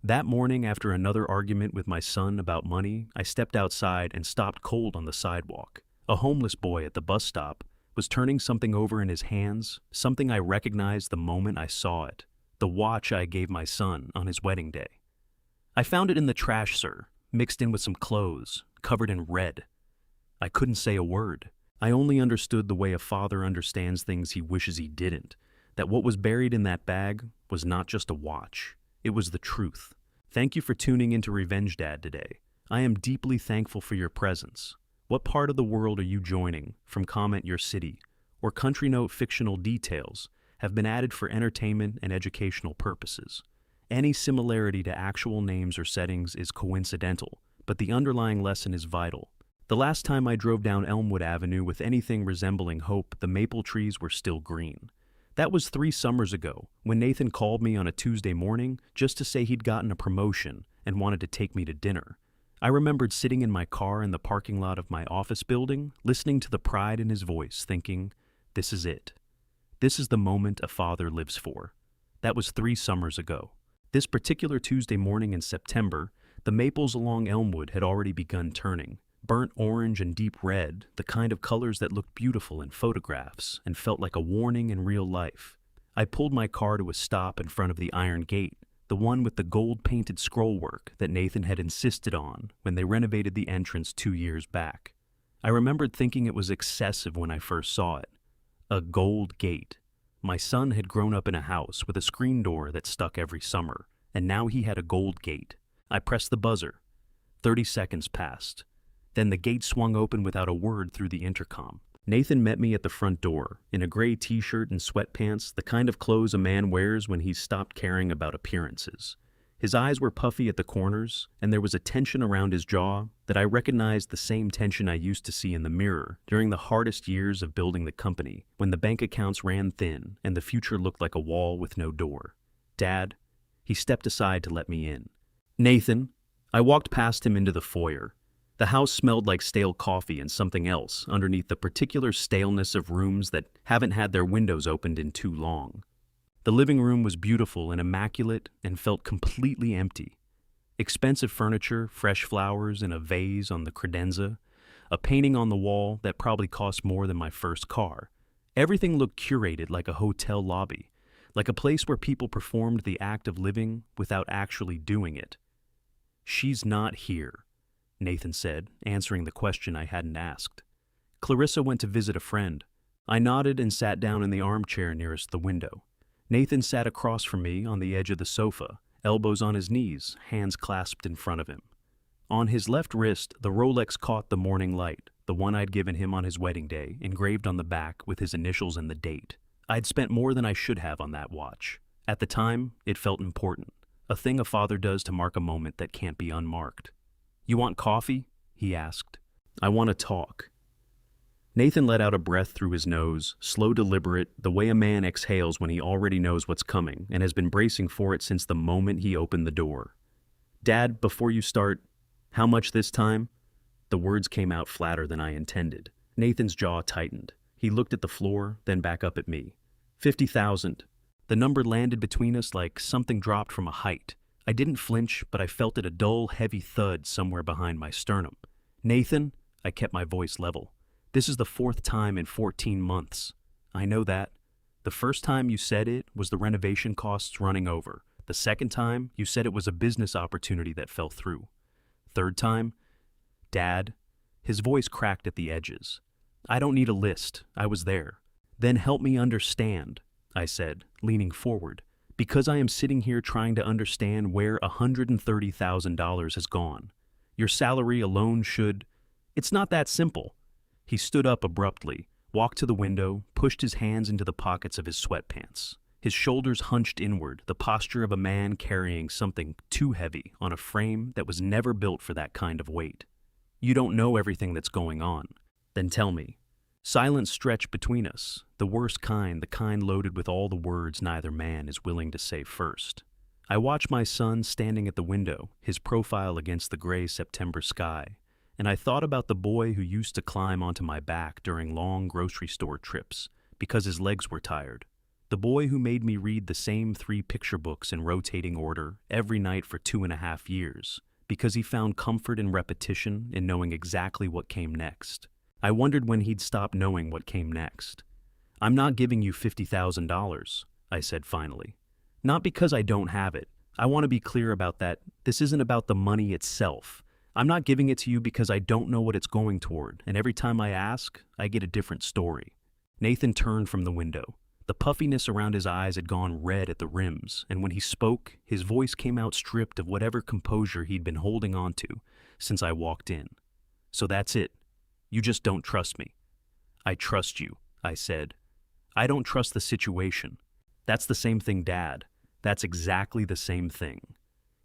That morning, after another argument with my son about money, I stepped outside and stopped cold on the sidewalk. A homeless boy at the bus stop was turning something over in his hands, something I recognized the moment I saw it, the watch I gave my son on his wedding day. I found it in the trash, sir, mixed in with some clothes, covered in red. I couldn't say a word. I only understood the way a father understands things he wishes he didn't, that what was buried in that bag was not just a watch. It was the truth. Thank you for tuning into Revenge Dad today. I am deeply thankful for your presence. What part of the world are you joining from Comment Your City or Country Note fictional details have been added for entertainment and educational purposes? Any similarity to actual names or settings is coincidental, but the underlying lesson is vital. The last time I drove down Elmwood Avenue with anything resembling hope, the maple trees were still green. That was 3 summers ago, when Nathan called me on a Tuesday morning just to say he'd gotten a promotion and wanted to take me to dinner. I remembered sitting in my car in the parking lot of my office building, listening to the pride in his voice, thinking, this is it. This is the moment a father lives for. That was 3 summers ago. This particular Tuesday morning in September, the maples along Elmwood had already begun turning. Burnt orange and deep red, the kind of colors that looked beautiful in photographs and felt like a warning in real life. I pulled my car to a stop in front of the iron gate, the one with the gold-painted scrollwork that Nathan had insisted on when they renovated the entrance 2 years back. I remembered thinking it was excessive when I first saw it. A gold gate. My son had grown up in a house with a screen door that stuck every summer, and now he had a gold gate. I pressed the buzzer. 30 seconds passed. Then the gate swung open without a word through the intercom. Nathan met me at the front door, in a gray t-shirt and sweatpants, the kind of clothes a man wears when he's stopped caring about appearances. His eyes were puffy at the corners, and there was a tension around his jaw that I recognized the same tension I used to see in the mirror during the hardest years of building the company, when the bank accounts ran thin and the future looked like a wall with no door. Dad, he stepped aside to let me in. Nathan, I walked past him into the foyer. The house smelled like stale coffee and something else underneath the particular staleness of rooms that haven't had their windows opened in too long. The living room was beautiful and immaculate and felt completely empty. Expensive furniture, fresh flowers in a vase on the credenza, a painting on the wall that probably cost more than my first car. Everything looked curated like a hotel lobby, like a place where people performed the act of living without actually doing it. She's not here, Nathan said, answering the question I hadn't asked. Clarissa went to visit a friend. I nodded and sat down in the armchair nearest the window. Nathan sat across from me on the edge of the sofa, elbows on his knees, hands clasped in front of him. On his left wrist, the Rolex caught the morning light, the one I'd given him on his wedding day, engraved on the back with his initials and the date. I'd spent more than I should have on that watch. At the time, it felt important, a thing a father does to mark a moment that can't be unmarked. You want coffee? He asked. I want to talk. Nathan let out a breath through his nose, slow, deliberate, the way a man exhales when he already knows what's coming and has been bracing for it since the moment he opened the door. Dad, before you start, how much this time? The words came out flatter than I intended. Nathan's jaw tightened. He looked at the floor, then back up at me. 50,000. The number landed between us like something dropped from a height. I didn't flinch, but I felt it a dull, heavy thud somewhere behind my sternum. Nathan, I kept my voice level. This is the 4th time in 14 months. I know that. The first time you said it was the renovation costs running over. The second time, you said it was a business opportunity that fell through. Third time, Dad. His voice cracked at the edges. I don't need a list. I was there. Then help me understand, I said, leaning forward. Because I am sitting here trying to understand where $130,000 has gone. Your salary alone should... It's not that simple. He stood up abruptly, walked to the window, pushed his hands into the pockets of his sweatpants. His shoulders hunched inward, the posture of a man carrying something too heavy on a frame that was never built for that kind of weight. You don't know everything that's going on. Then tell me. Silence stretched between us, the worst kind, the kind loaded with all the words neither man is willing to say first. I watched my son standing at the window, his profile against the gray September sky, and I thought about the boy who used to climb onto my back during long grocery store trips because his legs were tired. The boy who made me read the same 3 picture books in rotating order every night for 2.5 years, because he found comfort in repetition in knowing exactly what came next. I wondered when he'd stop knowing what came next. "I'm not giving you $50,000, I said finally. "Not because I don't have it. I want to be clear about that. This isn't about the money itself. I'm not giving it to you because I don't know what it's going toward, and every time I ask, I get a different story." Nathan turned from the window. The puffiness around his eyes had gone red at the rims, and when he spoke, his voice came out stripped of whatever composure he'd been holding on to since I walked in. "So that's it. You just don't trust me." "I trust you," I said. "I don't trust the situation." "That's the same thing, Dad. That's exactly the same thing."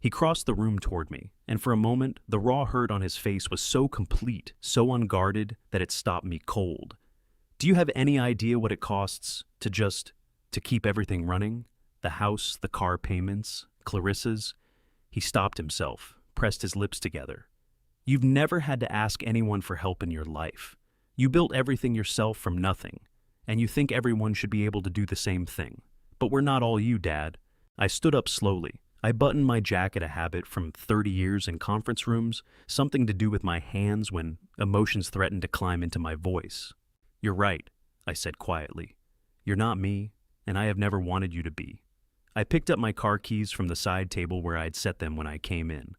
He crossed the room toward me, and for a moment, the raw hurt on his face was so complete, so unguarded, that it stopped me cold. "Do you have any idea what it costs to keep everything running? The house, the car payments, Clarissa's?" He stopped himself, pressed his lips together. "You've never had to ask anyone for help in your life. You built everything yourself from nothing, and you think everyone should be able to do the same thing. But we're not all you, Dad." I stood up slowly. I buttoned my jacket, a habit from 30 years in conference rooms, something to do with my hands when emotions threatened to climb into my voice. "You're right," I said quietly. "You're not me, and I have never wanted you to be." I picked up my car keys from the side table where I'd set them when I came in.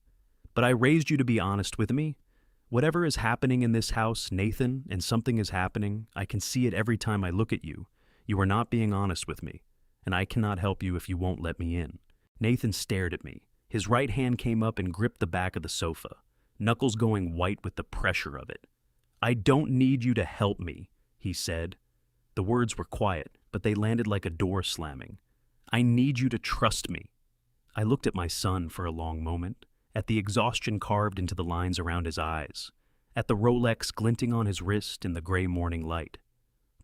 "But I raised you to be honest with me. Whatever is happening in this house, Nathan, and something is happening, I can see it every time I look at you. You are not being honest with me, and I cannot help you if you won't let me in." Nathan stared at me. His right hand came up and gripped the back of the sofa, knuckles going white with the pressure of it. "I don't need you to help me," he said. The words were quiet, but they landed like a door slamming. "I need you to trust me." I looked at my son for a long moment, at the exhaustion carved into the lines around his eyes, at the Rolex glinting on his wrist in the gray morning light.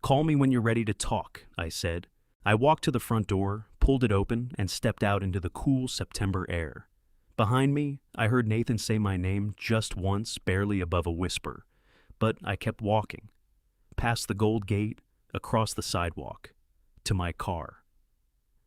"Call me when you're ready to talk," I said. I walked to the front door, pulled it open, and stepped out into the cool September air. Behind me, I heard Nathan say my name just once, barely above a whisper, but I kept walking. Past the gold gate, across the sidewalk, to my car.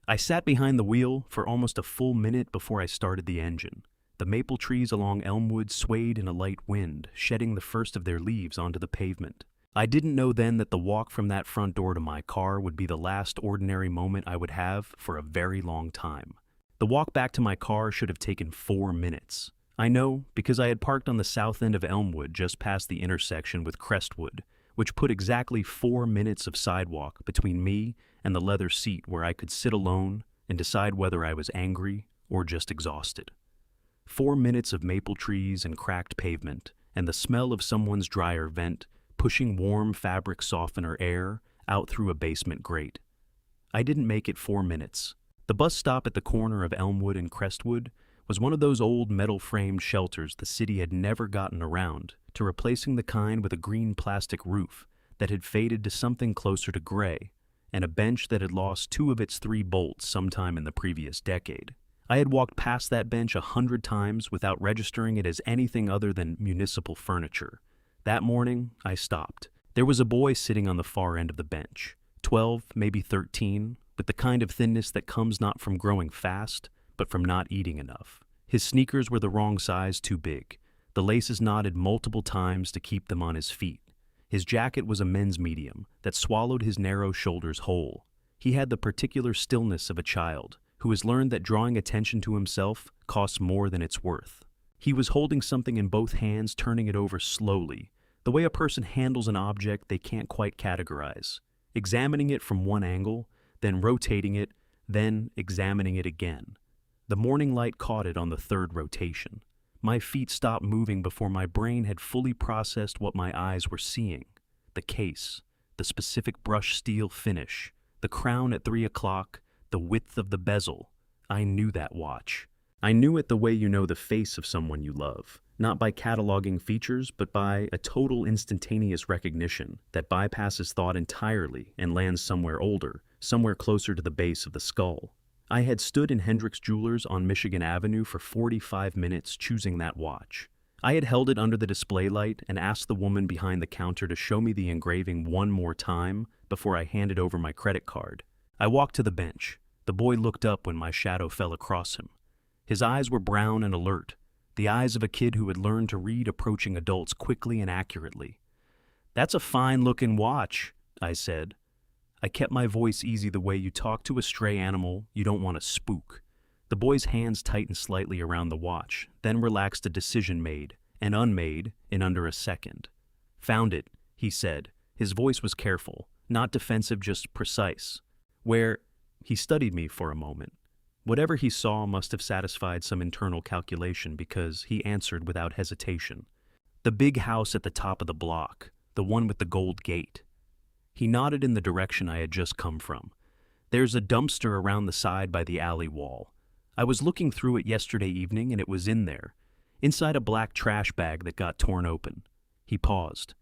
I sat behind the wheel for almost a full minute before I started the engine. The maple trees along Elmwood swayed in a light wind, shedding the first of their leaves onto the pavement. I didn't know then that the walk from that front door to my car would be the last ordinary moment I would have for a very long time. The walk back to my car should have taken 4 minutes. I know because I had parked on the south end of Elmwood just past the intersection with Crestwood, which put exactly 4 minutes of sidewalk between me and the leather seat where I could sit alone and decide whether I was angry or just exhausted. 4 minutes of maple trees and cracked pavement, and the smell of someone's dryer vent pushing warm fabric softener air out through a basement grate. I didn't make it 4 minutes. The bus stop at the corner of Elmwood and Crestwood was one of those old metal-framed shelters the city had never gotten around to replacing the kind with a green plastic roof that had faded to something closer to gray, and a bench that had lost 2 of its 3 bolts sometime in the previous decade. I had walked past that bench 100 times without registering it as anything other than municipal furniture. That morning, I stopped. There was a boy sitting on the far end of the bench, 12, maybe 13, with the kind of thinness that comes not from growing fast, but from not eating enough. His sneakers were the wrong size, too big. The laces knotted multiple times to keep them on his feet. His jacket was a men's medium that swallowed his narrow shoulders whole. He had the particular stillness of a child who has learned that drawing attention to himself costs more than it's worth. He was holding something in both hands, turning it over slowly, the way a person handles an object they can't quite categorize, examining it from one angle, then rotating it, then examining it again. The morning light caught it on the 3rd rotation. My feet stopped moving before my brain had fully processed what my eyes were seeing. The case, the specific brushed steel finish, the crown at 3 o'clock, the width of the bezel. I knew that watch. I knew it the way you know the face of someone you love, not by cataloging features, but by a total instantaneous recognition that bypasses thought entirely and lands somewhere older, somewhere closer to the base of the skull. I had stood in Hendricks Jewelers on Michigan Avenue for 45 minutes choosing that watch. I had held it under the display light and asked the woman behind the counter to show me the engraving one more time before I handed over my credit card. I walked to the bench. The boy looked up when my shadow fell across him. His eyes were brown and alert, the eyes of a kid who had learned to read approaching adults quickly and accurately. "That's a fine-looking watch," I said. I kept my voice easy, the way you talk to a stray animal you don't want to spook. The boy's hands tightened slightly around the watch, then relaxed, a decision made and unmade in under a second. "Found it," he said. His voice was careful, not defensive, just precise. "Where?" He studied me for a moment. Whatever he saw must have satisfied some internal calculation, because he answered without hesitation. "The big house at the top of the block, the one with the gold gate." He nodded in the direction I had just come from. "There's a dumpster around the side by the alley wall. I was looking through it yesterday evening and it was in there, inside a black trash bag that got torn open." He paused.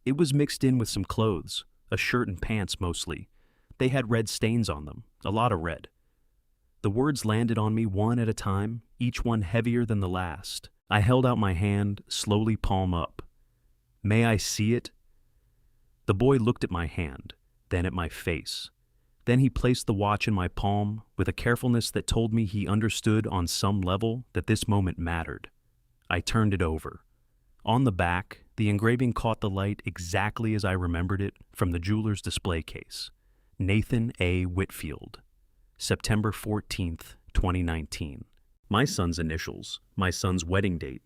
"It was mixed in with some clothes, a shirt and pants mostly. They had red stains on them, a lot of red." The words landed on me one at a time, each one heavier than the last. I held out my hand, slowly palm up. "May I see it?" The boy looked at my hand, then at my face. Then he placed the watch in my palm with a carefulness that told me he understood on some level that this moment mattered. I turned it over. On the back, the engraving caught the light exactly as I remembered it from the jeweler's display case. Nathan A. Whitfield. September 14th, 2019. My son's initials, my son's wedding date,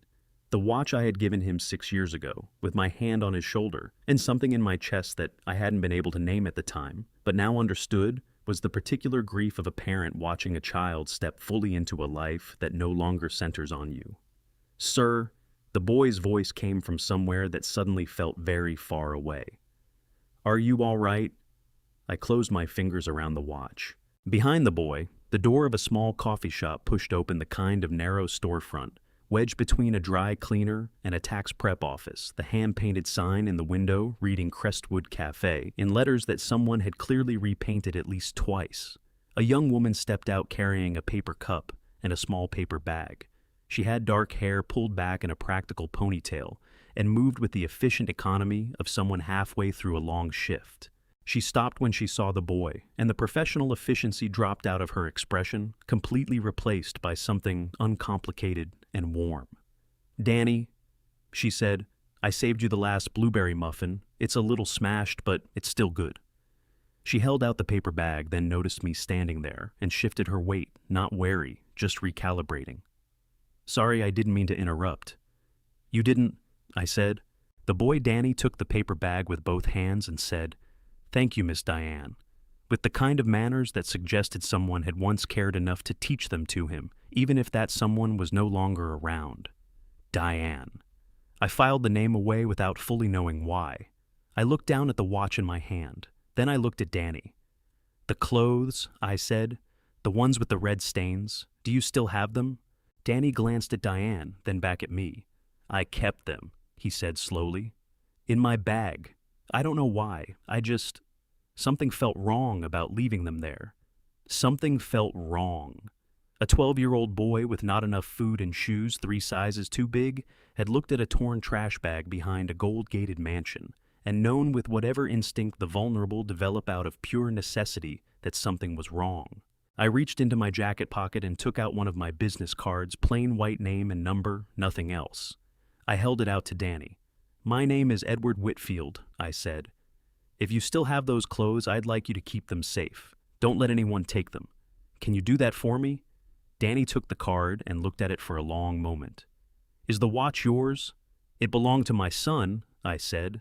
the watch I had given him 6 years ago, with my hand on his shoulder, and something in my chest that I hadn't been able to name at the time, but now understood was the particular grief of a parent watching a child step fully into a life that no longer centers on you. "Sir," the boy's voice came from somewhere that suddenly felt very far away. "Are you all right?" I closed my fingers around the watch. Behind the boy, the door of a small coffee shop pushed open, the kind of narrow storefront, wedged between a dry cleaner and a tax prep office, the hand-painted sign in the window reading Crestwood Cafe in letters that someone had clearly repainted at least twice. A young woman stepped out carrying a paper cup and a small paper bag. She had dark hair pulled back in a practical ponytail and moved with the efficient economy of someone halfway through a long shift. She stopped when she saw the boy, and the professional efficiency dropped out of her expression, completely replaced by something uncomplicated and warm. "Danny," she said, "I saved you the last blueberry muffin. It's a little smashed, but it's still good." She held out the paper bag, then noticed me standing there, and shifted her weight, not wary, just recalibrating. "Sorry, I didn't mean to interrupt." "You didn't," I said. The boy Danny took the paper bag with both hands and said, "Thank you, Miss Diane," with the kind of manners that suggested someone had once cared enough to teach them to him, even if that someone was no longer around. Diane. I filed the name away without fully knowing why. I looked down at the watch in my hand. Then I looked at Danny. "The clothes," I said, "the ones with the red stains, do you still have them?" Danny glanced at Diane, then back at me. "I kept them," he said slowly. "In my bag. I don't know why. Something felt wrong about leaving them there. Something felt wrong. A 12-year-old boy with not enough food and shoes 3 sizes too big had looked at a torn trash bag behind a gold-gated mansion and known with whatever instinct the vulnerable develop out of pure necessity that something was wrong. I reached into my jacket pocket and took out one of my business cards, plain white name and number, nothing else. I held it out to Danny. "My name is Edward Whitfield," I said. "If you still have those clothes, I'd like you to keep them safe. Don't let anyone take them. Can you do that for me?" Danny took the card and looked at it for a long moment. "Is the watch yours?" "It belonged to my son," I said.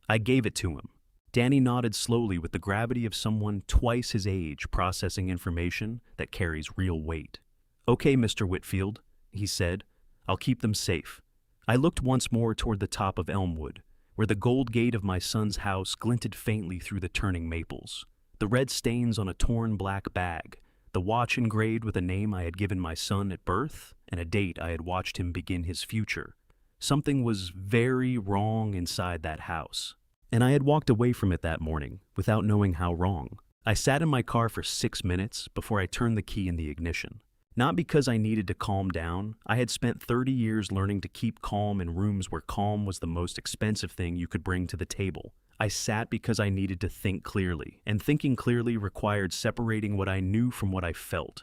"I gave it to him." Danny nodded slowly with the gravity of someone twice his age processing information that carries real weight. "Okay, Mr. Whitfield," he said. "I'll keep them safe." I looked once more toward the top of Elmwood, where the gold gate of my son's house glinted faintly through the turning maples. The red stains on a torn black bag, the watch engraved with a name I had given my son at birth, and a date I had watched him begin his future. Something was very wrong inside that house, and I had walked away from it that morning without knowing how wrong. I sat in my car for 6 minutes before I turned the key in the ignition. Not because I needed to calm down. I had spent 30 years learning to keep calm in rooms where calm was the most expensive thing you could bring to the table. I sat because I needed to think clearly, and thinking clearly required separating what I knew from what I felt.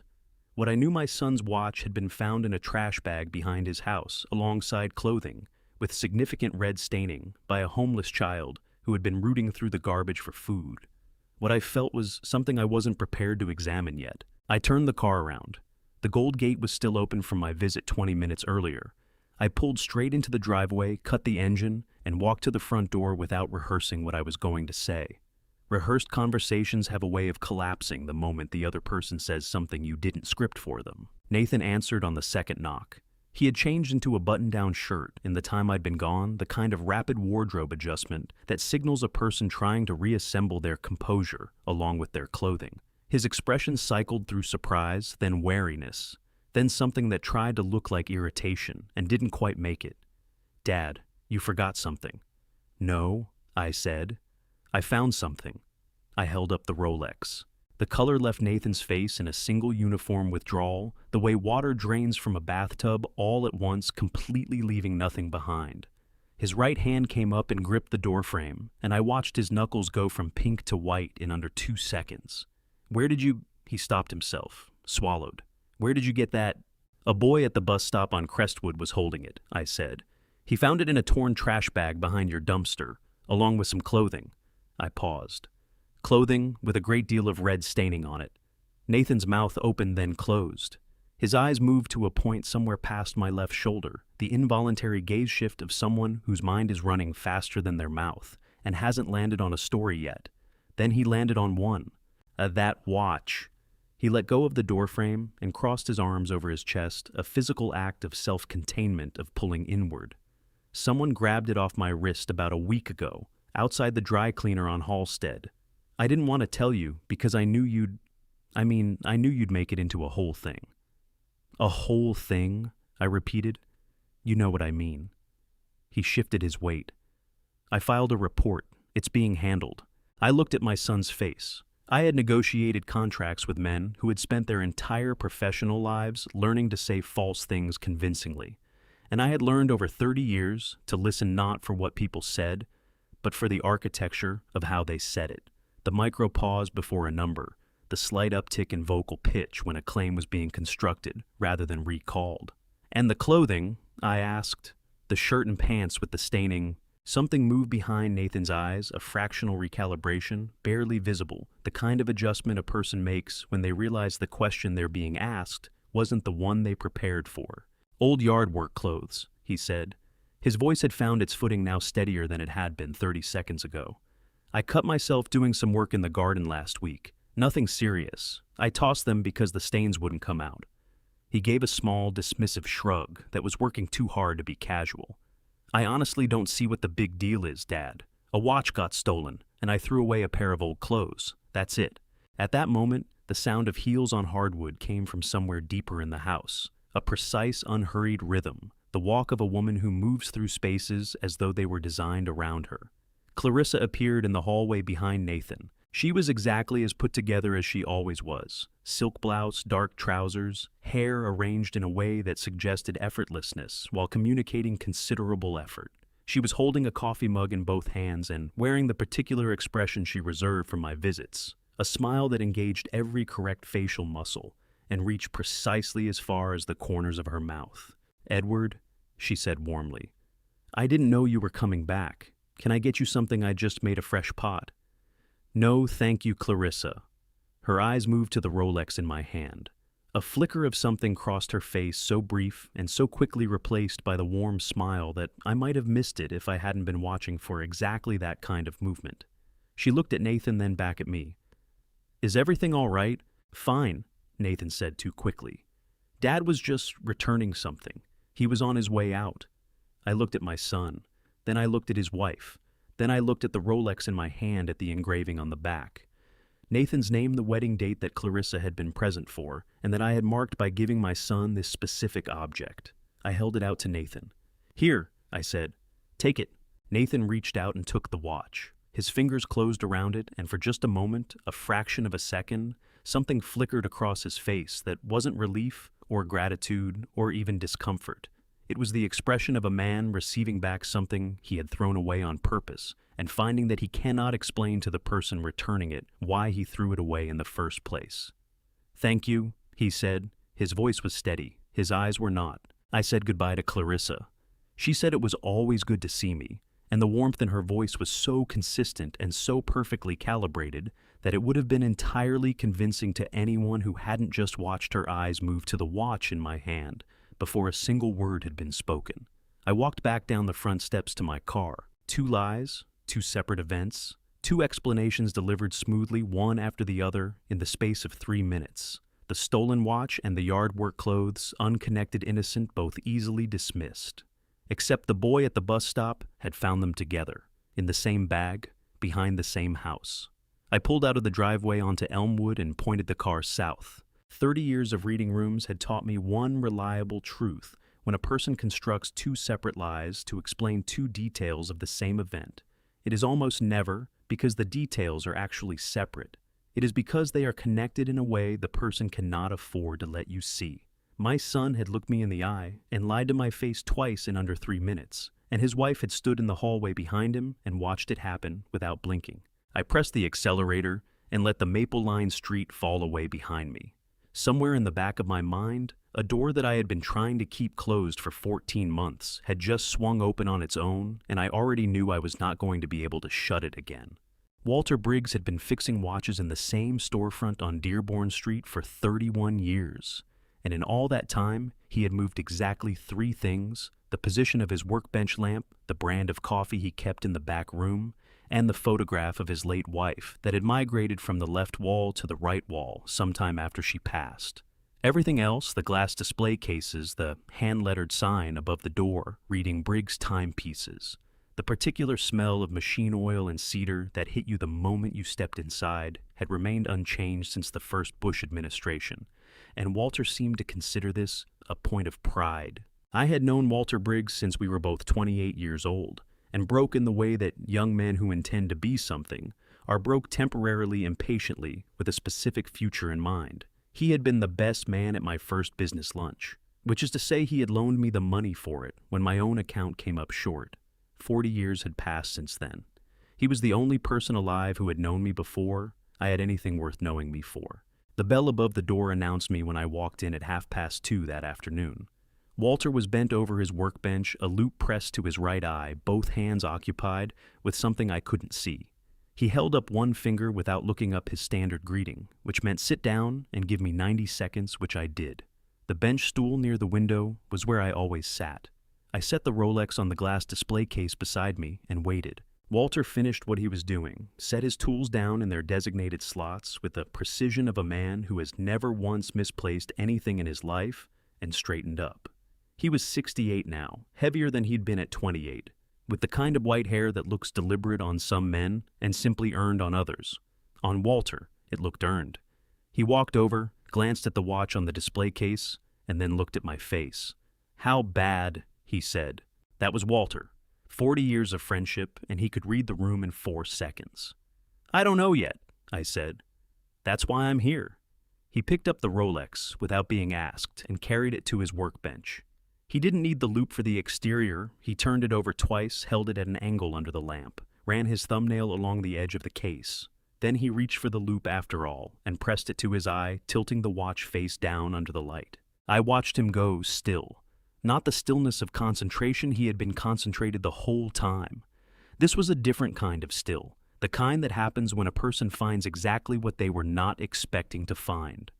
What I knew: my son's watch had been found in a trash bag behind his house, alongside clothing, with significant red staining, by a homeless child who had been rooting through the garbage for food. What I felt was something I wasn't prepared to examine yet. I turned the car around. The gold gate was still open from my visit 20 minutes earlier. I pulled straight into the driveway, cut the engine, and walked to the front door without rehearsing what I was going to say. Rehearsed conversations have a way of collapsing the moment the other person says something you didn't script for them. Nathan answered on the second knock. He had changed into a button-down shirt in the time I'd been gone, the kind of rapid wardrobe adjustment that signals a person trying to reassemble their composure along with their clothing. His expression cycled through surprise, then wariness, then something that tried to look like irritation and didn't quite make it. "Dad, you forgot something." "No," I said. "I found something." I held up the Rolex. The color left Nathan's face in a single uniform withdrawal, the way water drains from a bathtub all at once, completely leaving nothing behind. His right hand came up and gripped the doorframe, and I watched his knuckles go from pink to white in under 2 seconds. "Where did you—" He stopped himself, swallowed. "Where did you get that?" "A boy at the bus stop on Crestwood was holding it," I said. "He found it in a torn trash bag behind your dumpster, along with some clothing." I paused. Clothing with a great deal of red staining on it. Nathan's mouth opened, then closed. His eyes moved to a point somewhere past my left shoulder, the involuntary gaze shift of someone whose mind is running faster than their mouth and hasn't landed on a story yet. Then he landed on one. That watch. He let go of the doorframe and crossed his arms over his chest, a physical act of self-containment, of pulling inward. "Someone grabbed it off my wrist about a week ago, outside the dry cleaner on Halstead. I didn't want to tell you because I knew you'd make it into a whole thing." "A whole thing?" I repeated. "You know what I mean." He shifted his weight. "I filed a report. It's being handled." I looked at my son's face. I had negotiated contracts with men who had spent their entire professional lives learning to say false things convincingly. And I had learned over 30 years to listen not for what people said, but for the architecture of how they said it. The micro pause before a number, the slight uptick in vocal pitch when a claim was being constructed rather than recalled. "And the clothing?" I asked. "The shirt and pants with the staining." Something moved behind Nathan's eyes, a fractional recalibration, barely visible, the kind of adjustment a person makes when they realize the question they're being asked wasn't the one they prepared for. "Old yard work clothes," he said. His voice had found its footing, now steadier than it had been 30 seconds ago. "I cut myself doing some work in the garden last week. Nothing serious. I tossed them because the stains wouldn't come out." He gave a small, dismissive shrug that was working too hard to be casual. "I honestly don't see what the big deal is, Dad. A watch got stolen, and I threw away a pair of old clothes. That's it." At that moment, the sound of heels on hardwood came from somewhere deeper in the house. A precise, unhurried rhythm, the walk of a woman who moves through spaces as though they were designed around her. Clarissa appeared in the hallway behind Nathan. She was exactly as put together as she always was. Silk blouse, dark trousers, hair arranged in a way that suggested effortlessness while communicating considerable effort. She was holding a coffee mug in both hands and wearing the particular expression she reserved for my visits, a smile that engaged every correct facial muscle and reached precisely as far as the corners of her mouth. "Edward," she said warmly, "I didn't know you were coming back. Can I get you something? I just made a fresh pot." "No, thank you, Clarissa." Her eyes moved to the Rolex in my hand. A flicker of something crossed her face, so brief and so quickly replaced by the warm smile that I might have missed it if I hadn't been watching for exactly that kind of movement. She looked at Nathan, then back at me. "Is everything all right?" "Fine," Nathan said too quickly. "Dad was just returning something. He was on his way out." I looked at my son. Then I looked at his wife. Then I looked at the Rolex in my hand, at the engraving on the back. Nathan's name, the wedding date that Clarissa had been present for, and that I had marked by giving my son this specific object. I held it out to Nathan. "Here," I said. "Take it." Nathan reached out and took the watch. His fingers closed around it, and for just a moment, a fraction of a second, something flickered across his face that wasn't relief or gratitude, or even discomfort. It was the expression of a man receiving back something he had thrown away on purpose and finding that he cannot explain to the person returning it why he threw it away in the first place. "Thank you," he said. His voice was steady. His eyes were not. I said goodbye to Clarissa. She said it was always good to see me, and the warmth in her voice was so consistent and so perfectly calibrated that it would have been entirely convincing to anyone who hadn't just watched her eyes move to the watch in my hand before a single word had been spoken. I walked back down the front steps to my car. 2 lies, 2 separate events, 2 explanations delivered smoothly one after the other in the space of 3 minutes. The stolen watch and the yard work clothes, unconnected innocent, both easily dismissed. Except the boy at the bus stop had found them together, in the same bag, behind the same house. I pulled out of the driveway onto Elmwood and pointed the car south. 30 years of reading rooms had taught me one reliable truth. When a person constructs 2 separate lies to explain 2 details of the same event, it is almost never because the details are actually separate. It is because they are connected in a way the person cannot afford to let you see. My son had looked me in the eye and lied to my face twice in under 3 minutes, and his wife had stood in the hallway behind him and watched it happen without blinking. I pressed the accelerator and let the maple-lined street fall away behind me. Somewhere in the back of my mind, a door that I had been trying to keep closed for 14 months had just swung open on its own, and I already knew I was not going to be able to shut it again. Walter Briggs had been fixing watches in the same storefront on Dearborn Street for 31 years, and in all that time, he had moved exactly 3 things: the position of his workbench lamp, the brand of coffee he kept in the back room, and the photograph of his late wife that had migrated from the left wall to the right wall sometime after she passed. Everything else, the glass display cases, the hand-lettered sign above the door reading Briggs timepieces, the particular smell of machine oil and cedar that hit you the moment you stepped inside had remained unchanged since the first Bush administration, and Walter seemed to consider this a point of pride. I had known Walter Briggs since we were both 28 years old, and broke in the way that young men who intend to be something are broke temporarily and patiently with a specific future in mind. He had been the best man at my first business lunch, which is to say he had loaned me the money for it when my own account came up short. 40 years had passed since then. He was the only person alive who had known me before I had anything worth knowing me for. The bell above the door announced me when I walked in at 2:30 that afternoon. Walter was bent over his workbench, a loop pressed to his right eye, both hands occupied with something I couldn't see. He held up one finger without looking up his standard greeting, which meant sit down and give me 90 seconds, which I did. The bench stool near the window was where I always sat. I set the Rolex on the glass display case beside me and waited. Walter finished what he was doing, set his tools down in their designated slots with the precision of a man who has never once misplaced anything in his life, and straightened up. He was 68 now, heavier than he'd been at 28, with the kind of white hair that looks deliberate on some men and simply earned on others. On Walter, it looked earned. He walked over, glanced at the watch on the display case, and then looked at my face. "How bad?" he said. That was Walter. 40 years of friendship, and he could read the room in 4 seconds. "I don't know yet," I said. "That's why I'm here." He picked up the Rolex without being asked and carried it to his workbench. He didn't need the loop for the exterior. He turned it over twice, held it at an angle under the lamp, ran his thumbnail along the edge of the case. Then he reached for the loop after all and pressed it to his eye, tilting the watch face down under the light. I watched him go still. Not the stillness of concentration. He had been concentrated the whole time. This was a different kind of still, the kind that happens when a person finds exactly what they were not expecting to find.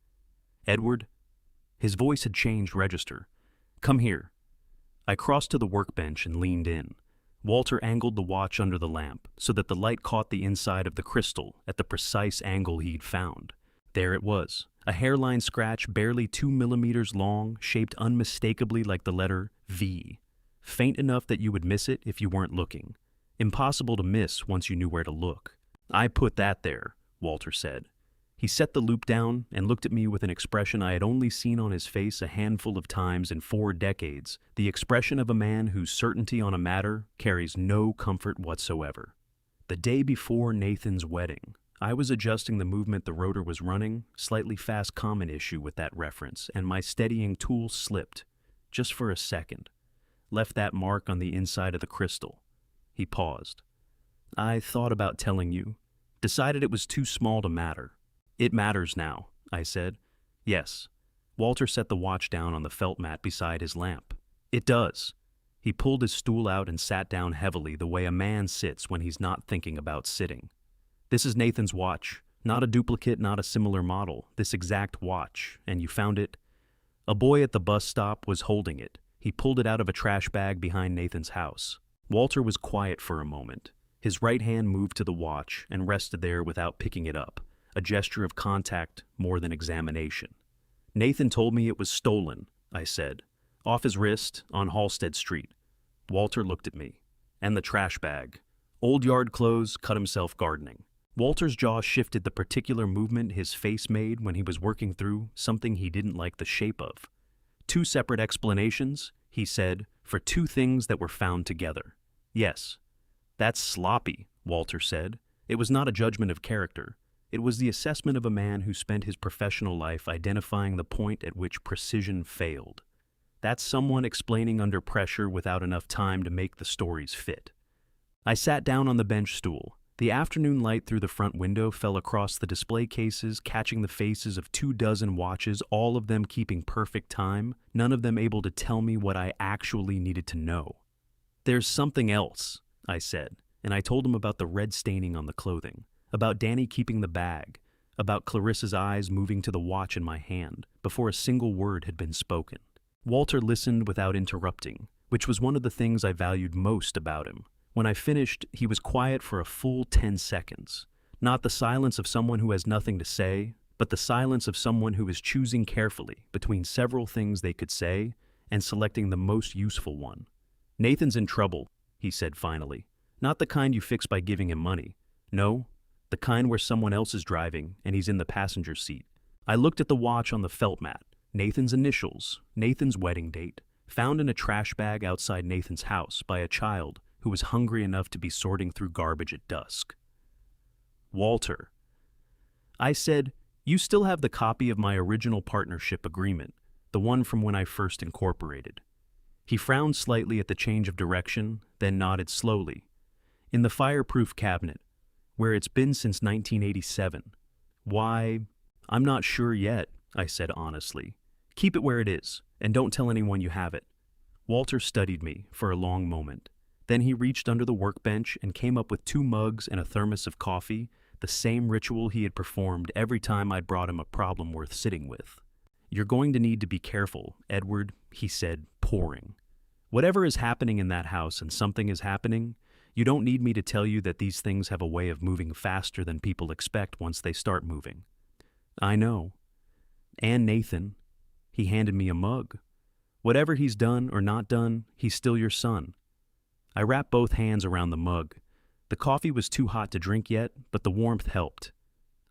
"Edward?" His voice had changed register. "Come here." I crossed to the workbench and leaned in. Walter angled the watch under the lamp so that the light caught the inside of the crystal at the precise angle he'd found. There it was, a hairline scratch barely 2 millimeters long, shaped unmistakably like the letter V. Faint enough that you would miss it if you weren't looking. Impossible to miss once you knew where to look. "I put that there," Walter said. He set the loop down and looked at me with an expression I had only seen on his face a handful of times in 4 decades, the expression of a man whose certainty on a matter carries no comfort whatsoever. The day before Nathan's wedding, I was adjusting the movement the rotor was running, slightly fast common issue with that reference, and my steadying tool slipped, just for a second, left that mark on the inside of the crystal. He paused. I thought about telling you, decided it was too small to matter. It matters now, I said. Yes. Walter set the watch down on the felt mat beside his lamp. It does. He pulled his stool out and sat down heavily the way a man sits when he's not thinking about sitting. This is Nathan's watch, not a duplicate, not a similar model, this exact watch, and you found it? A boy at the bus stop was holding it. He pulled it out of a trash bag behind Nathan's house. Walter was quiet for a moment. His right hand moved to the watch and rested there without picking it up, a gesture of contact more than examination. Nathan told me it was stolen, I said. Off his wrist, on Halstead Street. Walter looked at me. And the trash bag. Old yard clothes, cut himself gardening. Walter's jaw shifted the particular movement his face made when he was working through something he didn't like the shape of. Two separate explanations, he said, for two things that were found together. Yes. That's sloppy, Walter said. It was not a judgment of character. It was the assessment of a man who spent his professional life identifying the point at which precision failed. That's someone explaining under pressure without enough time to make the stories fit. I sat down on the bench stool. The afternoon light through the front window fell across the display cases, catching the faces of 24 watches, all of them keeping perfect time, none of them able to tell me what I actually needed to know. There's something else, I said, and I told him about the red staining on the clothing, about Danny keeping the bag, about Clarissa's eyes moving to the watch in my hand before a single word had been spoken. Walter listened without interrupting, which was one of the things I valued most about him. When I finished, he was quiet for a full 10 seconds. Not the silence of someone who has nothing to say, but the silence of someone who is choosing carefully between several things they could say and selecting the most useful one. Nathan's in trouble, he said finally. Not the kind you fix by giving him money. No, the kind where someone else is driving and he's in the passenger seat. I looked at the watch on the felt mat. Nathan's initials, Nathan's wedding date, found in a trash bag outside Nathan's house by a child who was hungry enough to be sorting through garbage at dusk. Walter. I said, you still have the copy of my original partnership agreement, the one from when I first incorporated. He frowned slightly at the change of direction, then nodded slowly. In the fireproof cabinet, where it's been since 1987. Why, I'm not sure yet, I said honestly. Keep it where it is, and don't tell anyone you have it. Walter studied me for a long moment. Then he reached under the workbench and came up with 2 mugs and a thermos of coffee, the same ritual he had performed every time I'd brought him a problem worth sitting with. You're going to need to be careful, Edward, he said, pouring. Whatever is happening in that house and something is happening, you don't need me to tell you that these things have a way of moving faster than people expect once they start moving. I know. And Nathan, he handed me a mug. Whatever he's done or not done, he's still your son. I wrapped both hands around the mug. The coffee was too hot to drink yet, but the warmth helped.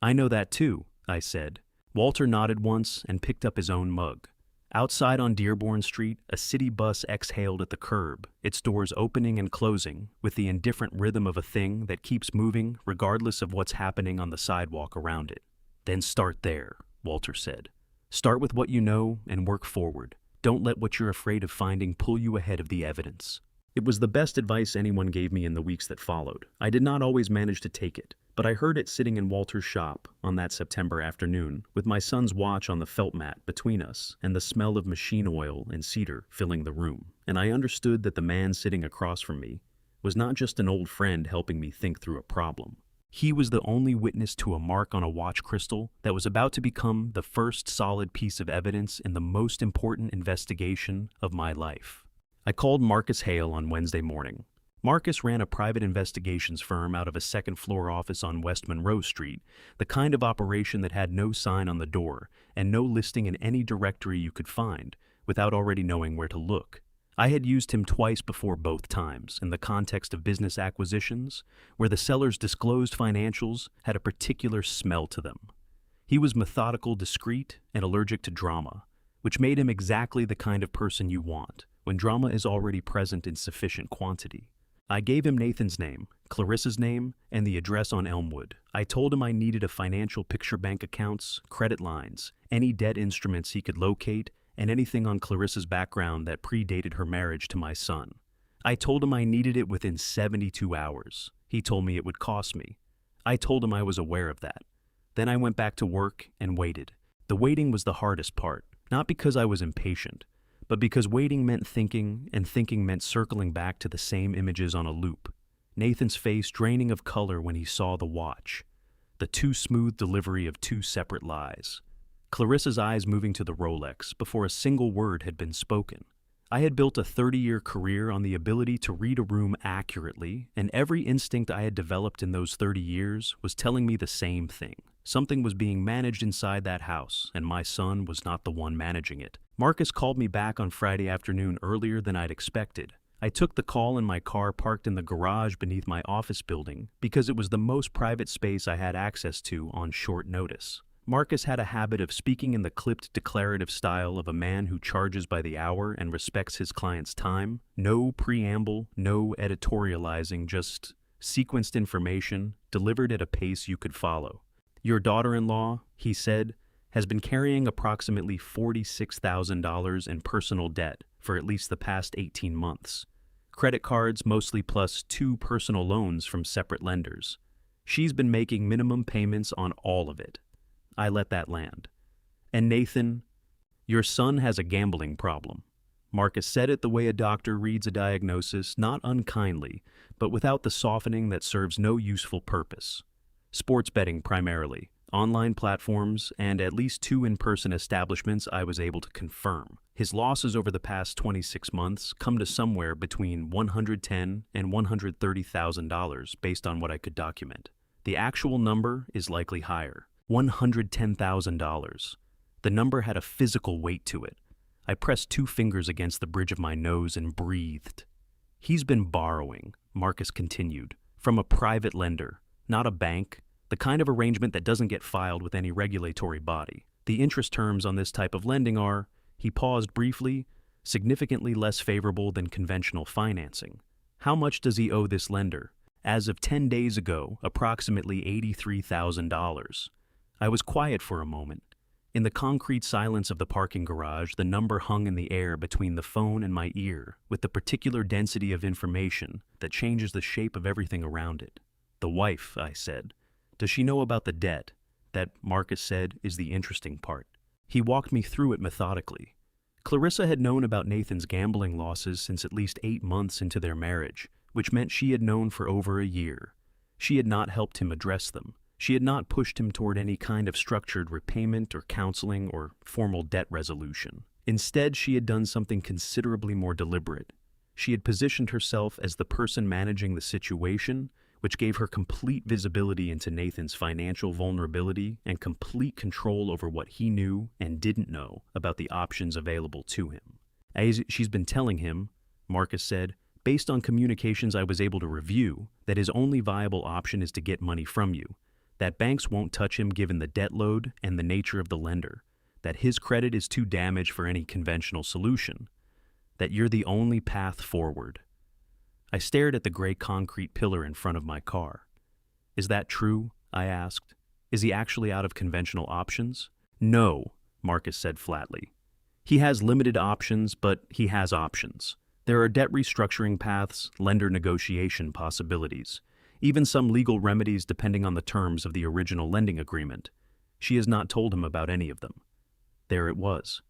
I know that too, I said. Walter nodded once and picked up his own mug. Outside on Dearborn Street, a city bus exhaled at the curb, its doors opening and closing, with the indifferent rhythm of a thing that keeps moving regardless of what's happening on the sidewalk around it. Then start there, Walter said. Start with what you know and work forward. Don't let what you're afraid of finding pull you ahead of the evidence. It was the best advice anyone gave me in the weeks that followed. I did not always manage to take it, but I heard it sitting in Walter's shop on that September afternoon, with my son's watch on the felt mat between us and the smell of machine oil and cedar filling the room, and I understood that the man sitting across from me was not just an old friend helping me think through a problem. He was the only witness to a mark on a watch crystal that was about to become the first solid piece of evidence in the most important investigation of my life. I called Marcus Hale on Wednesday morning. Marcus ran a private investigations firm out of a second-floor office on West Monroe Street, the kind of operation that had no sign on the door and no listing in any directory you could find without already knowing where to look. I had used him twice before both times in the context of business acquisitions, where the seller's disclosed financials had a particular smell to them. He was methodical, discreet, and allergic to drama, which made him exactly the kind of person you want when drama is already present in sufficient quantity. I gave him Nathan's name, Clarissa's name, and the address on Elmwood. I told him I needed a financial picture, bank accounts, credit lines, any debt instruments he could locate, and anything on Clarissa's background that predated her marriage to my son. I told him I needed it within 72 hours. He told me it would cost me. I told him I was aware of that. Then I went back to work and waited. The waiting was the hardest part, not because I was impatient, but because waiting meant thinking, and thinking meant circling back to the same images on a loop. Nathan's face draining of color when he saw the watch. The too smooth delivery of two separate lies. Clarissa's eyes moving to the Rolex before a single word had been spoken. I had built a 30-year career on the ability to read a room accurately, and every instinct I had developed in those 30 years was telling me the same thing. Something was being managed inside that house, and my son was not the one managing it. Marcus called me back on Friday afternoon earlier than I'd expected. I took the call in my car parked in the garage beneath my office building because it was the most private space I had access to on short notice. Marcus had a habit of speaking in the clipped declarative style of a man who charges by the hour and respects his client's time. No preamble, no editorializing, just sequenced information delivered at a pace you could follow. Your daughter-in-law, he said, has been carrying approximately $46,000 in personal debt for at least the past 18 months. Credit cards mostly plus 2 personal loans from separate lenders. She's been making minimum payments on all of it. I let that land. And Nathan, your son has a gambling problem. Marcus said it the way a doctor reads a diagnosis, not unkindly, but without the softening that serves no useful purpose. Sports betting primarily, online platforms, and at least 2 in-person establishments I was able to confirm. His losses over the past 26 months come to somewhere between $110,000 and $130,000 based on what I could document. The actual number is likely higher. $110,000. The number had a physical weight to it. I pressed 2 fingers against the bridge of my nose and breathed. He's been borrowing, Marcus continued, from a private lender, not a bank, the kind of arrangement that doesn't get filed with any regulatory body. The interest terms on this type of lending are, he paused briefly, significantly less favorable than conventional financing. How much does he owe this lender? As of 10 days ago, approximately $83,000. I was quiet for a moment. In the concrete silence of the parking garage, the number hung in the air between the phone and my ear, with the particular density of information that changes the shape of everything around it. The wife, I said. Does she know about the debt? That, Marcus said, is the interesting part. He walked me through it methodically. Clarissa had known about Nathan's gambling losses since at least 8 months into their marriage, which meant she had known for over a year. She had not helped him address them. She had not pushed him toward any kind of structured repayment or counseling or formal debt resolution. Instead, she had done something considerably more deliberate. She had positioned herself as the person managing the situation, which gave her complete visibility into Nathan's financial vulnerability and complete control over what he knew and didn't know about the options available to him. As she's been telling him, Marcus said, based on communications I was able to review, that his only viable option is to get money from you, that banks won't touch him given the debt load and the nature of the lender, that his credit is too damaged for any conventional solution, that you're the only path forward. I stared at the gray concrete pillar in front of my car. Is that true? I asked. Is he actually out of conventional options? No, Marcus said flatly. He has limited options, but he has options. There are debt restructuring paths, lender negotiation possibilities, even some legal remedies depending on the terms of the original lending agreement. She has not told him about any of them. There it was.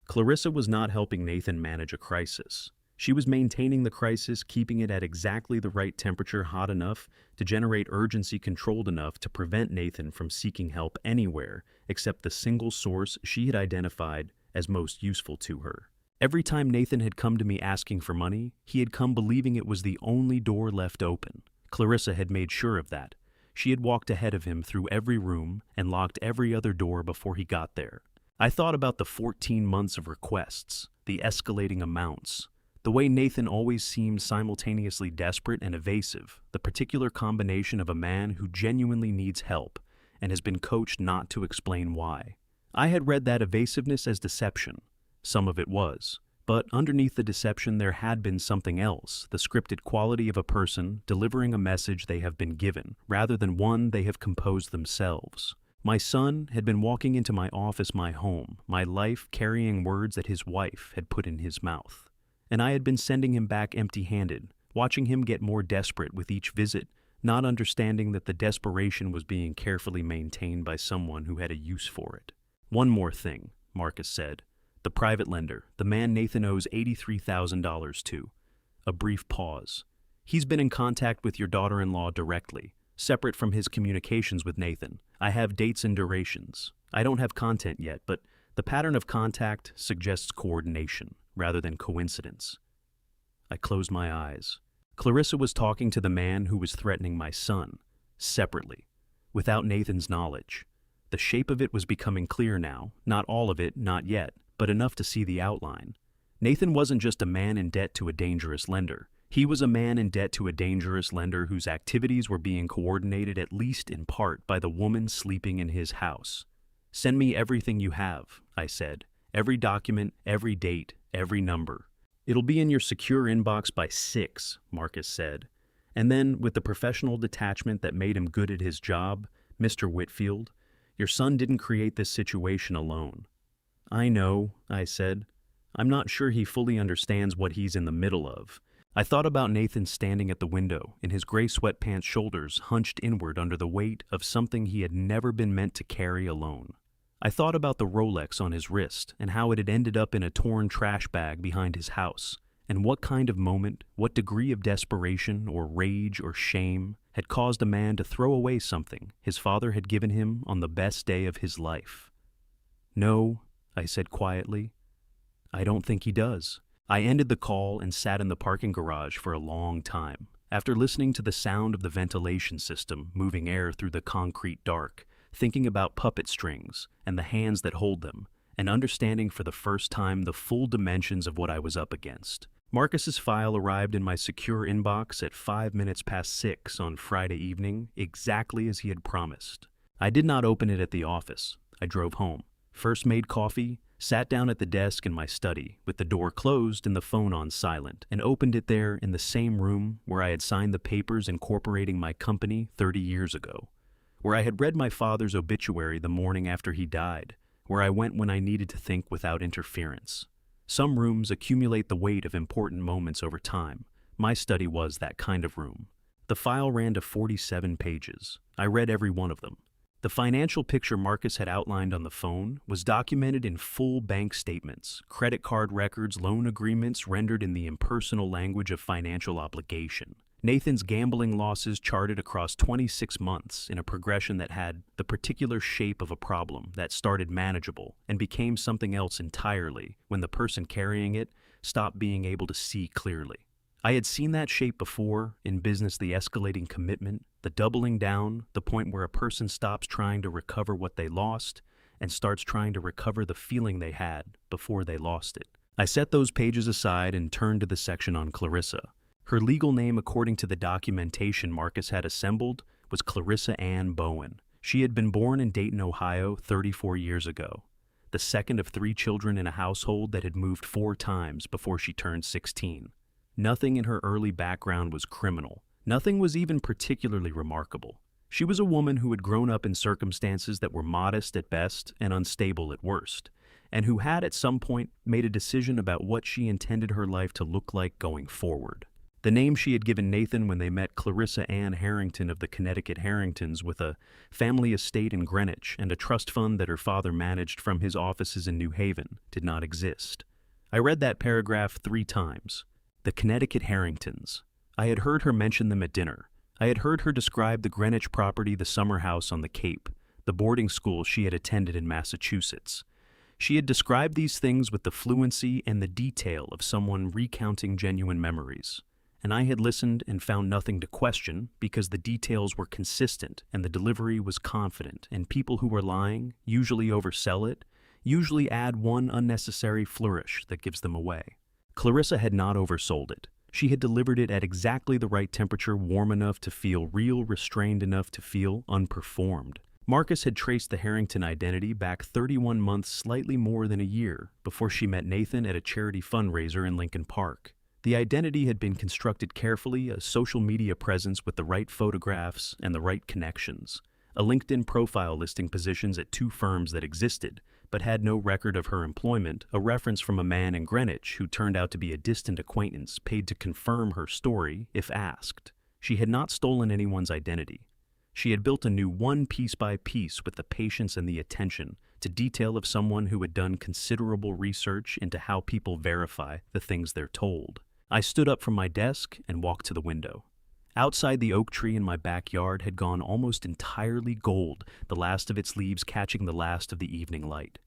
Clarissa was not helping Nathan manage a crisis. She was maintaining the crisis, keeping it at exactly the right temperature, hot enough to generate urgency controlled enough to prevent Nathan from seeking help anywhere except the single source she had identified as most useful to her. Every time Nathan had come to me asking for money, he had come believing it was the only door left open. Clarissa had made sure of that. She had walked ahead of him through every room and locked every other door before he got there. I thought about the 14 months of requests, the escalating amounts, the way Nathan always seemed simultaneously desperate and evasive, the particular combination of a man who genuinely needs help and has been coached not to explain why. I had read that evasiveness as deception. Some of it was. But underneath the deception there had been something else, the scripted quality of a person delivering a message they have been given, rather than one they have composed themselves. My son had been walking into my office, my home, my life, carrying words that his wife had put in his mouth. And I had been sending him back empty-handed, watching him get more desperate with each visit, not understanding that the desperation was being carefully maintained by someone who had a use for it. "One more thing," Marcus said. "The private lender, the man Nathan owes $83,000 to." A brief pause. "He's been in contact with your daughter-in-law directly, separate from his communications with Nathan. I have dates and durations. I don't have content yet, but the pattern of contact suggests coordination rather than coincidence." I closed my eyes. Clarissa was talking to the man who was threatening my son, separately, without Nathan's knowledge. The shape of it was becoming clear now, not all of it, not yet, but enough to see the outline. Nathan wasn't just a man in debt to a dangerous lender. He was a man in debt to a dangerous lender whose activities were being coordinated at least in part by the woman sleeping in his house. "Send me everything you have," I said. "Every document, every date, every number." "It'll be in your secure inbox by 6, Marcus said. And then, with the professional detachment that made him good at his job, "Mr. Whitfield, your son didn't create this situation alone." "I know," I said. "I'm not sure he fully understands what he's in the middle of." I thought about Nathan standing at the window, in his gray sweatpants, shoulders hunched inward under the weight of something he had never been meant to carry alone. I thought about the Rolex on his wrist and how it had ended up in a torn trash bag behind his house, and what kind of moment, what degree of desperation or rage or shame had caused a man to throw away something his father had given him on the best day of his life. "No," I said quietly. "I don't think he does." I ended the call and sat in the parking garage for a long time. After listening to the sound of the ventilation system moving air through the concrete dark, thinking about puppet strings and the hands that hold them, and understanding for the first time the full dimensions of what I was up against. Marcus's file arrived in my secure inbox at 5 minutes past 6 on Friday evening, exactly as he had promised. I did not open it at the office. I drove home. First made coffee, sat down at the desk in my study, with the door closed and the phone on silent, and opened it there in the same room where I had signed the papers incorporating my company 30 years ago, where I had read my father's obituary the morning after he died, where I went when I needed to think without interference. Some rooms accumulate the weight of important moments over time. My study was that kind of room. The file ran to 47 pages. I read every one of them. The financial picture Marcus had outlined on the phone was documented in full bank statements, credit card records, loan agreements rendered in the impersonal language of financial obligation. Nathan's gambling losses charted across 26 months in a progression that had the particular shape of a problem that started manageable and became something else entirely when the person carrying it stopped being able to see clearly. I had seen that shape before in business: the escalating commitment, the doubling down, the point where a person stops trying to recover what they lost and starts trying to recover the feeling they had before they lost it. I set those pages aside and turned to the section on Clarissa. Her legal name, according to the documentation Marcus had assembled, was Clarissa Ann Bowen. She had been born in Dayton, Ohio 34 years ago, the second of 3 children in a household that had moved 4 times before she turned 16. Nothing in her early background was criminal. Nothing was even particularly remarkable. She was a woman who had grown up in circumstances that were modest at best and unstable at worst, and who had at some point made a decision about what she intended her life to look like going forward. The name she had given Nathan when they met Clarissa Ann Harrington of the Connecticut Harringtons, with a family estate in Greenwich and a trust fund that her father managed from his offices in New Haven, did not exist. I read that paragraph 3 times. The Connecticut Harringtons. I had heard her mention them at dinner. I had heard her describe the Greenwich property, the summer house on the Cape, the boarding school she had attended in Massachusetts. She had described these things with the fluency and the detail of someone recounting genuine memories. And I had listened and found nothing to question because the details were consistent and the delivery was confident, and people who are lying usually oversell it, usually add one unnecessary flourish that gives them away. Clarissa had not oversold it. She had delivered it at exactly the right temperature, warm enough to feel real, restrained enough to feel unperformed. Marcus had traced the Harrington identity back 31 months, slightly more than a year, before she met Nathan at a charity fundraiser in Lincoln Park. The identity had been constructed carefully, a social media presence with the right photographs and the right connections. A LinkedIn profile listing positions at 2 firms that existed, but had no record of her employment, a reference from a man in Greenwich who turned out to be a distant acquaintance paid to confirm her story if asked. She had not stolen anyone's identity. She had built a new one piece by piece with the patience and the attention to detail of someone who had done considerable research into how people verify the things they're told. I stood up from my desk and walked to the window. Outside, the oak tree in my backyard had gone almost entirely gold, the last of its leaves catching the last of the evening light.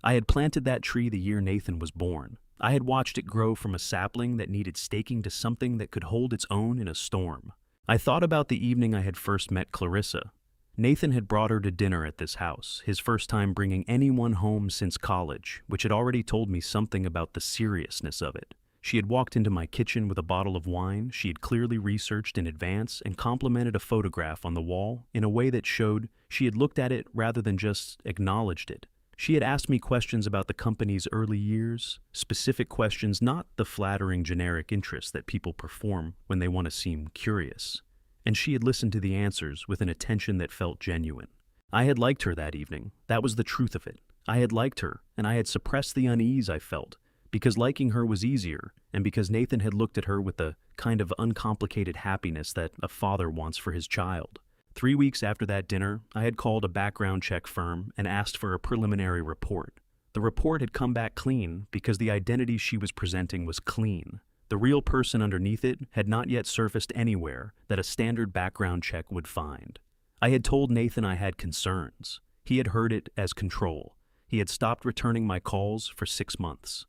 I had planted that tree the year Nathan was born. I had watched it grow from a sapling that needed staking to something that could hold its own in a storm. I thought about the evening I had first met Clarissa. Nathan had brought her to dinner at this house, his first time bringing anyone home since college, which had already told me something about the seriousness of it. She had walked into my kitchen with a bottle of wine she had clearly researched in advance and complimented a photograph on the wall in a way that showed she had looked at it rather than just acknowledged it. She had asked me questions about the company's early years, specific questions, not the flattering generic interest that people perform when they want to seem curious. And she had listened to the answers with an attention that felt genuine. I had liked her that evening. That was the truth of it. I had liked her, and I had suppressed the unease I felt, because liking her was easier, and because Nathan had looked at her with the kind of uncomplicated happiness that a father wants for his child. 3 weeks after that dinner, I had called a background check firm and asked for a preliminary report. The report had come back clean because the identity she was presenting was clean. The real person underneath it had not yet surfaced anywhere that a standard background check would find. I had told Nathan I had concerns. He had heard it as control. He had stopped returning my calls for 6 months.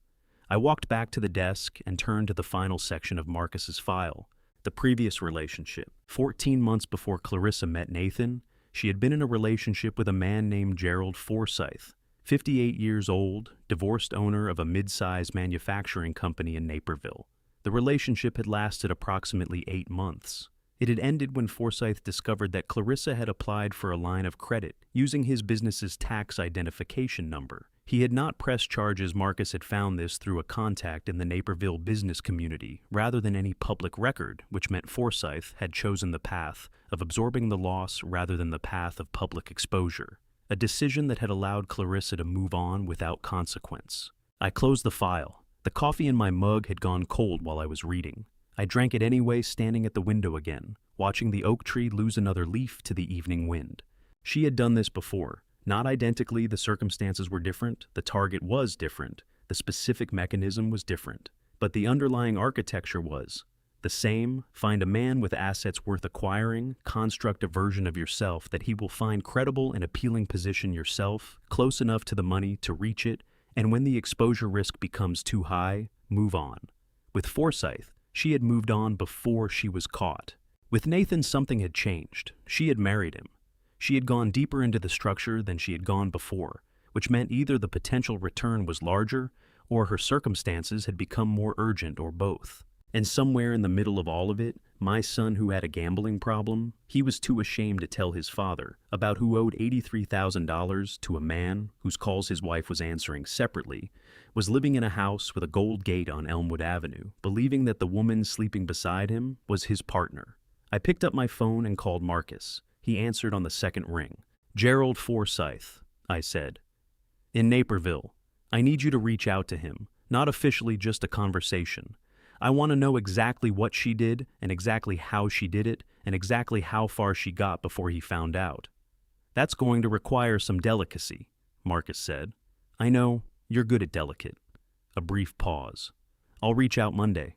I walked back to the desk and turned to the final section of Marcus's file. The previous relationship. 14 months before Clarissa met Nathan, she had been in a relationship with a man named Gerald Forsyth, 58 years old, divorced owner of a mid-size manufacturing company in Naperville. The relationship had lasted approximately 8 months. It had ended when Forsyth discovered that Clarissa had applied for a line of credit using his business's tax identification number. He had not pressed charges. Marcus had found this through a contact in the Naperville business community rather than any public record, which meant Forsyth had chosen the path of absorbing the loss rather than the path of public exposure, a decision that had allowed Clarissa to move on without consequence. I closed the file. The coffee in my mug had gone cold while I was reading. I drank it anyway, standing at the window again, watching the oak tree lose another leaf to the evening wind. She had done this before. Not identically, the circumstances were different, the target was different, the specific mechanism was different, but the underlying architecture was the same. Find a man with assets worth acquiring, construct a version of yourself that he will find credible and appealing, position yourself close enough to the money to reach it, and when the exposure risk becomes too high, move on. With Forsyth, she had moved on before she was caught. With Nathan, something had changed. She had married him. She had gone deeper into the structure than she had gone before, which meant either the potential return was larger or her circumstances had become more urgent, or both. And somewhere in the middle of all of it, my son, who had a gambling problem, he was too ashamed to tell his father about who owed $83,000 to a man whose calls his wife was answering separately, was living in a house with a gold gate on Elmwood Avenue, believing that the woman sleeping beside him was his partner. I picked up my phone and called Marcus. He answered on the second ring. "Gerald Forsyth," I said. "In Naperville. I need you to reach out to him. Not officially, just a conversation. I want to know exactly what she did and exactly how she did it and exactly how far she got before he found out." "That's going to require some delicacy," Marcus said. "I know. You're good at delicate." A brief pause. "I'll reach out Monday."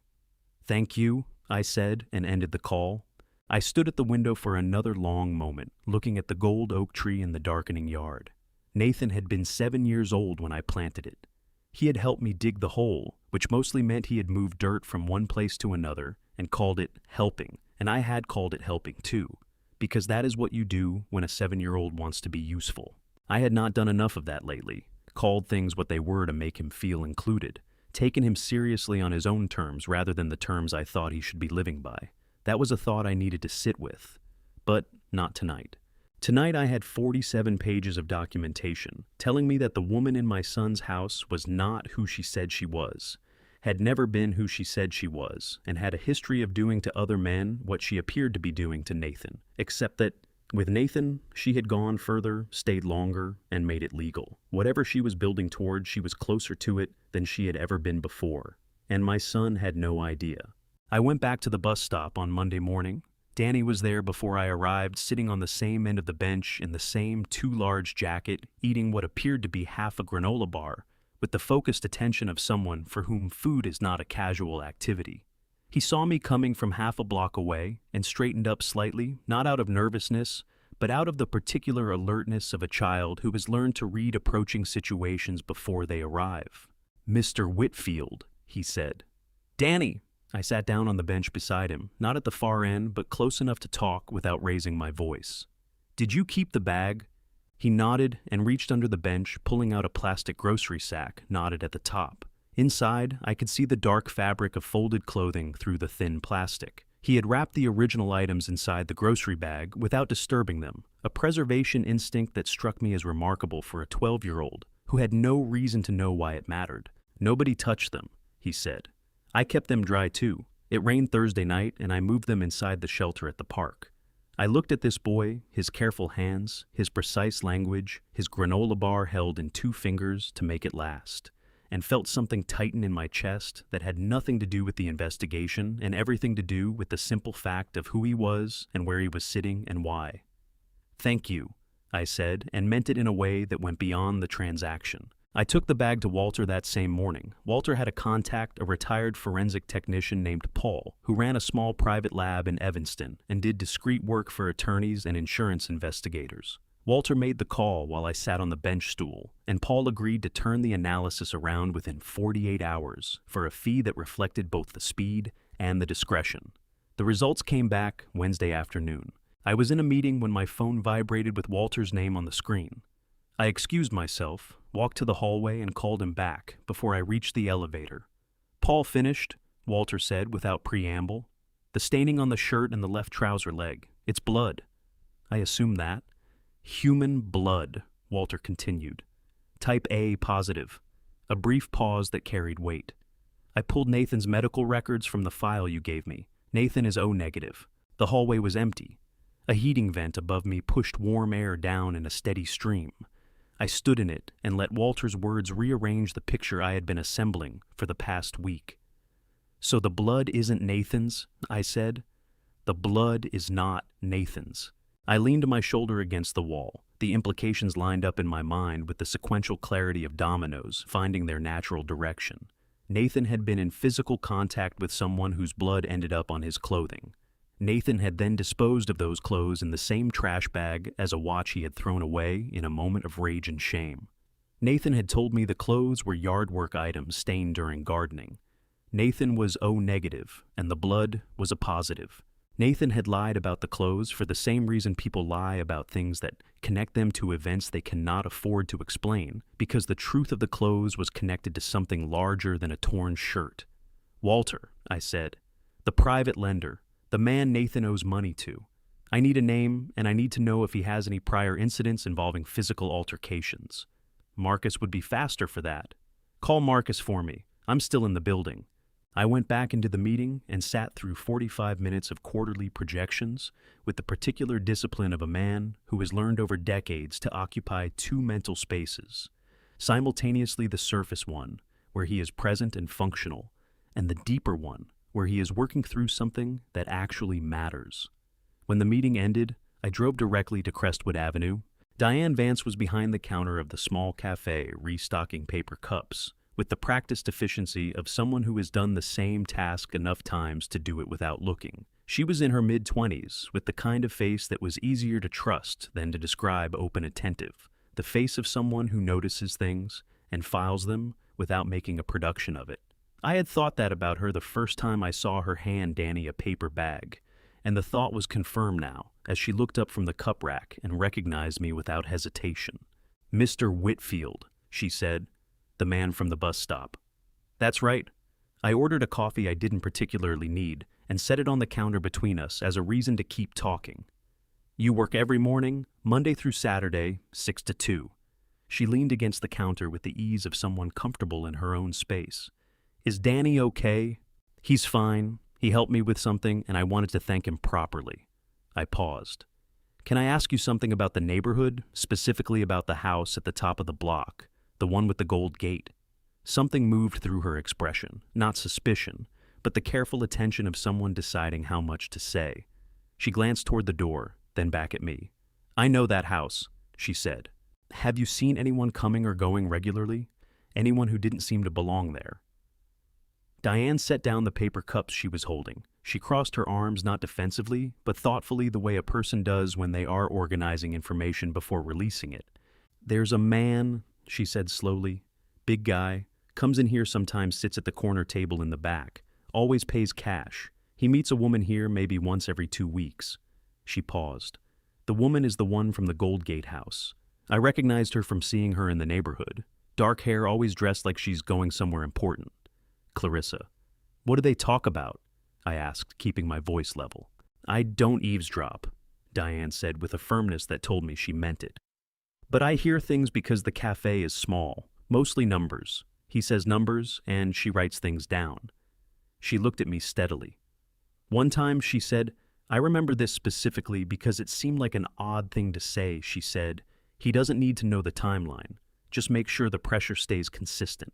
"Thank you," I said, and ended the call. I stood at the window for another long moment, looking at the gold oak tree in the darkening yard. Nathan had been 7 years old when I planted it. He had helped me dig the hole, which mostly meant he had moved dirt from one place to another and called it helping, and I had called it helping too, because that is what you do when a 7-year-old wants to be useful. I had not done enough of that lately, called things what they were to make him feel included, taken him seriously on his own terms rather than the terms I thought he should be living by. That was a thought I needed to sit with, but not tonight. Tonight I had 47 pages of documentation telling me that the woman in my son's house was not who she said she was, had never been who she said she was, and had a history of doing to other men what she appeared to be doing to Nathan, except that with Nathan, she had gone further, stayed longer, and made it legal. Whatever she was building toward, she was closer to it than she had ever been before, and my son had no idea. I went back to the bus stop on Monday morning. Danny was there before I arrived, sitting on the same end of the bench in the same too large jacket, eating what appeared to be half a granola bar, with the focused attention of someone for whom food is not a casual activity. He saw me coming from half a block away and straightened up slightly, not out of nervousness, but out of the particular alertness of a child who has learned to read approaching situations before they arrive. "Mr. Whitfield," he said. "Danny!" I sat down on the bench beside him, not at the far end, but close enough to talk without raising my voice. "Did you keep the bag?" He nodded and reached under the bench, pulling out a plastic grocery sack knotted at the top. Inside, I could see the dark fabric of folded clothing through the thin plastic. He had wrapped the original items inside the grocery bag without disturbing them, a preservation instinct that struck me as remarkable for a 12-year-old who had no reason to know why it mattered. "Nobody touched them," he said. "I kept them dry too. It rained Thursday night and I moved them inside the shelter at the park." I looked at this boy, his careful hands, his precise language, his granola bar held in 2 fingers to make it last, and felt something tighten in my chest that had nothing to do with the investigation and everything to do with the simple fact of who he was and where he was sitting and why. "Thank you," I said, and meant it in a way that went beyond the transaction. I took the bag to Walter that same morning. Walter had a contact, a retired forensic technician named Paul, who ran a small private lab in Evanston and did discreet work for attorneys and insurance investigators. Walter made the call while I sat on the bench stool, and Paul agreed to turn the analysis around within 48 hours for a fee that reflected both the speed and the discretion. The results came back Wednesday afternoon. I was in a meeting when my phone vibrated with Walter's name on the screen. I excused myself, walked to the hallway, and called him back before I reached the elevator. "Paul finished," Walter said without preamble. "The staining on the shirt and the left trouser leg. It's blood." I assumed that. "Human blood," Walter continued. "Type A positive." A brief pause that carried weight. "I pulled Nathan's medical records from the file you gave me. Nathan is O negative. The hallway was empty. A heating vent above me pushed warm air down in a steady stream. I stood in it and let Walter's words rearrange the picture I had been assembling for the past week. "So the blood isn't Nathan's," I said. "The blood is not Nathan's." I leaned my shoulder against the wall, the implications lined up in my mind with the sequential clarity of dominoes finding their natural direction. Nathan had been in physical contact with someone whose blood ended up on his clothing. Nathan had then disposed of those clothes in the same trash bag as a watch he had thrown away in a moment of rage and shame. Nathan had told me the clothes were yard work items stained during gardening. Nathan was O negative, and the blood was a positive. Nathan had lied about the clothes for the same reason people lie about things that connect them to events they cannot afford to explain, because the truth of the clothes was connected to something larger than a torn shirt. "Walter," I said, "the private lender, the man Nathan owes money to. I need a name, and I need to know if he has any prior incidents involving physical altercations." "Marcus would be faster for that." "Call Marcus for me. I'm still in the building." I went back into the meeting and sat through 45 minutes of quarterly projections with the particular discipline of a man who has learned over decades to occupy 2 mental spaces, simultaneously the surface one, where he is present and functional, and the deeper one, where he is working through something that actually matters. When the meeting ended, I drove directly to Crestwood Avenue. Diane Vance was behind the counter of the small cafe restocking paper cups, with the practiced efficiency of someone who has done the same task enough times to do it without looking. She was in her mid-20s, with the kind of face that was easier to trust than to describe open attentive, the face of someone who notices things and files them without making a production of it. I had thought that about her the first time I saw her hand Danny a paper bag, and the thought was confirmed now as she looked up from the cup rack and recognized me without hesitation. "Mr. Whitfield," she said, "the man from the bus stop." "That's right." I ordered a coffee I didn't particularly need and set it on the counter between us as a reason to keep talking. You work every morning, Monday through Saturday, 6 to 2. She leaned against the counter with the ease of someone comfortable in her own space. Is Danny okay? He's fine. He helped me with something, and I wanted to thank him properly. I paused. Can I ask you something about the neighborhood, specifically about the house at the top of the block, the one with the gold gate? Something moved through her expression, not suspicion, but the careful attention of someone deciding how much to say. She glanced toward the door, then back at me. I know that house, she said. Have you seen anyone coming or going regularly? Anyone who didn't seem to belong there? Diane set down the paper cups she was holding. She crossed her arms not defensively, but thoughtfully the way a person does when they are organizing information before releasing it. There's a man, she said slowly. Big guy. Comes in here sometimes, sits at the corner table in the back. Always pays cash. He meets a woman here maybe once every 2 weeks. She paused. The woman is the one from the Gold Gate house. I recognized her from seeing her in the neighborhood. Dark hair, always dressed like she's going somewhere important. Clarissa. What do they talk about? I asked, keeping my voice level. I don't eavesdrop, Diane said with a firmness that told me she meant it. But I hear things because the cafe is small, mostly numbers. He says numbers, and she writes things down. She looked at me steadily. One time she said, I remember this specifically because it seemed like an odd thing to say. She said, he doesn't need to know the timeline. Just make sure the pressure stays consistent.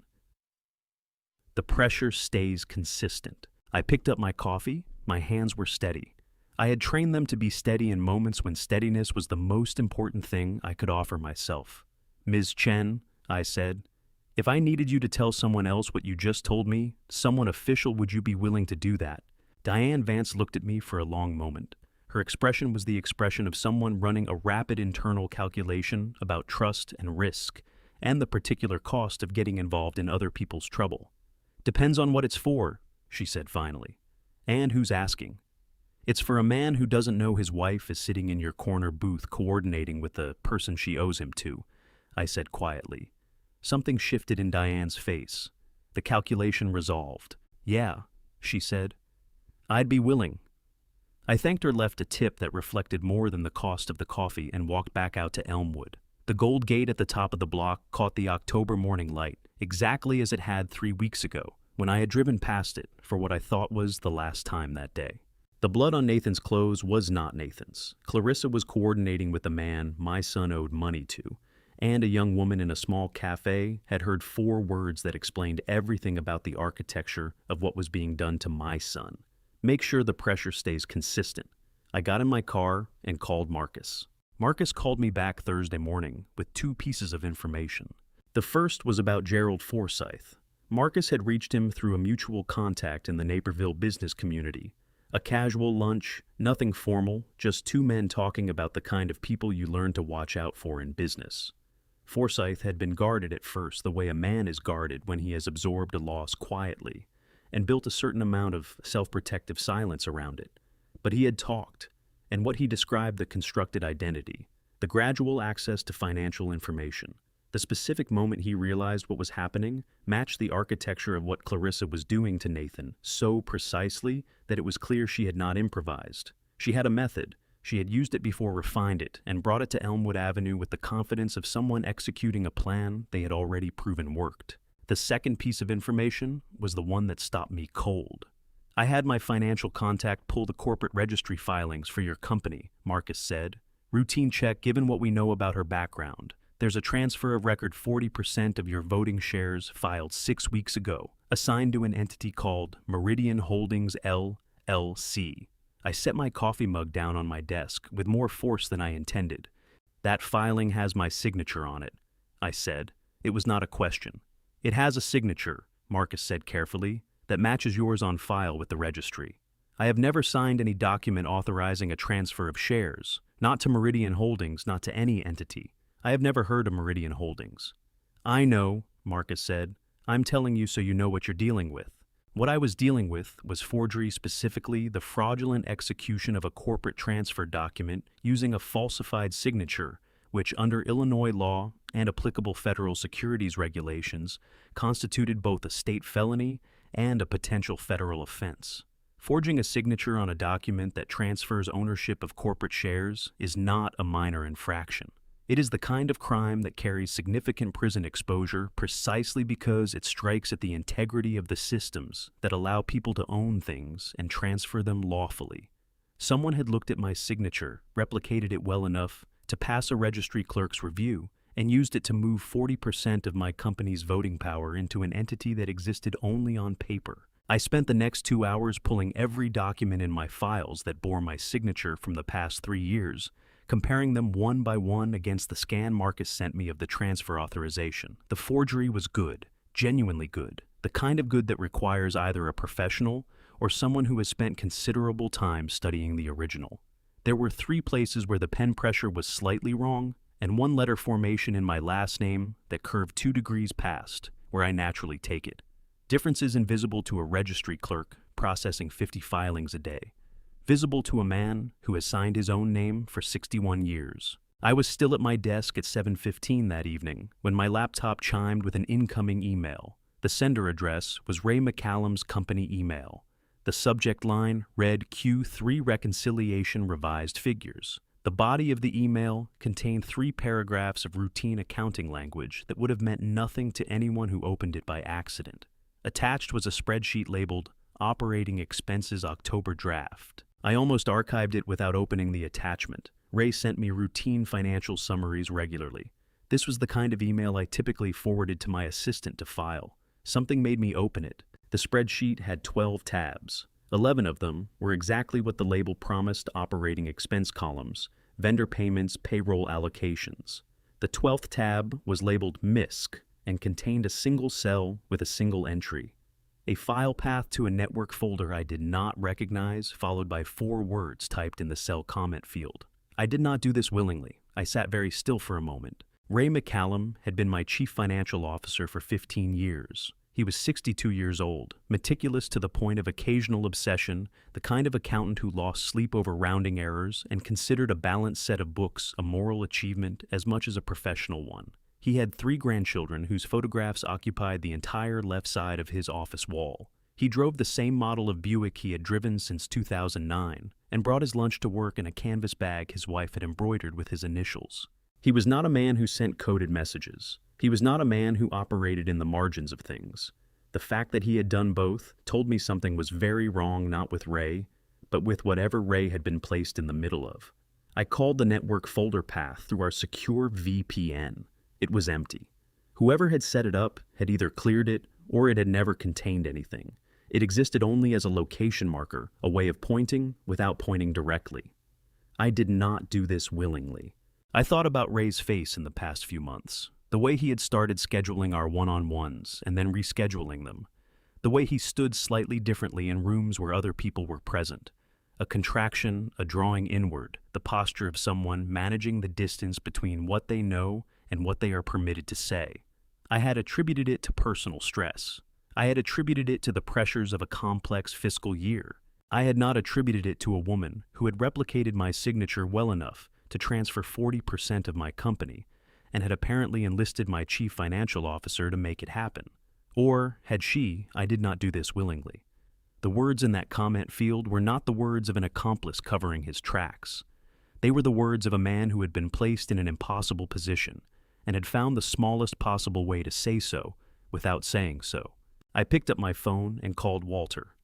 The pressure stays consistent. I picked up my coffee. My hands were steady. I had trained them to be steady in moments when steadiness was the most important thing I could offer myself. Ms. Chen, I said, if I needed you to tell someone else what you just told me, someone official, would you be willing to do that? Diane Vance looked at me for a long moment. Her expression was the expression of someone running a rapid internal calculation about trust and risk, and the particular cost of getting involved in other people's trouble. Depends on what it's for, she said finally. And who's asking? It's for a man who doesn't know his wife is sitting in your corner booth coordinating with the person she owes him to, I said quietly. Something shifted in Diane's face. The calculation resolved. Yeah, she said. I'd be willing. I thanked her, left a tip that reflected more than the cost of the coffee, and walked back out to Elmwood. The gold gate at the top of the block caught the October morning light, exactly as it had 3 weeks ago, when I had driven past it for what I thought was the last time that day. The blood on Nathan's clothes was not Nathan's. Clarissa was coordinating with a man my son owed money to, and a young woman in a small cafe had heard 4 words that explained everything about the architecture of what was being done to my son. Make sure the pressure stays consistent. I got in my car and called Marcus. Marcus called me back Thursday morning with 2 pieces of information. The first was about Gerald Forsyth. Marcus had reached him through a mutual contact in the Naperville business community. A casual lunch, nothing formal, just 2 men talking about the kind of people you learn to watch out for in business. Forsyth had been guarded at first the way a man is guarded when he has absorbed a loss quietly, and built a certain amount of self-protective silence around it. But he had talked, and what he described the constructed identity, the gradual access to financial information. The specific moment he realized what was happening matched the architecture of what Clarissa was doing to Nathan so precisely that it was clear she had not improvised. She had a method. She had used it before, refined it, and brought it to Elmwood Avenue with the confidence of someone executing a plan they had already proven worked. The second piece of information was the one that stopped me cold. I had my financial contact pull the corporate registry filings for your company, Marcus said. Routine check given what we know about her background. There's a transfer of record 40% of your voting shares filed 6 weeks ago, assigned to an entity called Meridian Holdings LLC. I set my coffee mug down on my desk with more force than I intended. That filing has my signature on it, I said. It was not a question. It has a signature, Marcus said carefully, that matches yours on file with the registry. I have never signed any document authorizing a transfer of shares, not to Meridian Holdings, not to any entity. I have never heard of Meridian Holdings. I know, Marcus said. I'm telling you so you know what you're dealing with. What I was dealing with was forgery, specifically the fraudulent execution of a corporate transfer document using a falsified signature, which under Illinois law and applicable federal securities regulations constituted both a state felony and a potential federal offense. Forging a signature on a document that transfers ownership of corporate shares is not a minor infraction. It is the kind of crime that carries significant prison exposure precisely because it strikes at the integrity of the systems that allow people to own things and transfer them lawfully. Someone had looked at my signature, replicated it well enough to pass a registry clerk's review, and used it to move 40% of my company's voting power into an entity that existed only on paper. I spent the next 2 hours pulling every document in my files that bore my signature from the past 3 years, comparing them one by one against the scan Marcus sent me of the transfer authorization. The forgery was good, genuinely good, the kind of good that requires either a professional or someone who has spent considerable time studying the original. There were 3 places where the pen pressure was slightly wrong, and 1 letter formation in my last name that curved 2 degrees past, where I naturally take it. Differences invisible to a registry clerk processing 50 filings a day. Visible to a man who has signed his own name for 61 years. I was still at my desk at 7:15 that evening when my laptop chimed with an incoming email. The sender address was Ray McCallum's company email. The subject line read Q3 Reconciliation Revised Figures. The body of the email contained 3 paragraphs of routine accounting language that would have meant nothing to anyone who opened it by accident. Attached was a spreadsheet labeled Operating Expenses October Draft. I almost archived it without opening the attachment. Ray sent me routine financial summaries regularly. This was the kind of email I typically forwarded to my assistant to file. Something made me open it. The spreadsheet had 12 tabs. 11 of them were exactly what the label promised: operating expense columns, vendor payments, payroll allocations. The 12th tab was labeled MISC and contained a single cell with a single entry. A file path to a network folder I did not recognize, followed by 4 words typed in the cell comment field. I did not do this willingly. I sat very still for a moment. Ray McCallum had been my chief financial officer for 15 years. He was 62 years old, meticulous to the point of occasional obsession, the kind of accountant who lost sleep over rounding errors and considered a balanced set of books a moral achievement as much as a professional one. He had 3 grandchildren whose photographs occupied the entire left side of his office wall. He drove the same model of Buick he had driven since 2009 and brought his lunch to work in a canvas bag his wife had embroidered with his initials. He was not a man who sent coded messages. He was not a man who operated in the margins of things. The fact that he had done both told me something was very wrong, not with Ray, but with whatever Ray had been placed in the middle of. I called the network folder path through our secure VPN. It was empty. Whoever had set it up had either cleared it or it had never contained anything. It existed only as a location marker, a way of pointing without pointing directly. I did not do this willingly. I thought about Ray's face in the past few months. The way he had started scheduling our one-on-ones and then rescheduling them. The way he stood slightly differently in rooms where other people were present. A contraction, a drawing inward, the posture of someone managing the distance between what they know and what they are permitted to say. I had attributed it to personal stress. I had attributed it to the pressures of a complex fiscal year. I had not attributed it to a woman who had replicated my signature well enough to transfer 40% of my company and had apparently enlisted my chief financial officer to make it happen. Or had she, I did not do this willingly. The words in that comment field were not the words of an accomplice covering his tracks. They were the words of a man who had been placed in an impossible position and had found the smallest possible way to say so without saying so. I picked up my phone and called Walter.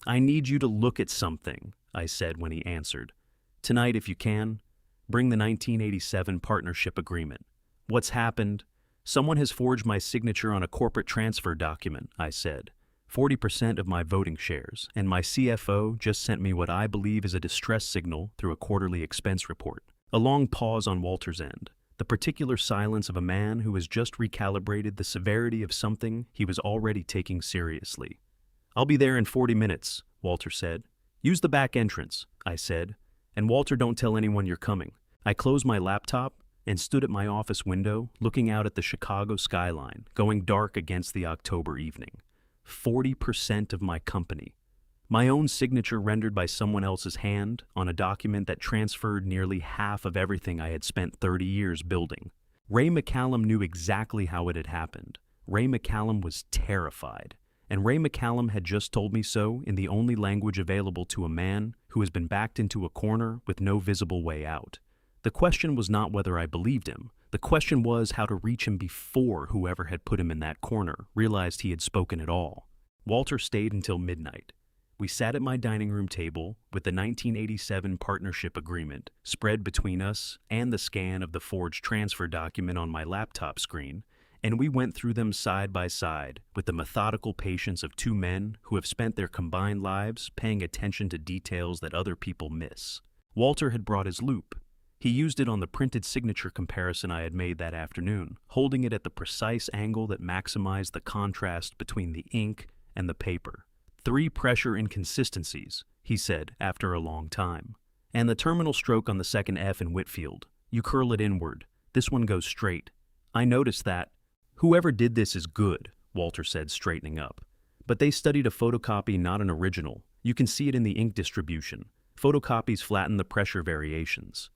"I need you to look at something," I said when he answered. "Tonight, if you can, bring the 1987 partnership agreement." "What's happened?" "Someone has forged my signature on a corporate transfer document," I said. 40% of my voting shares, and my CFO just sent me what I believe is a distress signal through a quarterly expense report. A long pause on Walter's end. The particular silence of a man who has just recalibrated the severity of something he was already taking seriously. "I'll be there in 40 minutes, Walter said. "Use the back entrance," I said. "And Walter, don't tell anyone you're coming." I closed my laptop and stood at my office window, looking out at the Chicago skyline, going dark against the October evening. 40% of my company. My own signature rendered by someone else's hand on a document that transferred nearly half of everything I had spent 30 years building. Ray McCallum knew exactly how it had happened. Ray McCallum was terrified, and Ray McCallum had just told me so in the only language available to a man who has been backed into a corner with no visible way out. The question was not whether I believed him. The question was how to reach him before whoever had put him in that corner realized he had spoken at all. Walter stayed until midnight. We sat at my dining room table with the 1987 partnership agreement spread between us and the scan of the forged transfer document on my laptop screen, and we went through them side by side with the methodical patience of two men who have spent their combined lives paying attention to details that other people miss. Walter had brought his loupe. He used it on the printed signature comparison I had made that afternoon, holding it at the precise angle that maximized the contrast between the ink and the paper. 3 pressure inconsistencies, he said after a long time. And the terminal stroke on the second F in Whitfield. You curl it inward. This one goes straight. I noticed that. Whoever did this is good, Walter said, straightening up. But they studied a photocopy, not an original. You can see it in the ink distribution. Photocopies flatten the pressure variations.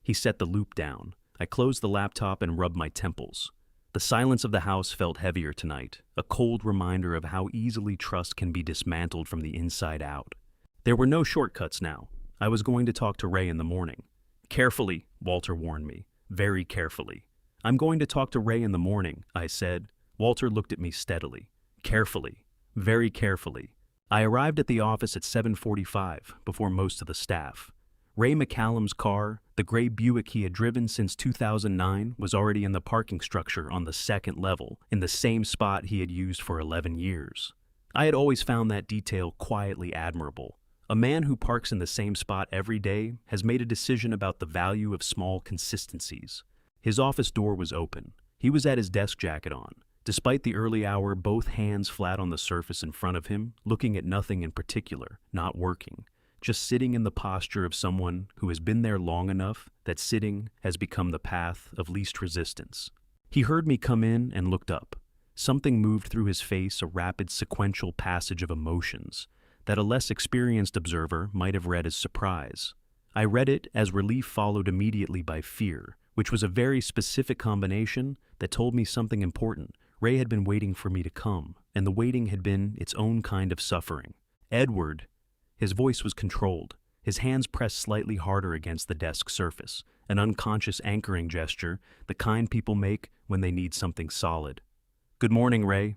He set the loupe down. I closed the laptop and rubbed my temples. The silence of the house felt heavier tonight, a cold reminder of how easily trust can be dismantled from the inside out. There were no shortcuts now. I was going to talk to Ray in the morning. Carefully, Walter warned me. Very carefully. I'm going to talk to Ray in the morning, I said. Walter looked at me steadily. Carefully. Very carefully. I arrived at the office at 7:45, before most of the staff. Ray McCallum's car, the gray Buick he had driven since 2009, was already in the parking structure on the second level, in the same spot he had used for 11 years. I had always found that detail quietly admirable. A man who parks in the same spot every day has made a decision about the value of small consistencies. His office door was open. He was at his desk jacket on. Despite the early hour, both hands flat on the surface in front of him, looking at nothing in particular, not working. Just sitting in the posture of someone who has been there long enough that sitting has become the path of least resistance. He heard me come in and looked up. Something moved through his face, a rapid sequential passage of emotions that a less experienced observer might have read as surprise. I read it as relief followed immediately by fear, which was a very specific combination that told me something important. Ray had been waiting for me to come, and the waiting had been its own kind of suffering. Edward. His voice was controlled. His hands pressed slightly harder against the desk surface, an unconscious anchoring gesture, the kind people make when they need something solid. Good morning, Ray.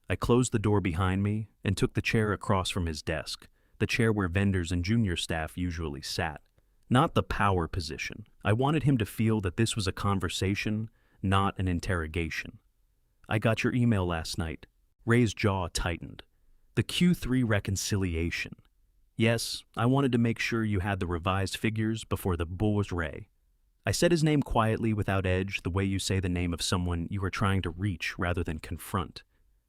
I closed the door behind me and took the chair across from his desk, the chair where vendors and junior staff usually sat. Not the power position. I wanted him to feel that this was a conversation, not an interrogation. I got your email last night. Ray's jaw tightened. The Q3 reconciliation. Yes, I wanted to make sure you had the revised figures before the Bourse Ray. I said his name quietly without edge, the way you say the name of someone you are trying to reach rather than confront.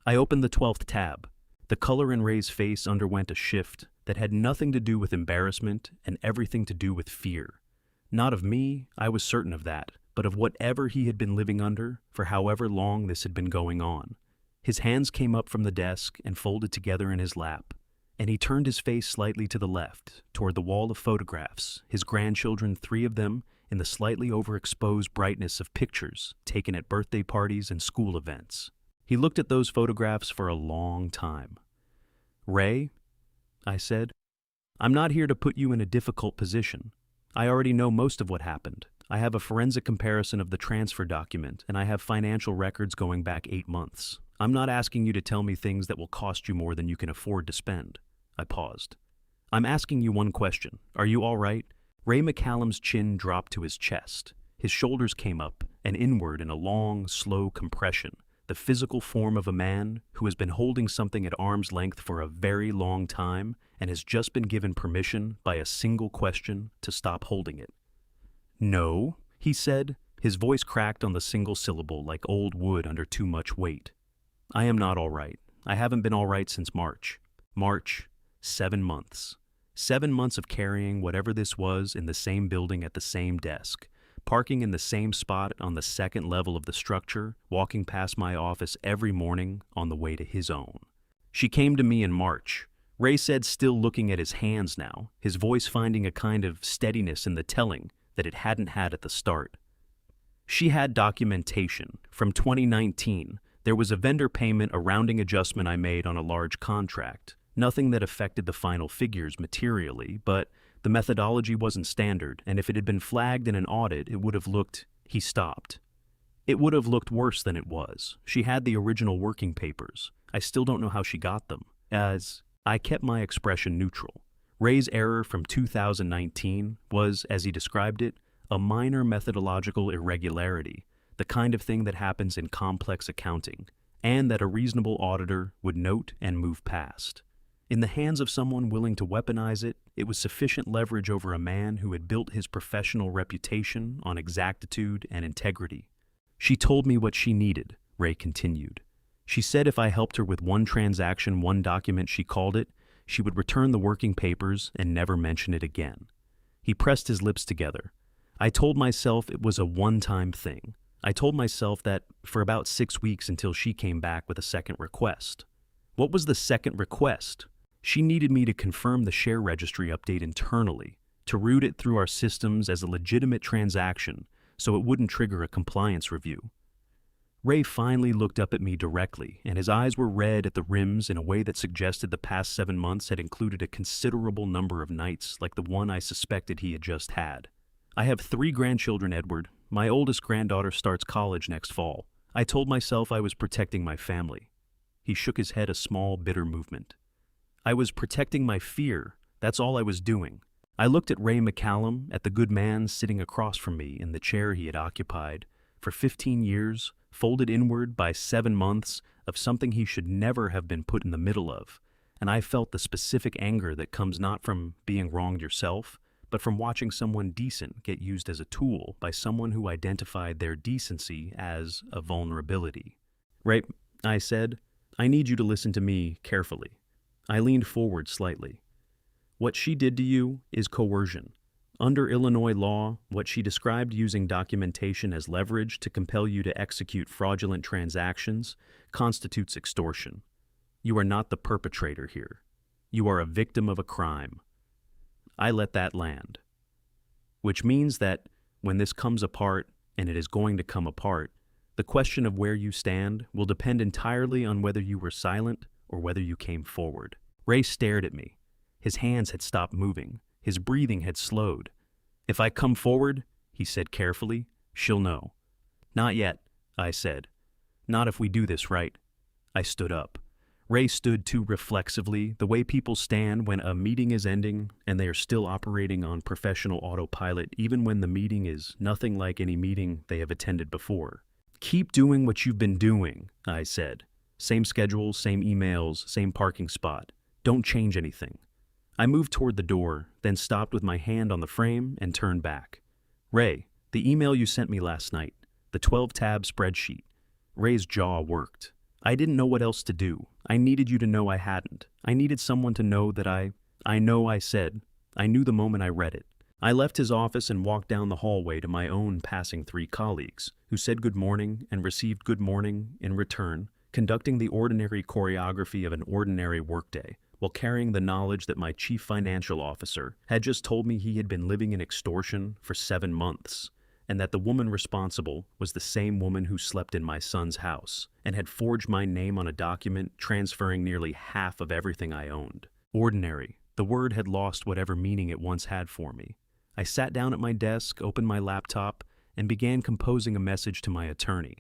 I opened the 12th tab. The color in Ray's face underwent a shift that had nothing to do with embarrassment and everything to do with fear. Not of me, I was certain of that, but of whatever he had been living under for however long this had been going on. His hands came up from the desk and folded together in his lap. And he turned his face slightly to the left, toward the wall of photographs, his grandchildren, 3 of them, in the slightly overexposed brightness of pictures taken at birthday parties and school events. He looked at those photographs for a long time. Ray, I said, I'm not here to put you in a difficult position. I already know most of what happened. I have a forensic comparison of the transfer document, and I have financial records going back 8 months. I'm not asking you to tell me things that will cost you more than you can afford to spend. I paused. I'm asking you one question. Are you all right? Ray McCallum's chin dropped to his chest. His shoulders came up and inward in a long, slow compression, the physical form of a man who has been holding something at arm's length for a very long time and has just been given permission by a single question to stop holding it. No, he said, his voice cracked on the single syllable like old wood under too much weight. I am not all right. I haven't been all right since March. March, 7 months. 7 months of carrying whatever this was in the same building at the same desk, parking in the same spot on the second level of the structure, walking past my office every morning on the way to his own. She came to me in March. Ray said, still looking at his hands now, his voice finding a kind of steadiness in the telling that it hadn't had at the start. She had documentation from 2019 There was a vendor payment, a rounding adjustment I made on a large contract. Nothing that affected the final figures materially, but the methodology wasn't standard, and if it had been flagged in an audit, it would have looked— He stopped. It would have looked worse than it was. She had the original working papers. I still don't know how she got them. As I kept my expression neutral. Ray's error from 2019 was, as he described it, a minor methodological irregularity, the kind of thing that happens in complex accounting, and that a reasonable auditor would note and move past. In the hands of someone willing to weaponize it, it was sufficient leverage over a man who had built his professional reputation on exactitude and integrity. She told me what she needed, Ray continued. She said if I helped her with one transaction, one document she called it, she would return the working papers and never mention it again. He pressed his lips together. I told myself it was a one-time thing. I told myself that for about 6 weeks until she came back with a second request. What was the second request? She needed me to confirm the share registry update internally, to route it through our systems as a legitimate transaction so it wouldn't trigger a compliance review. Ray finally looked up at me directly, and his eyes were red at the rims in a way that suggested the past 7 months had included a considerable number of nights like the one I suspected he had just had. I have 3 grandchildren, Edward. My oldest granddaughter starts college next fall. I told myself I was protecting my family. He shook his head, a small, bitter movement. I was protecting my fear. That's all I was doing. I looked at Ray McCallum, at the good man sitting across from me in the chair he had occupied for 15 years, folded inward by 7 months of something he should never have been put in the middle of, and I felt the specific anger that comes not from being wronged yourself, but from watching someone decent get used as a tool by someone who identified their decency as a vulnerability. Ray, I said, I need you to listen to me carefully. I leaned forward slightly. What she did to you is coercion. Under Illinois law, what she described using documentation as leverage to compel you to execute fraudulent transactions constitutes extortion. You are not the perpetrator here. You are a victim of a crime. I let that land. Which means that when this comes apart, and it is going to come apart, the question of where you stand will depend entirely on whether you were silent or whether you came forward. Ray stared at me. His hands had stopped moving. His breathing had slowed. If I come forward, he said carefully, she'll know. Not yet, I said. Not if we do this right. I stood up. Ray stood too reflexively, the way people stand when a meeting is ending and they are still operating on professional autopilot even when the meeting is nothing like any meeting they have attended before. Keep doing what you've been doing, I said. Same schedule, same emails, same parking spot. Don't change anything. I moved toward the door, then stopped with my hand on the frame and turned back. Ray, the email you sent me last night, the 12-tab spreadsheet. Ray's jaw worked. I didn't know what else to do. I needed you to know I hadn't. I needed someone to know that I know, I said. I knew the moment I read it. I left his office and walked down the hallway to my own passing 3 colleagues, who said good morning and received good morning in return, conducting the ordinary choreography of an ordinary workday, while carrying the knowledge that my chief financial officer had just told me he had been living in extortion for 7 months, and that the woman responsible was the same woman who slept in my son's house and had forged my name on a document transferring nearly half of everything I owned. Ordinary. The word had lost whatever meaning it once had for me. I sat down at my desk, opened my laptop, and began composing a message to my attorney.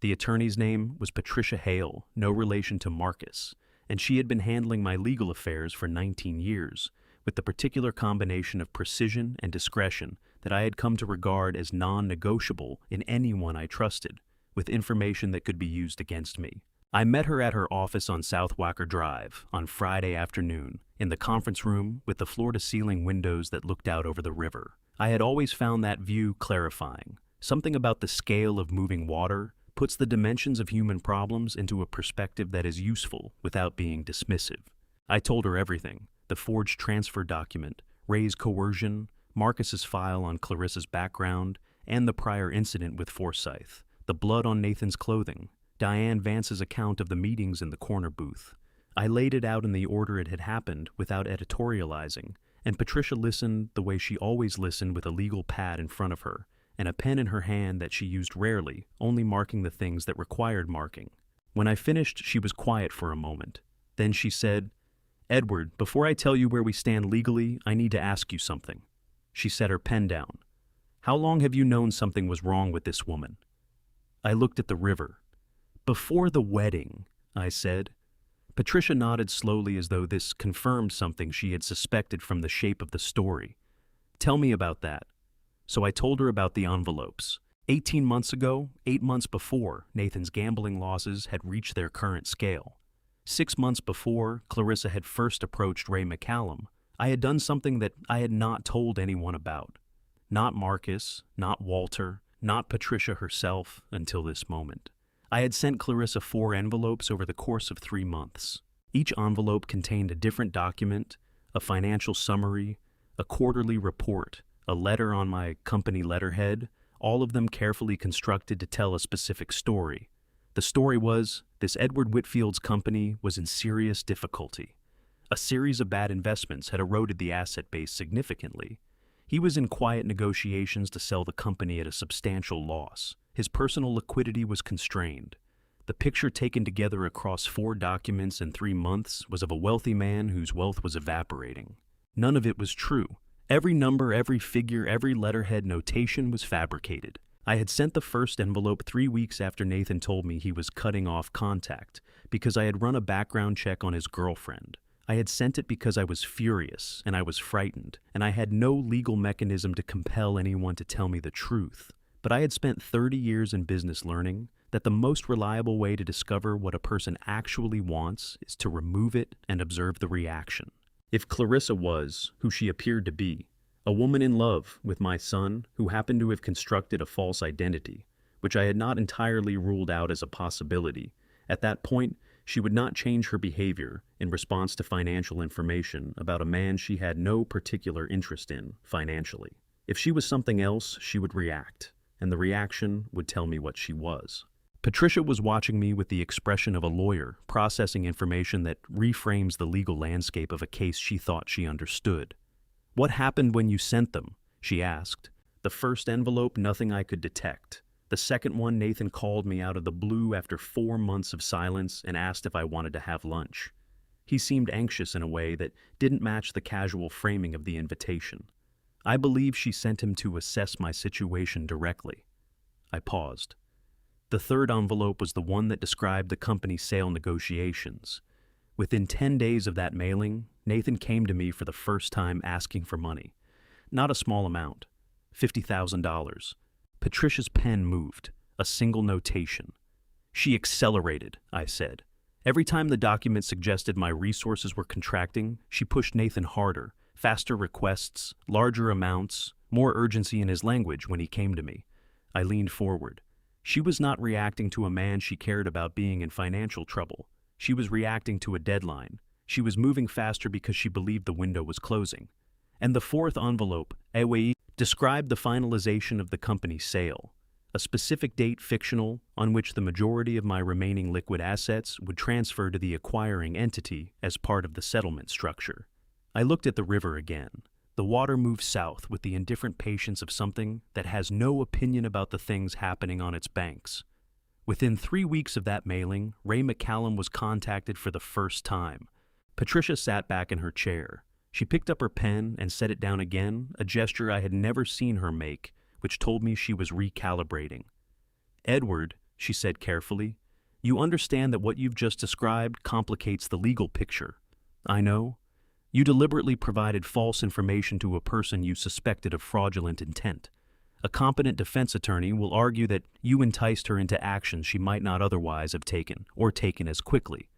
The attorney's name was Patricia Hale, no relation to Marcus, and she had been handling my legal affairs for 19 years, with the particular combination of precision and discretion that I had come to regard as non-negotiable in anyone I trusted, with information that could be used against me. I met her at her office on South Wacker Drive on Friday afternoon, in the conference room with the floor-to-ceiling windows that looked out over the river. I had always found that view clarifying. Something about the scale of moving water puts the dimensions of human problems into a perspective that is useful without being dismissive. I told her everything: the forged transfer document, Ray's coercion, Marcus's file on Clarissa's background, and the prior incident with Forsyth, the blood on Nathan's clothing, Diane Vance's account of the meetings in the corner booth. I laid it out in the order it had happened without editorializing, and Patricia listened the way she always listened, with a legal pad in front of her and a pen in her hand that she used rarely, only marking the things that required marking. When I finished, she was quiet for a moment. Then she said, "Edward, before I tell you where we stand legally, I need to ask you something." She set her pen down. "How long have you known something was wrong with this woman?" I looked at the river. "Before the wedding," I said. Patricia nodded slowly as though this confirmed something she had suspected from the shape of the story. "Tell me about that." So I told her about the envelopes. 18 months ago, 8 months before, Nathan's gambling losses had reached their current scale. 6 months before Clarissa had first approached Ray McCallum, I had done something that I had not told anyone about. Not Marcus, not Walter, not Patricia herself until this moment. I had sent Clarissa 4 envelopes over the course of 3 months. Each envelope contained a different document, a financial summary, a quarterly report, a letter on my company letterhead, all of them carefully constructed to tell a specific story. The story was, this Edward Whitfield's company was in serious difficulty. A series of bad investments had eroded the asset base significantly. He was in quiet negotiations to sell the company at a substantial loss. His personal liquidity was constrained. The picture taken together across 4 documents in 3 months was of a wealthy man whose wealth was evaporating. None of it was true. Every number, every figure, every letterhead notation was fabricated. I had sent the first envelope 3 weeks after Nathan told me he was cutting off contact because I had run a background check on his girlfriend. I had sent it because I was furious and I was frightened, and I had no legal mechanism to compel anyone to tell me the truth. But I had spent 30 years in business learning that the most reliable way to discover what a person actually wants is to remove it and observe the reaction. If Clarissa was, who she appeared to be, a woman in love with my son who happened to have constructed a false identity, which I had not entirely ruled out as a possibility, at that point she would not change her behavior in response to financial information about a man she had no particular interest in financially. If she was something else, she would react, and the reaction would tell me what she was. Patricia was watching me with the expression of a lawyer processing information that reframes the legal landscape of a case she thought she understood. "What happened when you sent them?" she asked. The first envelope, nothing I could detect. The second one, Nathan called me out of the blue after 4 months of silence and asked if I wanted to have lunch. He seemed anxious in a way that didn't match the casual framing of the invitation. I believe she sent him to assess my situation directly. I paused. The third envelope was the one that described the company's sale negotiations. Within 10 days of that mailing, Nathan came to me for the first time asking for money. Not a small amount, $50,000. Patricia's pen moved, a single notation. "She accelerated," I said. Every time the document suggested my resources were contracting, she pushed Nathan harder, faster requests, larger amounts, more urgency in his language when he came to me. I leaned forward. She was not reacting to a man she cared about being in financial trouble. She was reacting to a deadline. She was moving faster because she believed the window was closing. And the fourth envelope, Ewe, described the finalization of the company's sale, a specific date fictional on which the majority of my remaining liquid assets would transfer to the acquiring entity as part of the settlement structure. I looked at the river again. The water moved south with the indifferent patience of something that has no opinion about the things happening on its banks. Within 3 weeks of that mailing, Ray McCallum was contacted for the first time. Patricia sat back in her chair. She picked up her pen and set it down again, a gesture I had never seen her make, which told me she was recalibrating. "Edward," she said carefully, "you understand that what you've just described complicates the legal picture. I know. You deliberately provided false information to a person you suspected of fraudulent intent. A competent defense attorney will argue that you enticed her into actions she might not otherwise have taken, or taken as quickly.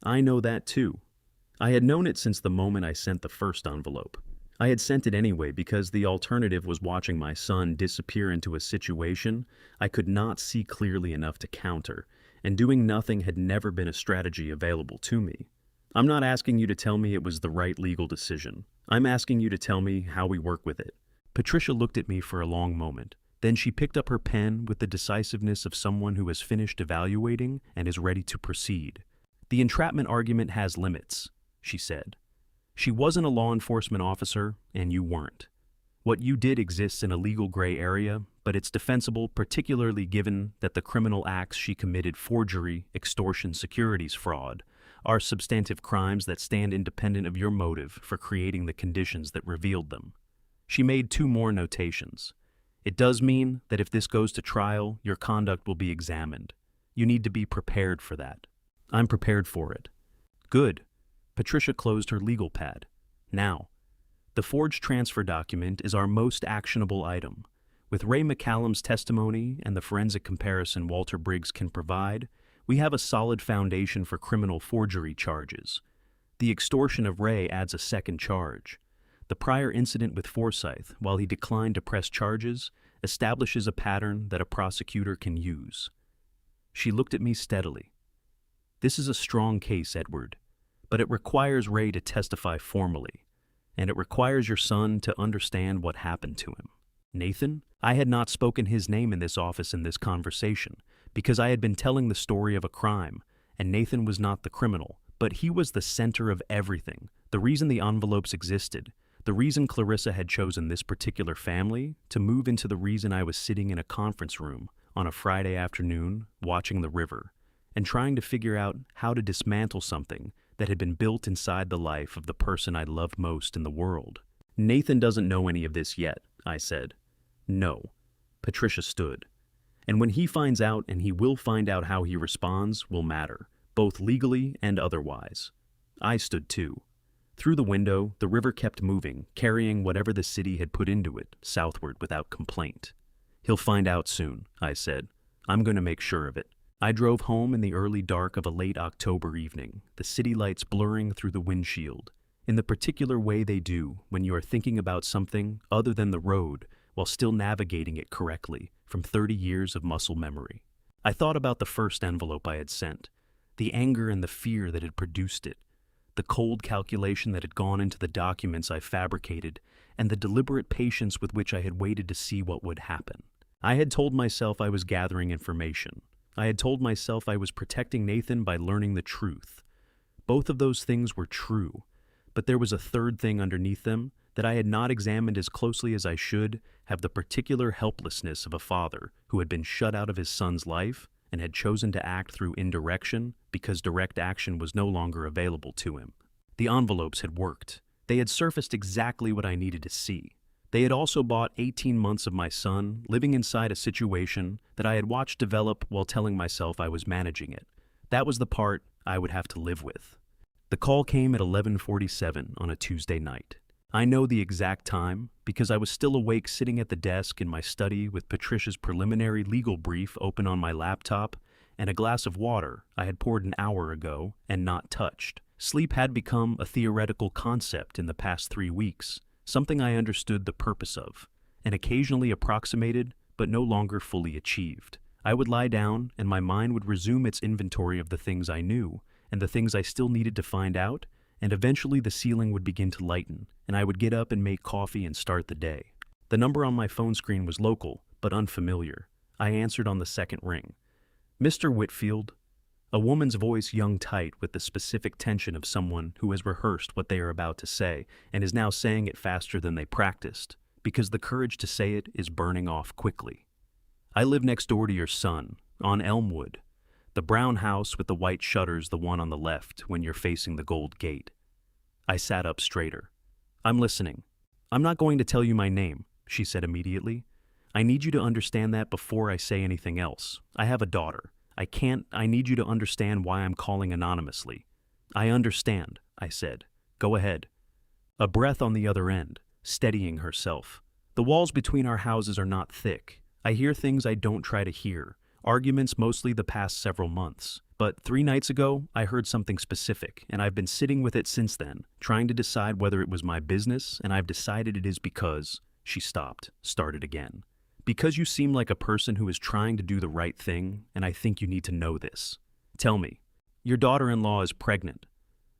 I know that too. I had known it since the moment I sent the first envelope. I had sent it anyway because the alternative was watching my son disappear into a situation I could not see clearly enough to counter, and doing nothing had never been a strategy available to me. I'm not asking you to tell me it was the right legal decision. I'm asking you to tell me how we work with it." Patricia looked at me for a long moment. Then she picked up her pen with the decisiveness of someone who has finished evaluating and is ready to proceed. "The entrapment argument has limits," she said. "She wasn't a law enforcement officer, and you weren't. What you did exists in a legal gray area but it's defensible, particularly given that the criminal acts she committed, forgery, extortion, securities fraud, are substantive crimes that stand independent of your motive for creating the conditions that revealed them. She made two more notations. It does mean that if this goes to trial, your conduct will be examined. You need to be prepared for that. I'm prepared for it. Good. Patricia closed her legal pad. Now, the forged transfer document is our most actionable item. With Ray McCallum's testimony and the forensic comparison Walter Briggs can provide, we have a solid foundation for criminal forgery charges. The extortion of Ray adds a second charge. The prior incident with Forsyth, while he declined to press charges, establishes a pattern that a prosecutor can use. She looked at me steadily. This is a strong case, Edward, but it requires Ray to testify formally, and it requires your son to understand what happened to him. Nathan? I had not spoken his name in this office in this conversation, because I had been telling the story of a crime, and Nathan was not the criminal, but he was the center of everything, the reason the envelopes existed, the reason Clarissa had chosen this particular family to move into, the reason I was sitting in a conference room on a Friday afternoon watching the river and trying to figure out how to dismantle something that had been built inside the life of the person I loved most in the world. Nathan doesn't know any of this yet, I said. No. Patricia stood. And when he finds out, and he will find out, how he responds will matter, both legally and otherwise. I stood too. Through the window, the river kept moving, carrying whatever the city had put into it, southward without complaint. He'll find out soon, I said. I'm going to make sure of it. I drove home in the early dark of a late October evening, the city lights blurring through the windshield, in the particular way they do when you are thinking about something other than the road while still navigating it correctly from 30 years of muscle memory. I thought about the first envelope I had sent, the anger and the fear that had produced it, the cold calculation that had gone into the documents I fabricated, and the deliberate patience with which I had waited to see what would happen. I had told myself I was gathering information. I had told myself I was protecting Nathan by learning the truth. Both of those things were true, but there was a third thing underneath them that I had not examined as closely as I should have, the particular helplessness of a father who had been shut out of his son's life and had chosen to act through indirection because direct action was no longer available to him. The envelopes had worked. They had surfaced exactly what I needed to see. They had also bought 18 months of my son living inside a situation that I had watched develop while telling myself I was managing it. That was the part I would have to live with. The call came at 11:47 on a Tuesday night. I know the exact time because I was still awake sitting at the desk in my study with Patricia's preliminary legal brief open on my laptop and a glass of water I had poured an hour ago and not touched. Sleep had become a theoretical concept in the past 3 weeks, something I understood the purpose of, and occasionally approximated but no longer fully achieved. I would lie down and my mind would resume its inventory of the things I knew and the things I still needed to find out, and eventually the ceiling would begin to lighten, and I would get up and make coffee and start the day. The number on my phone screen was local, but unfamiliar. I answered on the second ring. Mr. Whitfield. A woman's voice, young, tight, with the specific tension of someone who has rehearsed what they are about to say and is now saying it faster than they practiced, because the courage to say it is burning off quickly. I live next door to your son, on Elmwood. The brown house with the white shutters, the one on the left when you're facing the gold gate. I sat up straighter. I'm listening. I'm not going to tell you my name, she said immediately. I need you to understand that before I say anything else. I have a daughter. I need you to understand why I'm calling anonymously. I understand, I said. Go ahead. A breath on the other end, steadying herself. The walls between our houses are not thick. I hear things I don't try to hear. Arguments mostly the past several months. But 3 nights ago, I heard something specific, and I've been sitting with it since then, trying to decide whether it was my business, and I've decided it is because... She stopped, started again. Because you seem like a person who is trying to do the right thing, and I think you need to know this. Tell me, your daughter-in-law is pregnant.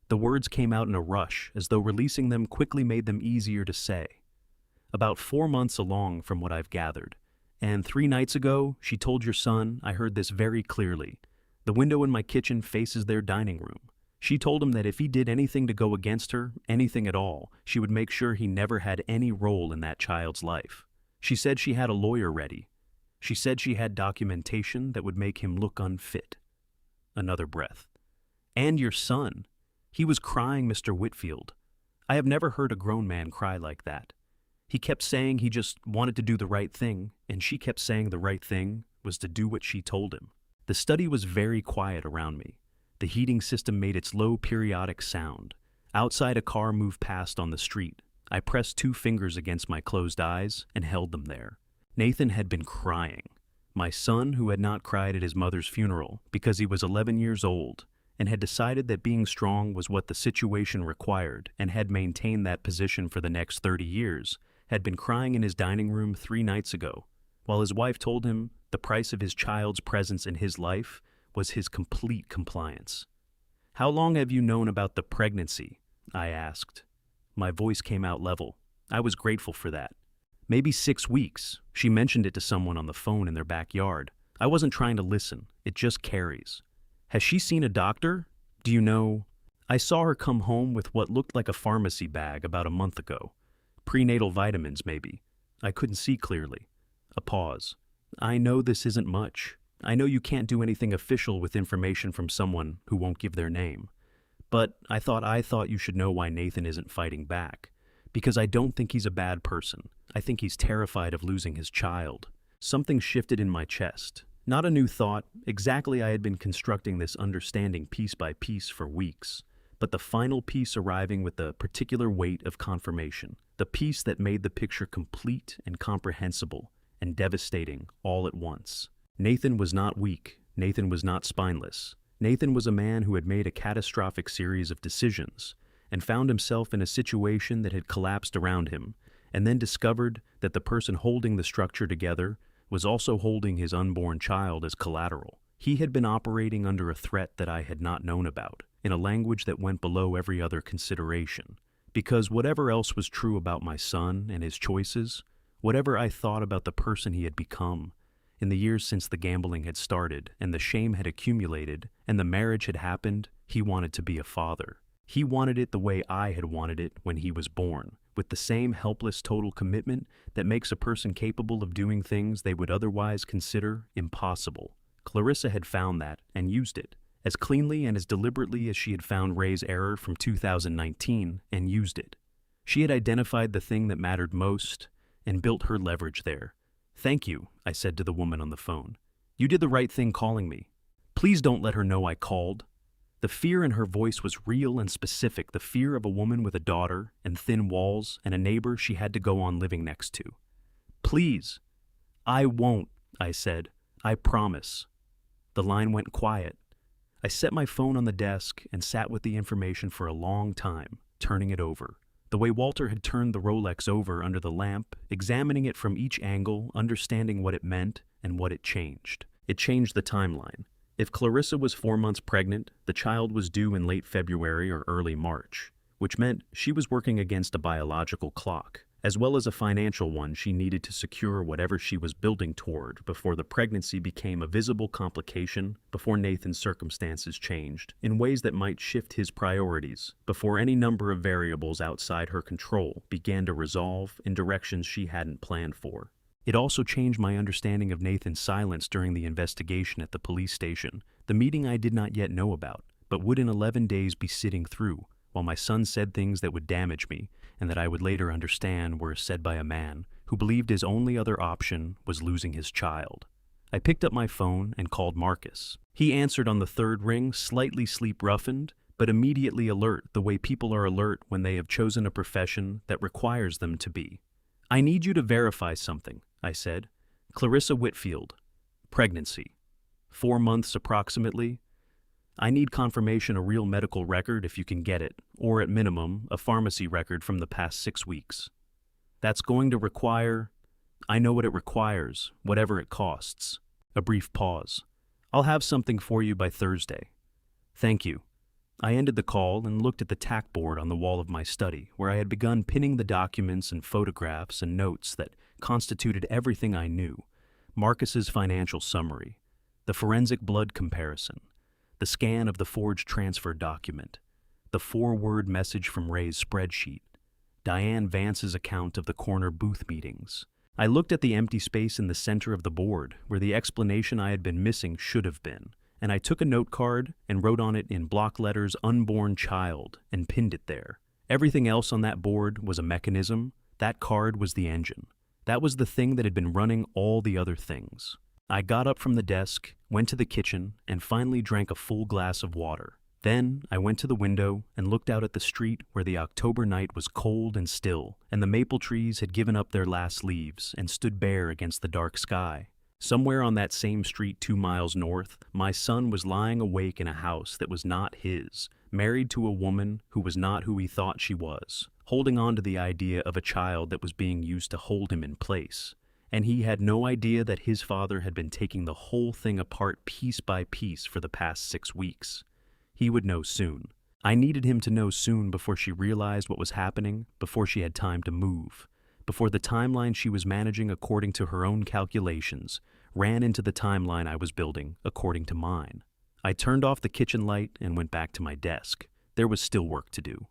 The words came out in a rush, as though releasing them quickly made them easier to say. About 4 months along from what I've gathered. And 3 nights ago, she told your son, I heard this very clearly. The window in my kitchen faces their dining room. She told him that if he did anything to go against her, anything at all, she would make sure he never had any role in that child's life. She said she had a lawyer ready, She said she had documentation that would make him look unfit. Another breath. And your son. He was crying, Mr. Whitfield. I have never heard a grown man cry like that. He kept saying he just wanted to do the right thing, and she kept saying the right thing was to do what she told him. The study was very quiet around me. The heating system made its low periodic sound. Outside, a car moved past on the street. I pressed 2 fingers against my closed eyes and held them there. Nathan had been crying. My son, who had not cried at his mother's funeral because he was 11 years old and had decided that being strong was what the situation required and had maintained that position for the next 30 years, had been crying in his dining room 3 nights ago, while his wife told him the price of his child's presence in his life was his complete compliance. How long have you known about the pregnancy? I asked. My voice came out level. I was grateful for that. Maybe 6 weeks. She mentioned it to someone on the phone in their backyard. I wasn't trying to listen. It just carries. Has she seen a doctor? Do you know? I saw her come home with what looked like a pharmacy bag about a month ago. Prenatal vitamins, maybe. I couldn't see clearly. A pause. I know this isn't much. I know you can't do anything official with information from someone who won't give their name. But I thought you should know why Nathan isn't fighting back. Because I don't think he's a bad person. I think he's terrified of losing his child. Something shifted in my chest. Not a new thought. Exactly, I had been constructing this understanding piece by piece for weeks. But the final piece arriving with the particular weight of confirmation. The piece that made the picture complete and comprehensible and devastating all at once. Nathan was not weak. Nathan was not spineless. Nathan was a man who had made a catastrophic series of decisions and found himself in a situation that had collapsed around him, and then discovered that the person holding the structure together was also holding his unborn child as collateral. He had been operating under a threat that I had not known about, in a language that went below every other consideration. Because whatever else was true about my son and his choices, whatever I thought about the person he had become, in the years since the gambling had started and the shame had accumulated and the marriage had happened, he wanted to be a father. He wanted it the way I had wanted it when he was born, with the same helpless total commitment that makes a person capable of doing things they would otherwise consider impossible. Clarissa had found that and used it, as cleanly and as deliberately as she had found Ray's error from 2019 and used it. She had identified the thing that mattered most and built her leverage there. Thank you, I said to the woman on the phone. You did the right thing calling me. Please don't let her know I called. The fear in her voice was real and specific, the fear of a woman with a daughter and thin walls and a neighbor she had to go on living next to. Please. I won't, I said. I promise. The line went quiet. I set my phone on the desk and sat with the information for a long time, turning it over. The way Walter had turned the Rolex over under the lamp, examining it from each angle, understanding what it meant and what it changed. It changed the timeline. If Clarissa was 4 months pregnant, the child was due in late February or early March, which meant she was working against a biological clock, as well as a financial one she needed to secure whatever she was building toward before the pregnancy became a visible complication, before Nathan's circumstances changed, in ways that might shift his priorities, before any number of variables outside her control began to resolve in directions she hadn't planned for. It also changed my understanding of Nathan's silence during the investigation at the police station, the meeting I did not yet know about, but would in 11 days be sitting through, while my son said things that would damage me, and that I would later understand were said by a man who believed his only other option was losing his child. I picked up my phone and called Marcus. He answered on the 3rd ring, slightly sleep-roughened, but immediately alert, the way people are alert when they have chosen a profession that requires them to be. I need you to verify something, I said. Clarissa Whitfield. Pregnancy. 4 months approximately. I need confirmation, a real medical record if you can get it, or at minimum, a pharmacy record from the past 6 weeks. That's going to require... I know what it requires, whatever it costs. A brief pause. I'll have something for you by Thursday. Thank you. I ended the call and looked at the tack board on the wall of my study, where I had begun pinning the documents and photographs and notes that constituted everything I knew. Marcus's financial summary, the forensic blood comparison, the scan of the forged transfer document, the 4-word message from Ray's spreadsheet, Diane Vance's account of the corner booth meetings. I looked at the empty space in the center of the board, where the explanation I had been missing should have been, and I took a note card and wrote on it in block letters "unborn child" and pinned it there. Everything else on that board was a mechanism. That card was the engine. That was the thing that had been running all the other things. I got up from the desk, went to the kitchen, and finally drank a full glass of water. Then I went to the window and looked out at the street where the October night was cold and still, and the maple trees had given up their last leaves and stood bare against the dark sky. Somewhere on that same street 2 miles north, my son was lying awake in a house that was not his, married to a woman who was not who he thought she was, holding on to the idea of a child that was being used to hold him in place. And he had no idea that his father had been taking the whole thing apart piece by piece for the past 6 weeks. He would know soon. I needed him to know soon before she realized what was happening, before she had time to move, before the timeline she was managing according to her own calculations ran into the timeline I was building according to mine. I turned off the kitchen light and went back to my desk. There was still work to do.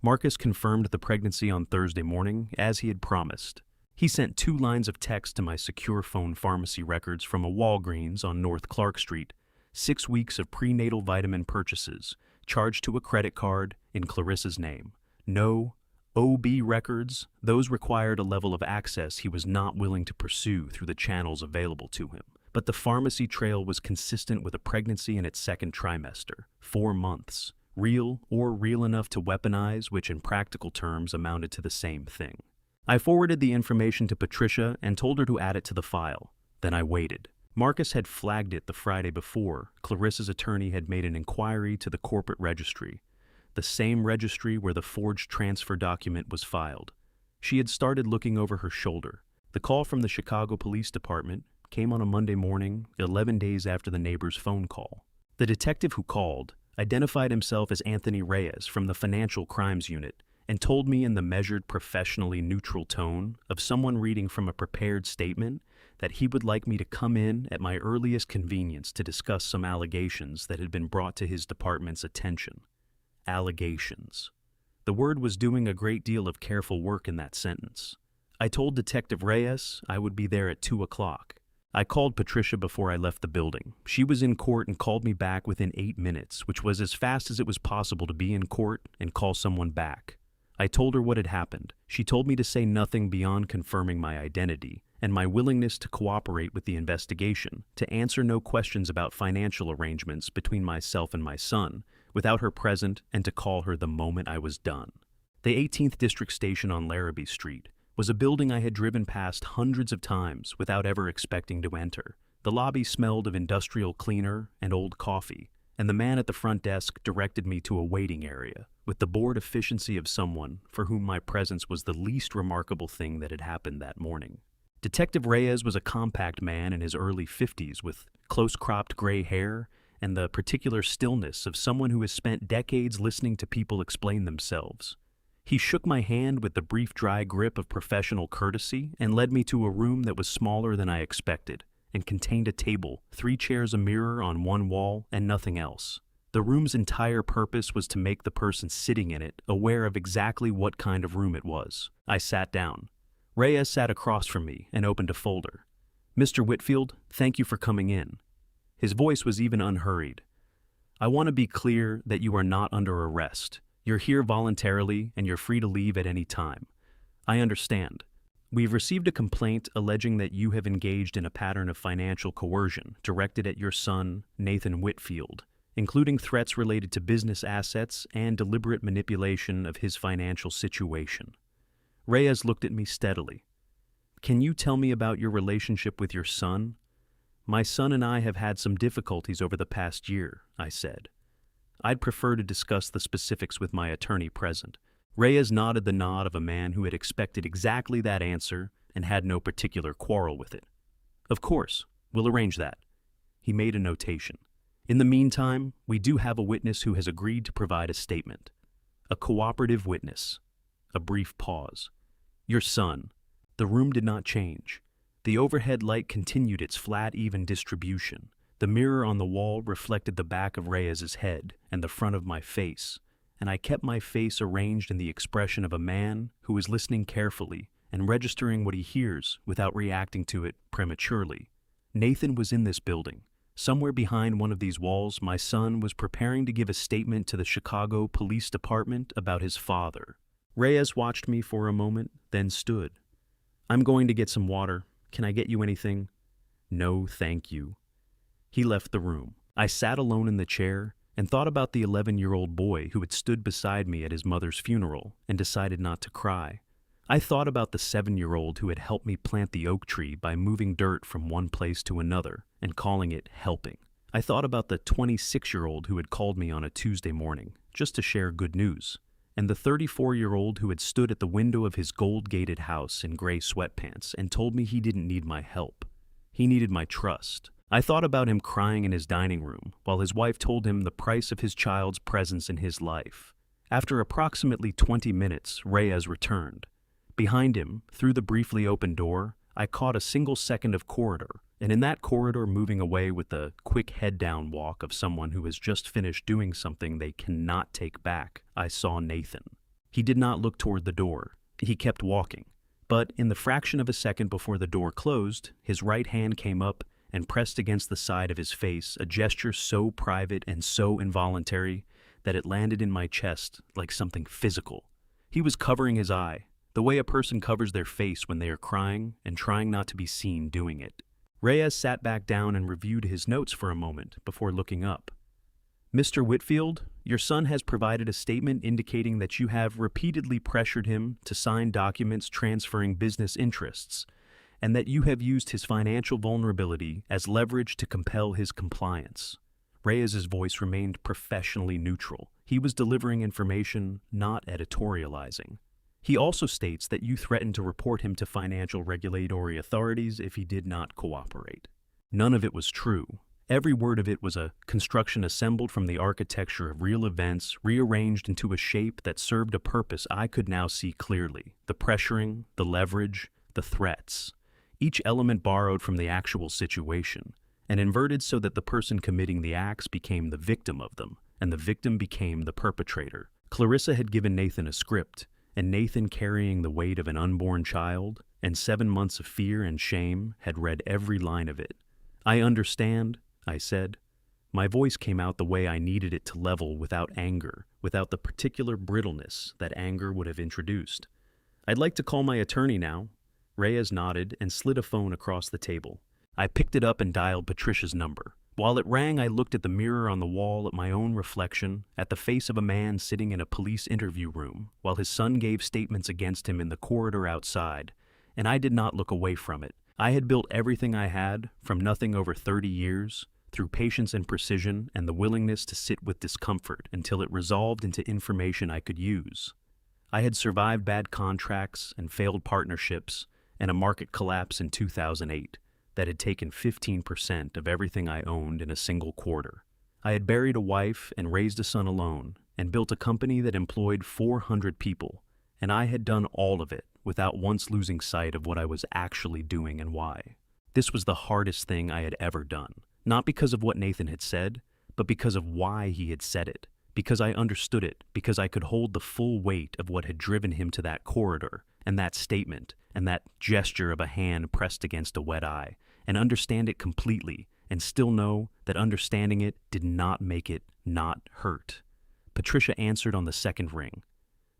Marcus confirmed the pregnancy on Thursday morning, as he had promised. He sent 2 lines of text to my secure phone pharmacy records from a Walgreens on North Clark Street, 6 weeks of prenatal vitamin purchases, charged to a credit card in Clarissa's name. No OB records. Those required a level of access he was not willing to pursue through the channels available to him. But the pharmacy trail was consistent with a pregnancy in its 2nd trimester, 4 months, real or real enough to weaponize, which in practical terms amounted to the same thing. I forwarded the information to Patricia and told her to add it to the file. Then I waited. Marcus had flagged it the Friday before. Clarissa's attorney had made an inquiry to the corporate registry, the same registry where the forged transfer document was filed. She had started looking over her shoulder. The call from the Chicago Police Department came on a Monday morning, 11 days after the neighbor's phone call. The detective who called identified himself as Anthony Reyes from the Financial Crimes Unit and told me in the measured, professionally neutral tone of someone reading from a prepared statement that he would like me to come in at my earliest convenience to discuss some allegations that had been brought to his department's attention. Allegations. The word was doing a great deal of careful work in that sentence. I told Detective Reyes I would be there at 2 o'clock. I called Patricia before I left the building. She was in court and called me back within 8 minutes, which was as fast as it was possible to be in court and call someone back. I told her what had happened. She told me to say nothing beyond confirming my identity and my willingness to cooperate with the investigation, to answer no questions about financial arrangements between myself and my son, without her present, and to call her the moment I was done. The 18th District Station on Larrabee Street was a building I had driven past hundreds of times without ever expecting to enter. The lobby smelled of industrial cleaner and old coffee, and the man at the front desk directed me to a waiting area, with the bored efficiency of someone for whom my presence was the least remarkable thing that had happened that morning. Detective Reyes was a compact man in his early 50s with close-cropped gray hair and the particular stillness of someone who has spent decades listening to people explain themselves. He shook my hand with the brief dry grip of professional courtesy and led me to a room that was smaller than I expected and contained a table, 3 chairs, a mirror on one wall, and nothing else. The room's entire purpose was to make the person sitting in it aware of exactly what kind of room it was. I sat down. Reyes sat across from me and opened a folder. "Mr. Whitfield, thank you for coming in." His voice was even unhurried. "I want to be clear that you are not under arrest. You're here voluntarily and you're free to leave at any time. I understand. We've received a complaint alleging that you have engaged in a pattern of financial coercion directed at your son, Nathan Whitfield, including threats related to business assets and deliberate manipulation of his financial situation." Reyes looked at me steadily. "Can you tell me about your relationship with your son?" "My son and I have had some difficulties over the past year," I said. "I'd prefer to discuss the specifics with my attorney present." Reyes nodded the nod of a man who had expected exactly that answer and had no particular quarrel with it. "Of course, we'll arrange that." He made a notation. "In the meantime, we do have a witness who has agreed to provide a statement. A cooperative witness." A brief pause. "Your son." The room did not change. The overhead light continued its flat, even distribution. The mirror on the wall reflected the back of Reyes's head and the front of my face, and I kept my face arranged in the expression of a man who was listening carefully and registering what he hears without reacting to it prematurely. Nathan was in this building. Somewhere behind one of these walls, my son was preparing to give a statement to the Chicago Police Department about his father. Reyes watched me for a moment, then stood. "I'm going to get some water. Can I get you anything?" "No, thank you." He left the room. I sat alone in the chair and thought about the 11-year-old boy who had stood beside me at his mother's funeral and decided not to cry. I thought about the 7-year-old who had helped me plant the oak tree by moving dirt from one place to another and calling it helping. I thought about the 26-year-old who had called me on a Tuesday morning just to share good news, and the 34-year-old who had stood at the window of his gold-gated house in gray sweatpants and told me he didn't need my help. He needed my trust. I thought about him crying in his dining room while his wife told him the price of his child's presence in his life. After approximately 20 minutes, Reyes returned. Behind him, through the briefly open door, I caught a single second of corridor, and in that corridor moving away with the quick head-down walk of someone who has just finished doing something they cannot take back, I saw Nathan. He did not look toward the door. He kept walking. But in the fraction of a second before the door closed, his right hand came up and pressed against the side of his face, a gesture so private and so involuntary that it landed in my chest like something physical. He was covering his eye, the way a person covers their face when they are crying and trying not to be seen doing it. Reyes sat back down and reviewed his notes for a moment before looking up. "Mr. Whitfield, your son has provided a statement indicating that you have repeatedly pressured him to sign documents transferring business interests, and that you have used his financial vulnerability as leverage to compel his compliance." Reyes's voice remained professionally neutral. He was delivering information, not editorializing. "He also states that you threatened to report him to financial regulatory authorities if he did not cooperate." None of it was true. Every word of it was a construction assembled from the architecture of real events, rearranged into a shape that served a purpose I could now see clearly. The pressuring, the leverage, the threats. Each element borrowed from the actual situation, and inverted so that the person committing the acts became the victim of them, and the victim became the perpetrator. Clarissa had given Nathan a script, and Nathan, carrying the weight of an unborn child and 7 months of fear and shame, had read every line of it. "I understand," I said. My voice came out the way I needed it to level, without anger, without the particular brittleness that anger would have introduced. "I'd like to call my attorney now." Reyes nodded and slid a phone across the table. I picked it up and dialed Patricia's number. While it rang, I looked at the mirror on the wall, at my own reflection, at the face of a man sitting in a police interview room, while his son gave statements against him in the corridor outside, and I did not look away from it. I had built everything I had, from nothing over 30 years, through patience and precision and the willingness to sit with discomfort until it resolved into information I could use. I had survived bad contracts and failed partnerships and a market collapse in 2008. That had taken 15% of everything I owned in a single quarter. I had buried a wife and raised a son alone, and built a company that employed 400 people, and I had done all of it without once losing sight of what I was actually doing and why. This was the hardest thing I had ever done, not because of what Nathan had said, but because of why he had said it, because I understood it, because I could hold the full weight of what had driven him to that corridor, and that statement, and that gesture of a hand pressed against a wet eye, and understand it completely, and still know that understanding it did not make it not hurt. Patricia answered on the second ring.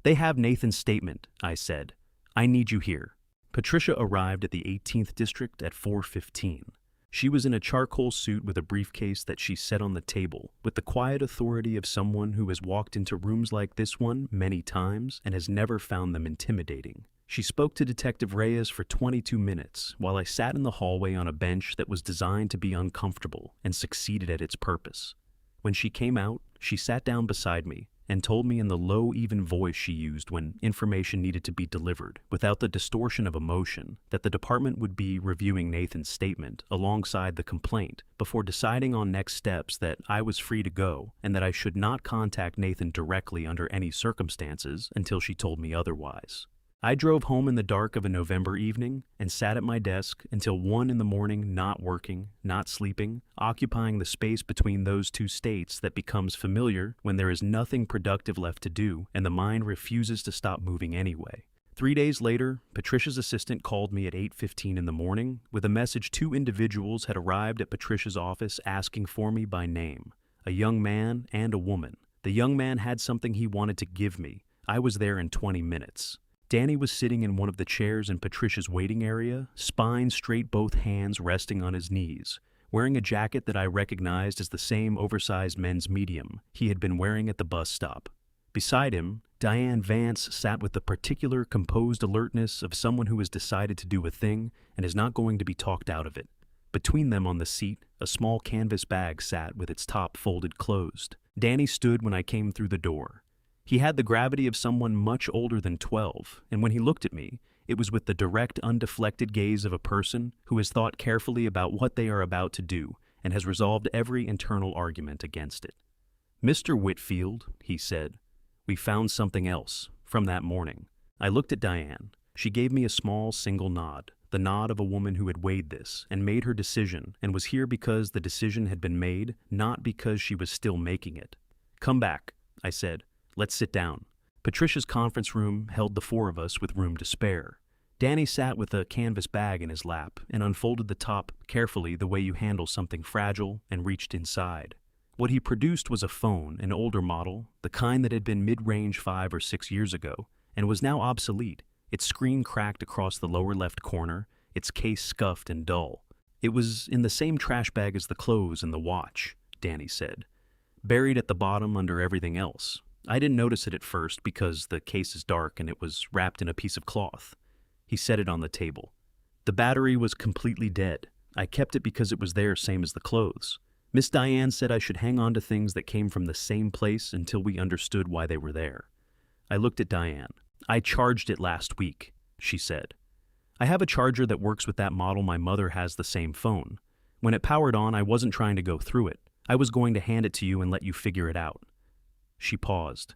"They have Nathan's statement," I said. "I need you here." Patricia arrived at the 18th District at 4:15. She was in a charcoal suit with a briefcase that she set on the table, with the quiet authority of someone who has walked into rooms like this one many times and has never found them intimidating. She spoke to Detective Reyes for 22 minutes, while I sat in the hallway on a bench that was designed to be uncomfortable and succeeded at its purpose. When she came out, she sat down beside me and told me in the low, even voice she used when information needed to be delivered, without the distortion of emotion, that the department would be reviewing Nathan's statement alongside the complaint before deciding on next steps, that I was free to go and that I should not contact Nathan directly under any circumstances until she told me otherwise. I drove home in the dark of a November evening and sat at my desk until 1 in the morning, not working, not sleeping, occupying the space between those two states that becomes familiar when there is nothing productive left to do and the mind refuses to stop moving anyway. 3 days later, Patricia's assistant called me at 8:15 in the morning with a message 2 individuals had arrived at Patricia's office asking for me by name, a young man and a woman. The young man had something he wanted to give me. I was there in 20 minutes. Danny was sitting in one of the chairs in Patricia's waiting area, spine straight, both hands resting on his knees, wearing a jacket that I recognized as the same oversized men's medium he had been wearing at the bus stop. Beside him, Diane Vance sat with the particular composed alertness of someone who has decided to do a thing and is not going to be talked out of it. Between them on the seat, a small canvas bag sat with its top folded closed. Danny stood when I came through the door. He had the gravity of someone much older than 12, and when he looked at me, it was with the direct, undeflected gaze of a person who has thought carefully about what they are about to do and has resolved every internal argument against it. "Mr. Whitfield," he said, "we found something else from that morning." I looked at Diane. She gave me a small single nod, the nod of a woman who had weighed this and made her decision and was here because the decision had been made, not because she was still making it. "Come back," I said. "Let's sit down." Patricia's conference room held the four of us with room to spare. Danny sat with a canvas bag in his lap and unfolded the top carefully the way you handle something fragile and reached inside. What he produced was a phone, an older model, the kind that had been mid-range 5 or 6 years ago, and was now obsolete, its screen cracked across the lower left corner, its case scuffed and dull. "It was in the same trash bag as the clothes and the watch," Danny said, "buried at the bottom under everything else. I didn't notice it at first because the case is dark and it was wrapped in a piece of cloth." He set it on the table. "The battery was completely dead. I kept it because it was there, same as the clothes. Miss Diane said I should hang on to things that came from the same place until we understood why they were there." I looked at Diane. "I charged it last week," she said. "I have a charger that works with that model. My mother has the same phone. When it powered on, I wasn't trying to go through it. I was going to hand it to you and let you figure it out." She paused.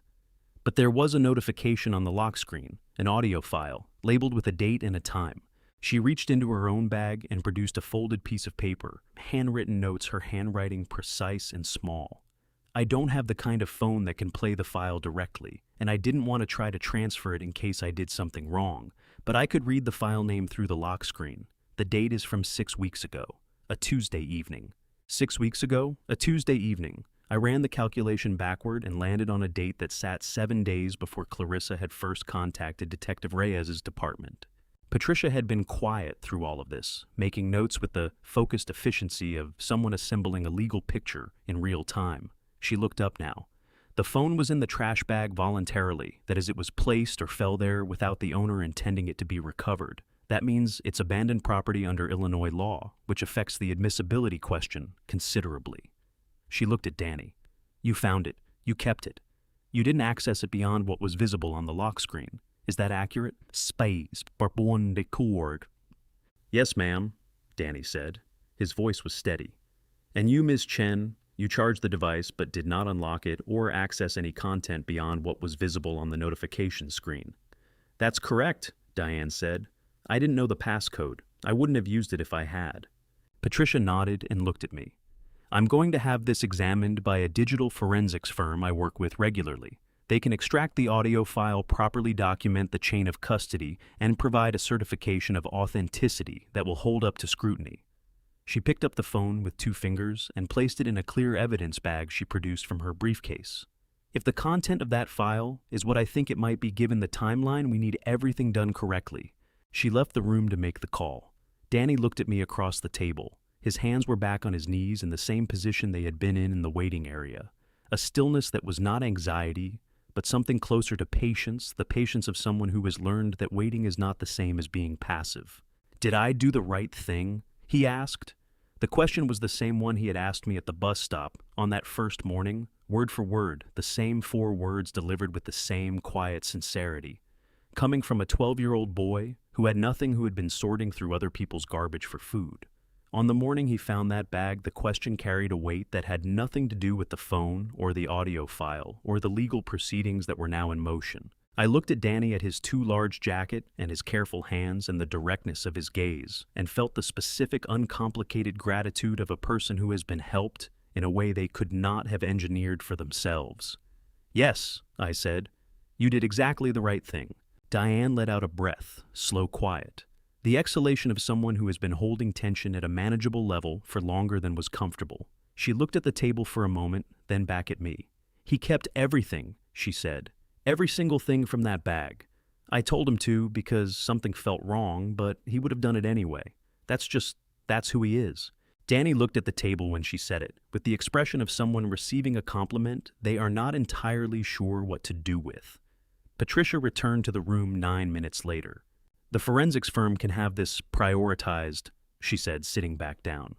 "But there was a notification on the lock screen, an audio file, labeled with a date and a time." She reached into her own bag and produced a folded piece of paper, handwritten notes, her handwriting precise and small. "I don't have the kind of phone that can play the file directly, and I didn't want to try to transfer it in case I did something wrong, but I could read the file name through the lock screen. The date is from 6 weeks ago, a Tuesday evening." 6 weeks ago, a Tuesday evening. I ran the calculation backward and landed on a date that sat 7 days before Clarissa had first contacted Detective Reyes's department. Patricia had been quiet through all of this, making notes with the focused efficiency of someone assembling a legal picture in real time. She looked up now. The phone was in the trash bag voluntarily, that is, it was placed or fell there without the owner intending it to be recovered. That means it's abandoned property under Illinois law, which affects the admissibility question considerably. She looked at Danny. "You found it. You kept it. You didn't access it beyond what was visible on the lock screen. Is that accurate?" "Space, barbon de cord." "Yes, ma'am," Danny said. His voice was steady. "And you, Ms. Chen, you charged the device but did not unlock it or access any content beyond what was visible on the notification screen." "That's correct," Diane said. "I didn't know the passcode. I wouldn't have used it if I had." Patricia nodded and looked at me. "I'm going to have this examined by a digital forensics firm I work with regularly. They can extract the audio file, properly document the chain of custody, and provide a certification of authenticity that will hold up to scrutiny." She picked up the phone with 2 fingers and placed it in a clear evidence bag she produced from her briefcase. "If the content of that file is what I think it might be given the timeline, we need everything done correctly." She left the room to make the call. Danny looked at me across the table. His hands were back on his knees in the same position they had been in the waiting area. A stillness that was not anxiety, but something closer to patience, the patience of someone who has learned that waiting is not the same as being passive. "Did I do the right thing?" he asked. The question was the same one he had asked me at the bus stop on that first morning, word for word, the same 4 words delivered with the same quiet sincerity. Coming from a 12-year-old boy who had nothing, who had been sorting through other people's garbage for food. On the morning he found that bag, the question carried a weight that had nothing to do with the phone or the audio file or the legal proceedings that were now in motion. I looked at Danny, at his too large jacket and his careful hands and the directness of his gaze, and felt the specific, uncomplicated gratitude of a person who has been helped in a way they could not have engineered for themselves. "Yes," I said, "you did exactly the right thing. Diane let out a breath, slow, quiet. The exhalation of someone who has been holding tension at a manageable level for longer than was comfortable. She looked at the table for a moment, then back at me. "He kept everything," she said. "Every single thing from that bag. I told him to because something felt wrong, but he would have done it anyway. That's who he is." Danny looked at the table when she said it, with the expression of someone receiving a compliment they are not entirely sure what to do with. Patricia returned to the room 9 minutes later. "The forensics firm can have this prioritized," she said, sitting back down.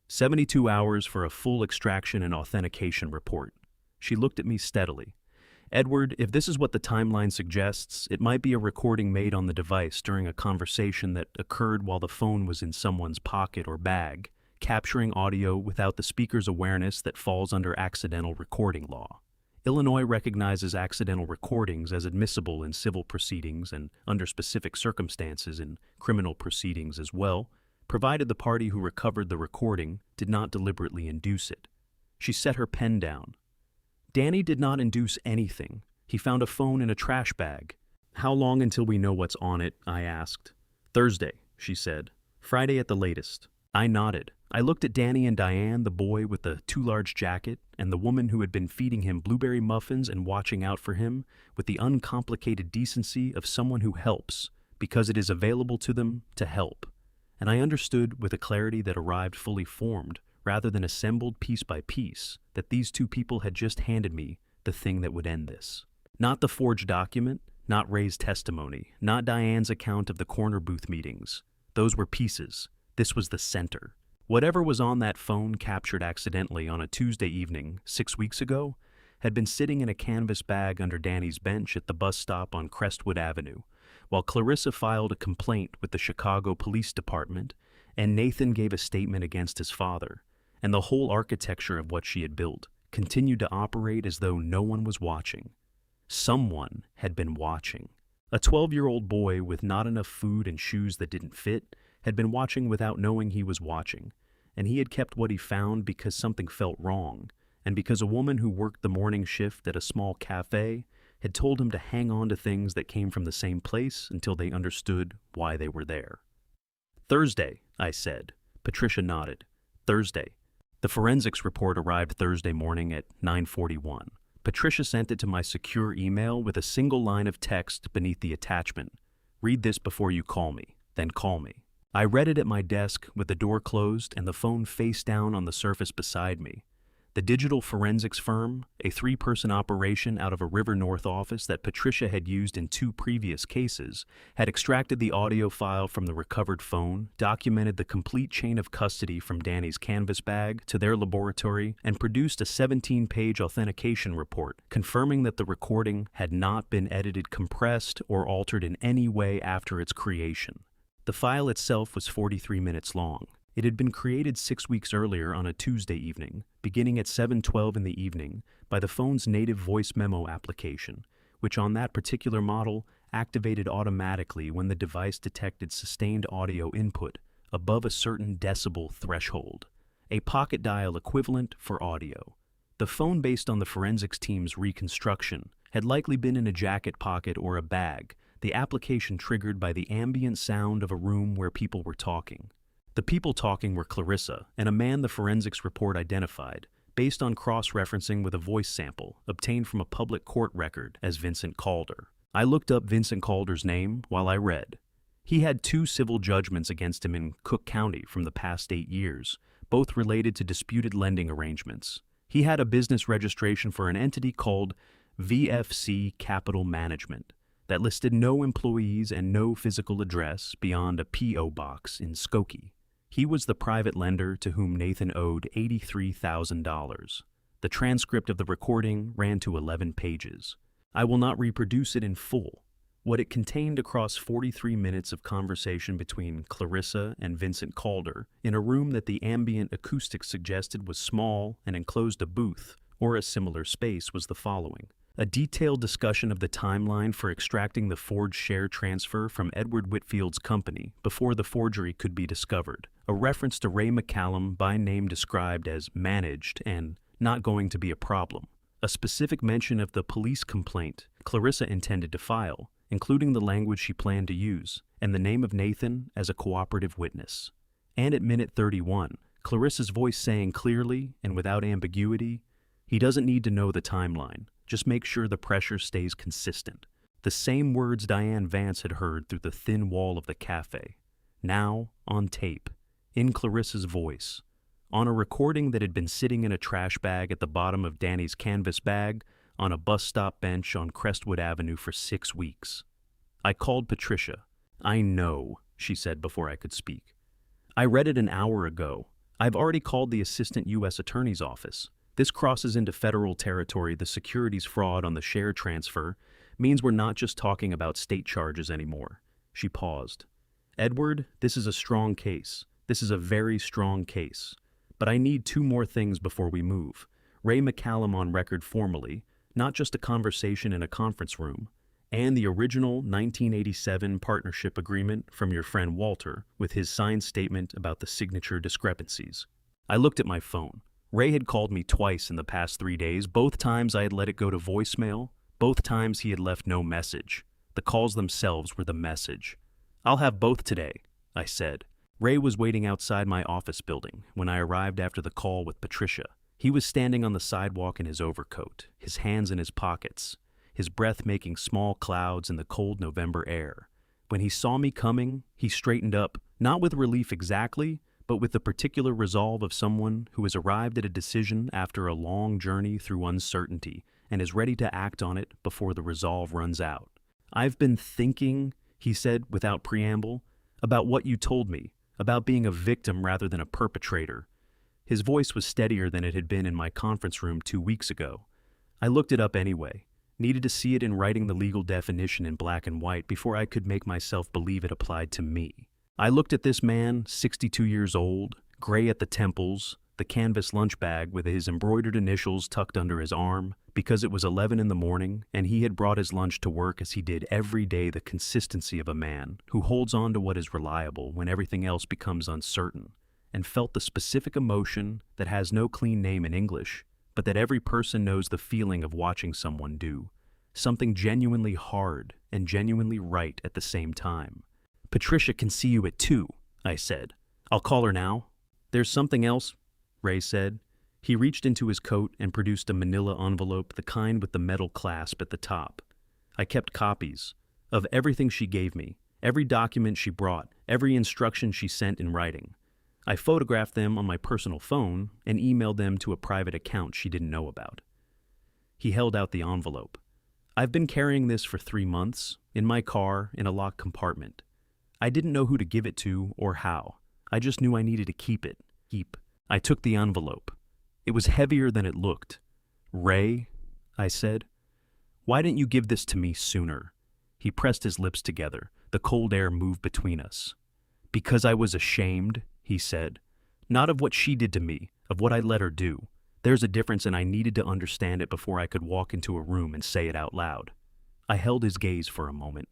72 hours for a full extraction and authentication report. She looked at me steadily. "Edward, if this is what the timeline suggests, it might be a recording made on the device during a conversation that occurred while the phone was in someone's pocket or bag, capturing audio without the speaker's awareness that falls under accidental recording law. Illinois recognizes accidental recordings as admissible in civil proceedings and, under specific circumstances, in criminal proceedings as well, provided the party who recovered the recording did not deliberately induce it." She set her pen down. "Danny did not induce anything. He found a phone in a trash bag." "How long until we know what's on it?" I asked. "Thursday," she said. "Friday at the latest." I nodded. I looked at Danny and Diane, the boy with the too large jacket, and the woman who had been feeding him blueberry muffins and watching out for him, with the uncomplicated decency of someone who helps, because it is available to them to help. And I understood, with a clarity that arrived fully formed, rather than assembled piece by piece, that these two people had just handed me the thing that would end this. Not the forged document, not Ray's testimony, not Diane's account of the corner booth meetings. Those were pieces. This was the center. Whatever was on that phone captured accidentally on a Tuesday evening 6 weeks ago had been sitting in a canvas bag under Danny's bench at the bus stop on Crestwood Avenue, while Clarissa filed a complaint with the Chicago Police Department and Nathan gave a statement against his father, and the whole architecture of what she had built continued to operate as though no one was watching. Someone had been watching. A 12-year-old boy with not enough food and shoes that didn't fit had been watching without knowing he was watching, and he had kept what he found because something felt wrong, and because a woman who worked the morning shift at a small cafe had told him to hang on to things that came from the same place until they understood why they were there. "Thursday," I said. Patricia nodded. "Thursday." The forensics report arrived Thursday morning at 9:41. Patricia sent it to my secure email with a single line of text beneath the attachment. "Read this before you call me, then call me." I read it at my desk with the door closed and the phone face down on the surface beside me. The digital forensics firm, a 3-person operation out of a River North office that Patricia had used in 2 previous cases, had extracted the audio file from the recovered phone, documented the complete chain of custody from Danny's canvas bag to their laboratory, and produced a 17-page authentication report confirming that the recording had not been edited, compressed, or altered in any way after its creation. The file itself was 43 minutes long. It had been created 6 weeks earlier on a Tuesday evening, beginning at 7:12 in the evening, by the phone's native voice memo application, which on that particular model activated automatically when the device detected sustained audio input above a certain decibel threshold, a pocket dial equivalent for audio. The phone, based on the forensics team's reconstruction, had likely been in a jacket pocket or a bag, the application triggered by the ambient sound of a room where people were talking. The people talking were Clarissa and a man the forensics report identified, based on cross-referencing with a voice sample obtained from a public court record as Vincent Calder. I looked up Vincent Calder's name while I read. He had 2 civil judgments against him in Cook County from the past 8 years, both related to disputed lending arrangements. He had a business registration for an entity called VFC Capital Management that listed no employees and no physical address beyond a P.O. box in Skokie. He was the private lender to whom Nathan owed $83,000. The transcript of the recording ran to 11 pages. I will not reproduce it in full. What it contained across 43 minutes of conversation between Clarissa and Vincent Calder in a room that the ambient acoustics suggested was small and enclosed a booth or a similar space was the following. A detailed discussion of the timeline for extracting the forged share transfer from Edward Whitfield's company before the forgery could be discovered. A reference to Ray McCallum, by name described as managed and not going to be a problem. A specific mention of the police complaint Clarissa intended to file, including the language she planned to use, and the name of Nathan as a cooperative witness. And at minute 31, Clarissa's voice saying clearly and without ambiguity, "He doesn't need to know the timeline. Just make sure the pressure stays consistent." The same words Diane Vance had heard through the thin wall of the cafe. Now, on tape, in Clarissa's voice, on a recording that had been sitting in a trash bag at the bottom of Danny's canvas bag on a bus stop bench on Crestwood Avenue for 6 weeks. I called Patricia. "I know," she said before I could speak. "I read it an hour ago. I've already called the Assistant U.S. Attorney's Office. This crosses into federal territory. The securities fraud on the share transfer means we're not just talking about state charges anymore." She paused. "Edward, this is a strong case. This is a very strong case. But I need 2 more things before we move. Ray McCallum on record formally, not just a conversation in a conference room, and the original 1987 partnership agreement from your friend Walter with his signed statement about the signature discrepancies." I looked at my phone. Ray had called me twice in the past 3 days. Both times I had let it go to voicemail. Both times he had left no message. The calls themselves were the message. "I'll have both today," I said. Ray was waiting outside my office building when I arrived after the call with Patricia. He was standing on the sidewalk in his overcoat, his hands in his pockets, his breath making small clouds in the cold November air. When he saw me coming, he straightened up, not with relief exactly, but with the particular resolve of someone who has arrived at a decision after a long journey through uncertainty and is ready to act on it before the resolve runs out. "I've been thinking," he said without preamble, "about what you told me, about being a victim rather than a perpetrator." His voice was steadier than it had been in my conference room 2 weeks ago. I looked it up anyway, needed to see it in writing the legal definition in black and white before I could make myself believe it applied to me. I looked at this man, 62 years old, gray at the temples, the canvas lunch bag with his embroidered initials tucked under his arm, because it was 11 in the morning and he had brought his lunch to work as he did every day. The consistency of a man who holds on to what is reliable when everything else becomes uncertain, and felt the specific emotion that has no clean name in English, but that every person knows the feeling of watching someone do something genuinely hard and genuinely right at the same time. "Patricia can see you at 2, I said. "I'll call her now." "There's something else," Ray said. He reached into his coat and produced a manila envelope, the kind with the metal clasp at the top. I kept copies of everything she gave me, every document she brought, every instruction she sent in writing. I photographed them on my personal phone and emailed them to a private account she didn't know about. He held out the envelope. "I've been carrying this for 3 months, in my car, in a locked compartment. I didn't know who to give it to or how. I just knew I needed to keep it. I took the envelope. It was heavier than it looked. "Ray," I said, "why didn't you give this to me sooner?" He pressed his lips together. The cold air moved between us. "Because I was ashamed," he said. "Not of what she did to me, of what I let her do. There's a difference, and I needed to understand it before I could walk into a room and say it out loud." I held his gaze for a moment.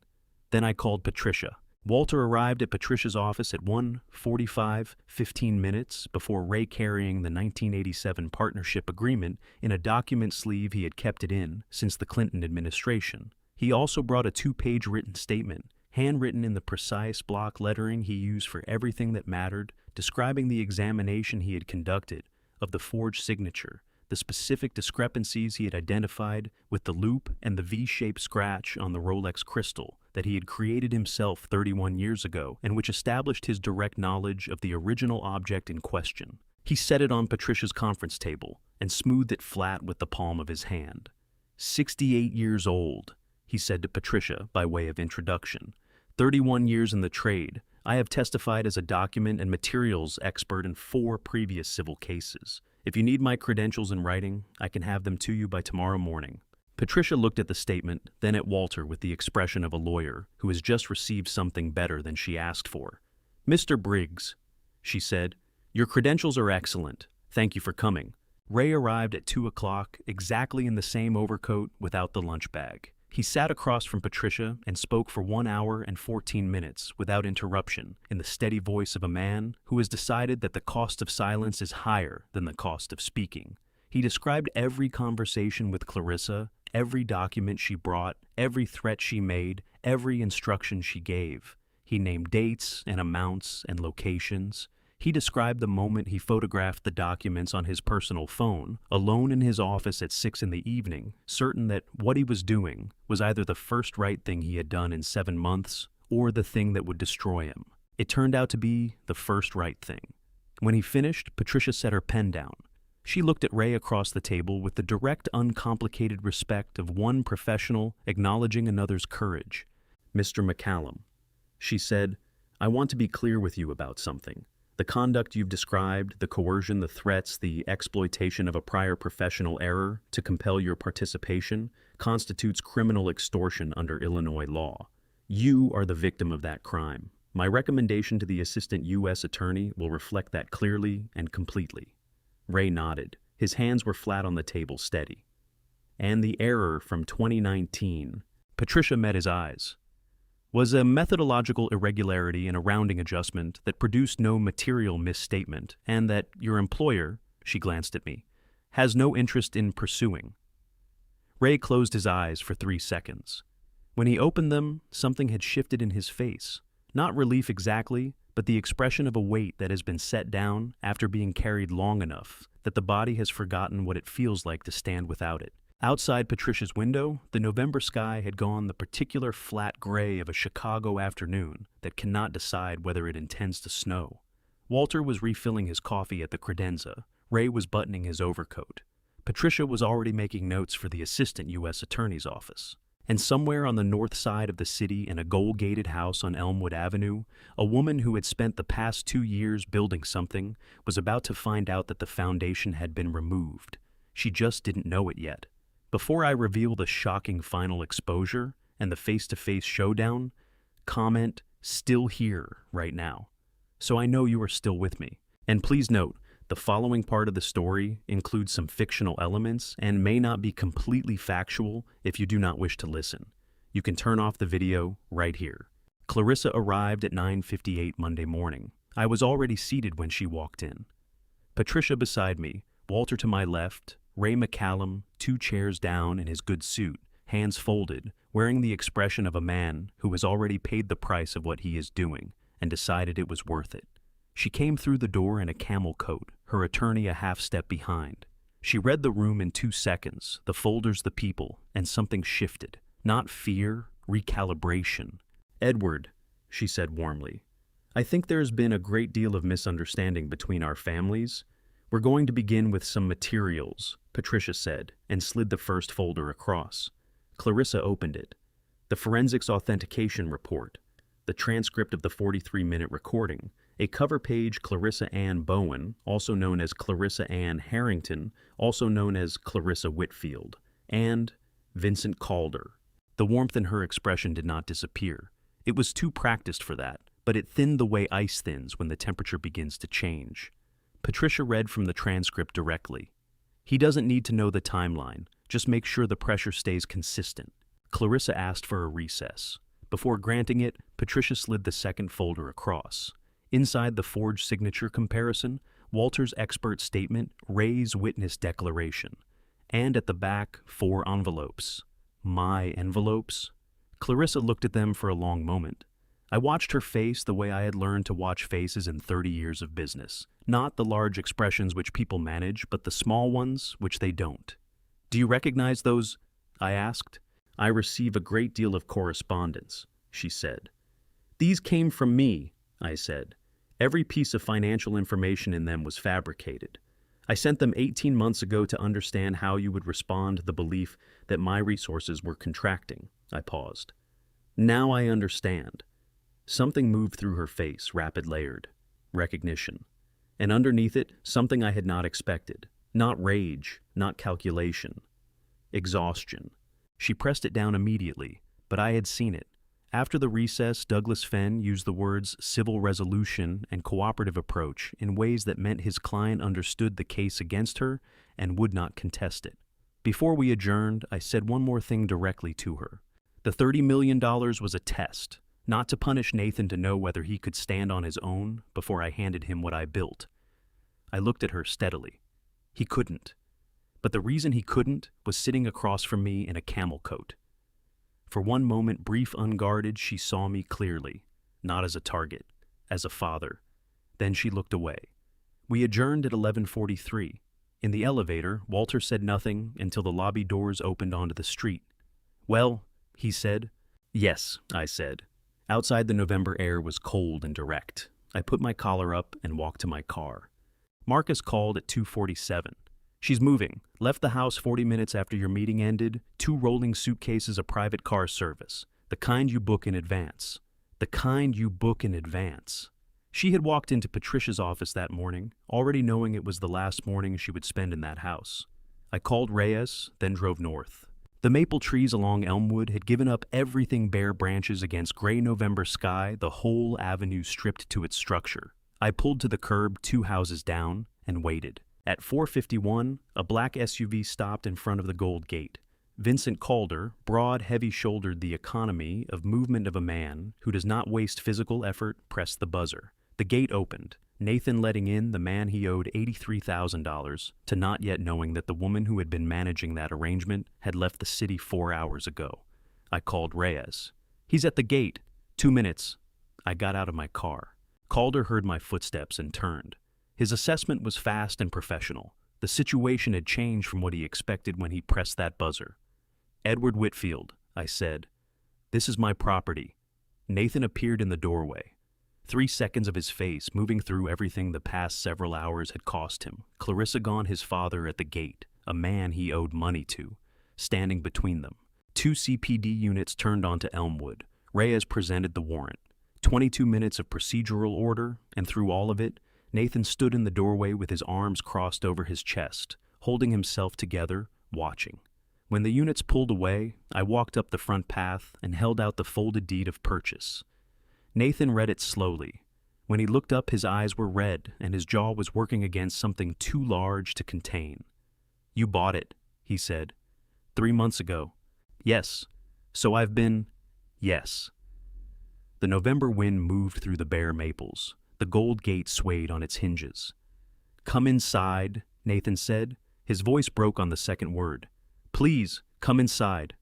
Then I called Patricia. Walter arrived at Patricia's office at 1:45, 15 minutes before Ray, carrying the 1987 partnership agreement in a document sleeve he had kept it in since the Clinton administration. He also brought a 2-page written statement, handwritten in the precise block lettering he used for everything that mattered, describing the examination he had conducted of the forged signature, the specific discrepancies he had identified with the loop and the V-shaped scratch on the Rolex crystal that he had created himself 31 years ago, and which established his direct knowledge of the original object in question. He set it on Patricia's conference table and smoothed it flat with the palm of his hand. 68 years old, he said to Patricia by way of introduction. 31 years in the trade. I have testified as a document and materials expert in 4 previous civil cases. If you need my credentials in writing, I can have them to you by tomorrow morning. Patricia looked at the statement, then at Walter with the expression of a lawyer who has just received something better than she asked for. "Mr. Briggs," she said, "your credentials are excellent. Thank you for coming." Ray arrived at 2 o'clock, exactly in the same overcoat without the lunch bag. He sat across from Patricia and spoke for 1 hour and 14 minutes without interruption in the steady voice of a man who has decided that the cost of silence is higher than the cost of speaking. He described every conversation with Clarissa, every document she brought, every threat she made, every instruction she gave. He named dates and amounts and locations. He described the moment he photographed the documents on his personal phone, alone in his office at 6 in the evening, certain that what he was doing was either the first right thing he had done in 7 months or the thing that would destroy him. It turned out to be the first right thing. When he finished, Patricia set her pen down. She looked at Ray across the table with the direct, uncomplicated respect of one professional acknowledging another's courage. "Mr. McCallum," she said, "I want to be clear with you about something. The conduct you've described, the coercion, the threats, the exploitation of a prior professional error to compel your participation, constitutes criminal extortion under Illinois law. You are the victim of that crime. My recommendation to the Assistant U.S. Attorney will reflect that clearly and completely." Ray nodded. His hands were flat on the table, steady. "And the error from 2019. Patricia met his eyes. "Was a methodological irregularity and a rounding adjustment that produced no material misstatement, and that your employer," she glanced at me, "has no interest in pursuing." Ray closed his eyes for 3 seconds. When he opened them, something had shifted in his face. Not relief exactly, but the expression of a weight that has been set down after being carried long enough that the body has forgotten what it feels like to stand without it. Outside Patricia's window, the November sky had gone the particular flat gray of a Chicago afternoon that cannot decide whether it intends to snow. Walter was refilling his coffee at the credenza. Ray was buttoning his overcoat. Patricia was already making notes for the Assistant U.S. Attorney's office. And somewhere on the north side of the city, in a gold-gated house on Elmwood Avenue, a woman who had spent the past 2 years building something was about to find out that the foundation had been removed. She just didn't know it yet. Before I reveal the shocking final exposure and the face-to-face showdown, comment, "Still here right now," so I know you are still with me. And please note, the following part of the story includes some fictional elements and may not be completely factual if you do not wish to listen. You can turn off the video right here. Clarissa arrived at 9:58 Monday morning. I was already seated when she walked in. Patricia beside me, Walter to my left, Ray McCallum 2 chairs down in his good suit, hands folded, wearing the expression of a man who has already paid the price of what he is doing and decided it was worth it. She came through the door in a camel coat, her attorney a half step behind. She read the room in 2 seconds, the folders, the people, and something shifted. Not fear, recalibration. "Edward," she said warmly, "I think there has been a great deal of misunderstanding between our families. We're going to begin with some materials," Patricia said, and slid the first folder across. Clarissa opened it. The forensics authentication report, the transcript of the 43-minute recording, a cover page Clarissa Ann Bowen, also known as Clarissa Ann Harrington, also known as Clarissa Whitfield, and Vincent Calder. The warmth in her expression did not disappear. It was too practiced for that, but it thinned the way ice thins when the temperature begins to change. Patricia read from the transcript directly. "He doesn't need to know the timeline. Just make sure the pressure stays consistent." Clarissa asked for a recess. Before granting it, Patricia slid the second folder across. Inside the forged signature comparison, Walter's expert statement, Ray's witness declaration. And at the back, 4 envelopes. My envelopes? Clarissa looked at them for a long moment. I watched her face the way I had learned to watch faces in 30 years of business. Not the large expressions which people manage, but the small ones which they don't. "Do you recognize those?" I asked. "I receive a great deal of correspondence," she said. "These came from me," I said. "Every piece of financial information in them was fabricated. I sent them 18 months ago to understand how you would respond to the belief that my resources were contracting." I paused. "Now I understand." Something moved through her face, rapid layered. Recognition. And underneath it, something I had not expected. Not rage, not calculation. Exhaustion. She pressed it down immediately, but I had seen it. After the recess, Douglas Fenn used the words civil resolution and cooperative approach in ways that meant his client understood the case against her and would not contest it. Before we adjourned, I said one more thing directly to her. The $30 million was a test, not to punish Nathan to know whether he could stand on his own before I handed him what I built. I looked at her steadily. He couldn't. But the reason he couldn't was sitting across from me in a camel coat. For one moment, brief, unguarded, she saw me clearly, not as a target, as a father. Then she looked away. We adjourned at 11:43. In the elevator, Walter said nothing until the lobby doors opened onto the street. "Well," he said. "Yes," I said. Outside, the November air was cold and direct. I put my collar up and walked to my car. Marcus called at 2:47. "She's moving. Left the house 40 minutes after your meeting ended. 2 rolling suitcases, a private car service. The kind you book in advance. The kind you book in advance." She had walked into Patricia's office that morning, already knowing it was the last morning she would spend in that house. I called Reyes, then drove north. The maple trees along Elmwood had given up everything bare branches against gray November sky, the whole avenue stripped to its structure. I pulled to the curb 2 houses down and waited. At 4:51, a black SUV stopped in front of the Gold Gate. Vincent Calder, broad, heavy-shouldered, the economy of movement of a man who does not waste physical effort, pressed the buzzer. The gate opened, Nathan letting in the man he owed $83,000 to, not yet knowing that the woman who had been managing that arrangement had left the city 4 hours ago. I called Reyes. "He's at the gate. 2 minutes." I got out of my car. Calder heard my footsteps and turned. His assessment was fast and professional. The situation had changed from what he expected when he pressed that buzzer. "Edward Whitfield," I said. "This is my property." Nathan appeared in the doorway. 3 seconds of his face moving through everything the past several hours had cost him. Clarissa gone, his father at the gate, a man he owed money to, standing between them. 2 CPD units turned onto Elmwood. Reyes presented the warrant. 22 minutes of procedural order, and through all of it, Nathan stood in the doorway with his arms crossed over his chest, holding himself together, watching. When the units pulled away, I walked up the front path and held out the folded deed of purchase. Nathan read it slowly. When he looked up, his eyes were red and his jaw was working against something too large to contain. "You bought it," he said. 3 months ago." "Yes. So I've been—" "Yes." The November wind moved through the bare maples. The Gold Gate swayed on its hinges. "Come inside," Nathan said. His voice broke on the second word. "Please, come inside."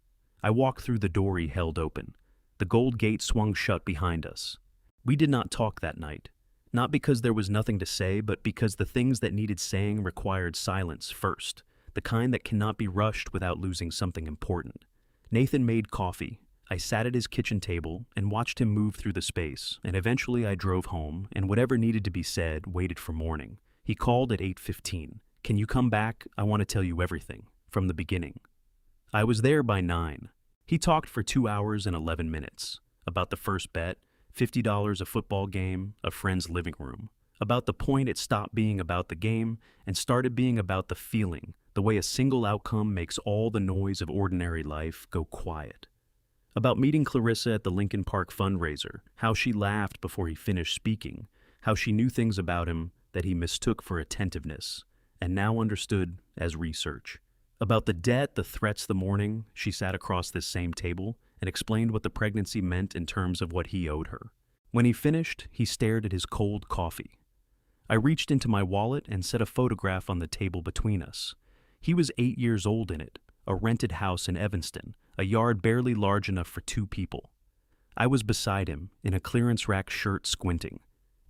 I walked through the door he held open. The Gold Gate swung shut behind us. We did not talk that night, not because there was nothing to say, but because the things that needed saying required silence first, the kind that cannot be rushed without losing something important. Nathan made coffee. I sat at his kitchen table and watched him move through the space, and eventually I drove home, and whatever needed to be said waited for morning. He called at 8:15. "Can you come back? I want to tell you everything, from the beginning." I was there by 9. He talked for 2 hours and 11 minutes, about the first bet, $50 a football game, a friend's living room, about the point it stopped being about the game and started being about the feeling, the way a single outcome makes all the noise of ordinary life go quiet. About meeting Clarissa at the Lincoln Park fundraiser, how she laughed before he finished speaking, how she knew things about him that he mistook for attentiveness, and now understood as research. About the debt, the threats the morning she sat across this same table and explained what the pregnancy meant in terms of what he owed her. When he finished, he stared at his cold coffee. I reached into my wallet and set a photograph on the table between us. He was 8 years old in it, a rented house in Evanston, a yard barely large enough for 2 people. I was beside him, in a clearance rack shirt, squinting.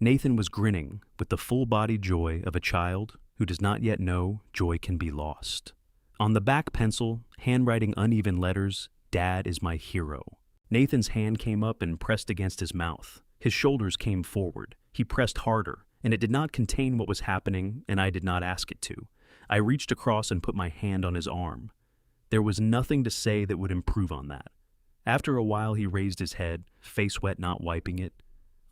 Nathan was grinning with the full-bodied joy of a child who does not yet know joy can be lost. On the back pencil, handwriting uneven letters, "Dad is my hero." Nathan's hand came up and pressed against his mouth. His shoulders came forward. He pressed harder, and it did not contain what was happening, and I did not ask it to. I reached across and put my hand on his arm. There was nothing to say that would improve on that. After a while, he raised his head, face wet not wiping it.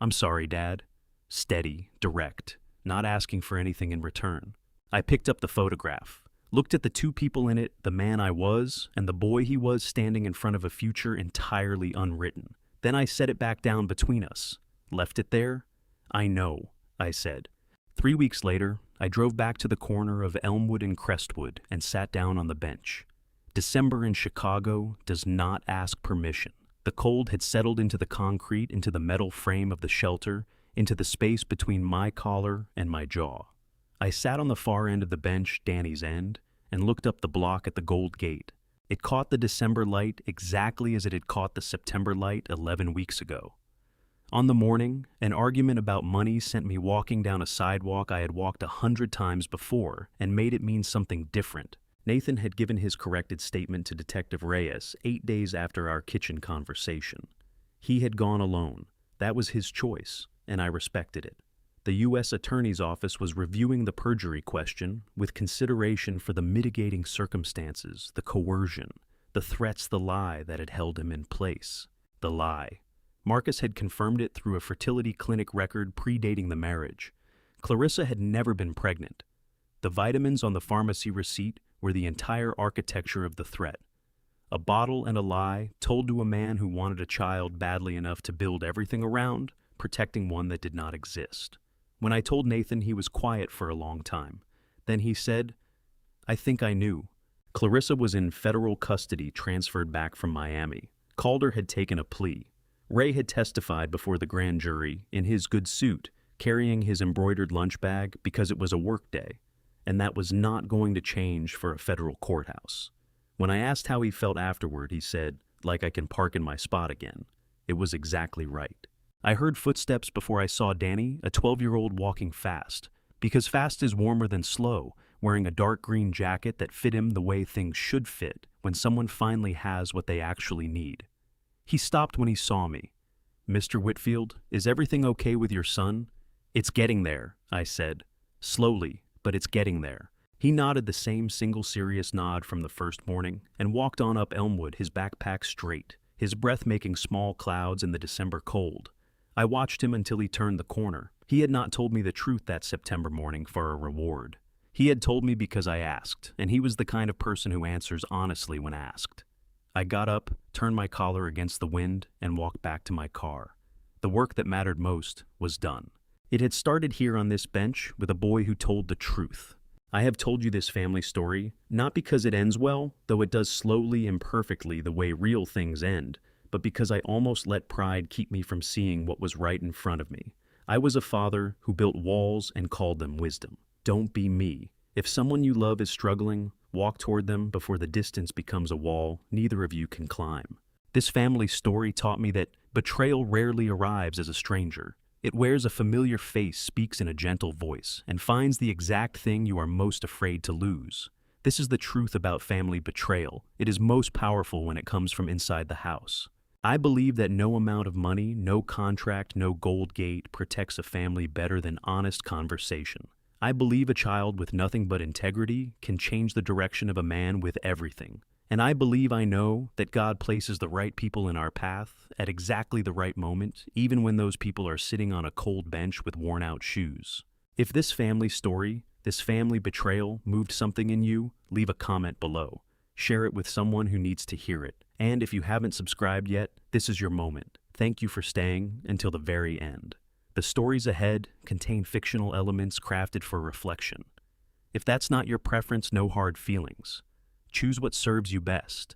"I'm sorry, Dad." Steady, direct, not asking for anything in return. I picked up the photograph, looked at the 2 people in it, the man I was and the boy he was, standing in front of a future entirely unwritten. Then I set it back down between us. Left it there? "I know," I said. 3 weeks later, I drove back to the corner of Elmwood and Crestwood and sat down on the bench. December in Chicago does not ask permission. The cold had settled into the concrete, into the metal frame of the shelter, into the space between my collar and my jaw. I sat on the far end of the bench, Danny's end, and looked up the block at the Gold Gate. It caught the December light exactly as it had caught the September light 11 weeks ago. On the morning, an argument about money sent me walking down a sidewalk I had walked 100 times before and made it mean something different. Nathan had given his corrected statement to Detective Reyes 8 days after our kitchen conversation. He had gone alone. That was his choice, and I respected it. The U.S. Attorney's Office was reviewing the perjury question with consideration for the mitigating circumstances, the coercion, the threats, the lie that had held him in place. The lie. Marcus had confirmed it through a fertility clinic record predating the marriage. Clarissa had never been pregnant. The vitamins on the pharmacy receipt were the entire architecture of the threat. A bottle and a lie told to a man who wanted a child badly enough to build everything around, protecting one that did not exist. When I told Nathan, he was quiet for a long time. Then he said, "I think I knew." Clarissa was in federal custody, transferred back from Miami. Calder had taken a plea. Ray had testified before the grand jury in his good suit, carrying his embroidered lunch bag because it was a work day, and that was not going to change for a federal courthouse. When I asked how he felt afterward, he said, "Like I can park in my spot again." It was exactly right. I heard footsteps before I saw Danny, a 12-year-old walking fast, because fast is warmer than slow, wearing a dark green jacket that fit him the way things should fit when someone finally has what they actually need. He stopped when he saw me. "Mr. Whitfield, is everything okay with your son?" "It's getting there," I said. "Slowly, but it's getting there." He nodded the same single serious nod from the first morning and walked on up Elmwood, his backpack straight, his breath making small clouds in the December cold. I watched him until he turned the corner. He had not told me the truth that September morning for a reward. He had told me because I asked, and he was the kind of person who answers honestly when asked. I got up, turned my collar against the wind, and walked back to my car. The work that mattered most was done. It had started here on this bench with a boy who told the truth. I have told you this family story, not because it ends well, though it does slowly, imperfectly, the way real things end, but because I almost let pride keep me from seeing what was right in front of me. I was a father who built walls and called them wisdom. Don't be me. If someone you love is struggling, walk toward them before the distance becomes a wall neither of you can climb. This family story taught me that betrayal rarely arrives as a stranger. It wears a familiar face, speaks in a gentle voice, and finds the exact thing you are most afraid to lose. This is the truth about family betrayal. It is most powerful when it comes from inside the house. I believe that no amount of money, no contract, no gold gate protects a family better than honest conversation. I believe a child with nothing but integrity can change the direction of a man with everything. And I believe I know that God places the right people in our path at exactly the right moment, even when those people are sitting on a cold bench with worn-out shoes. If this family story, this family betrayal moved something in you, leave a comment below. Share it with someone who needs to hear it. And if you haven't subscribed yet, this is your moment. Thank you for staying until the very end. The stories ahead contain fictional elements crafted for reflection. If that's not your preference, no hard feelings. Choose what serves you best.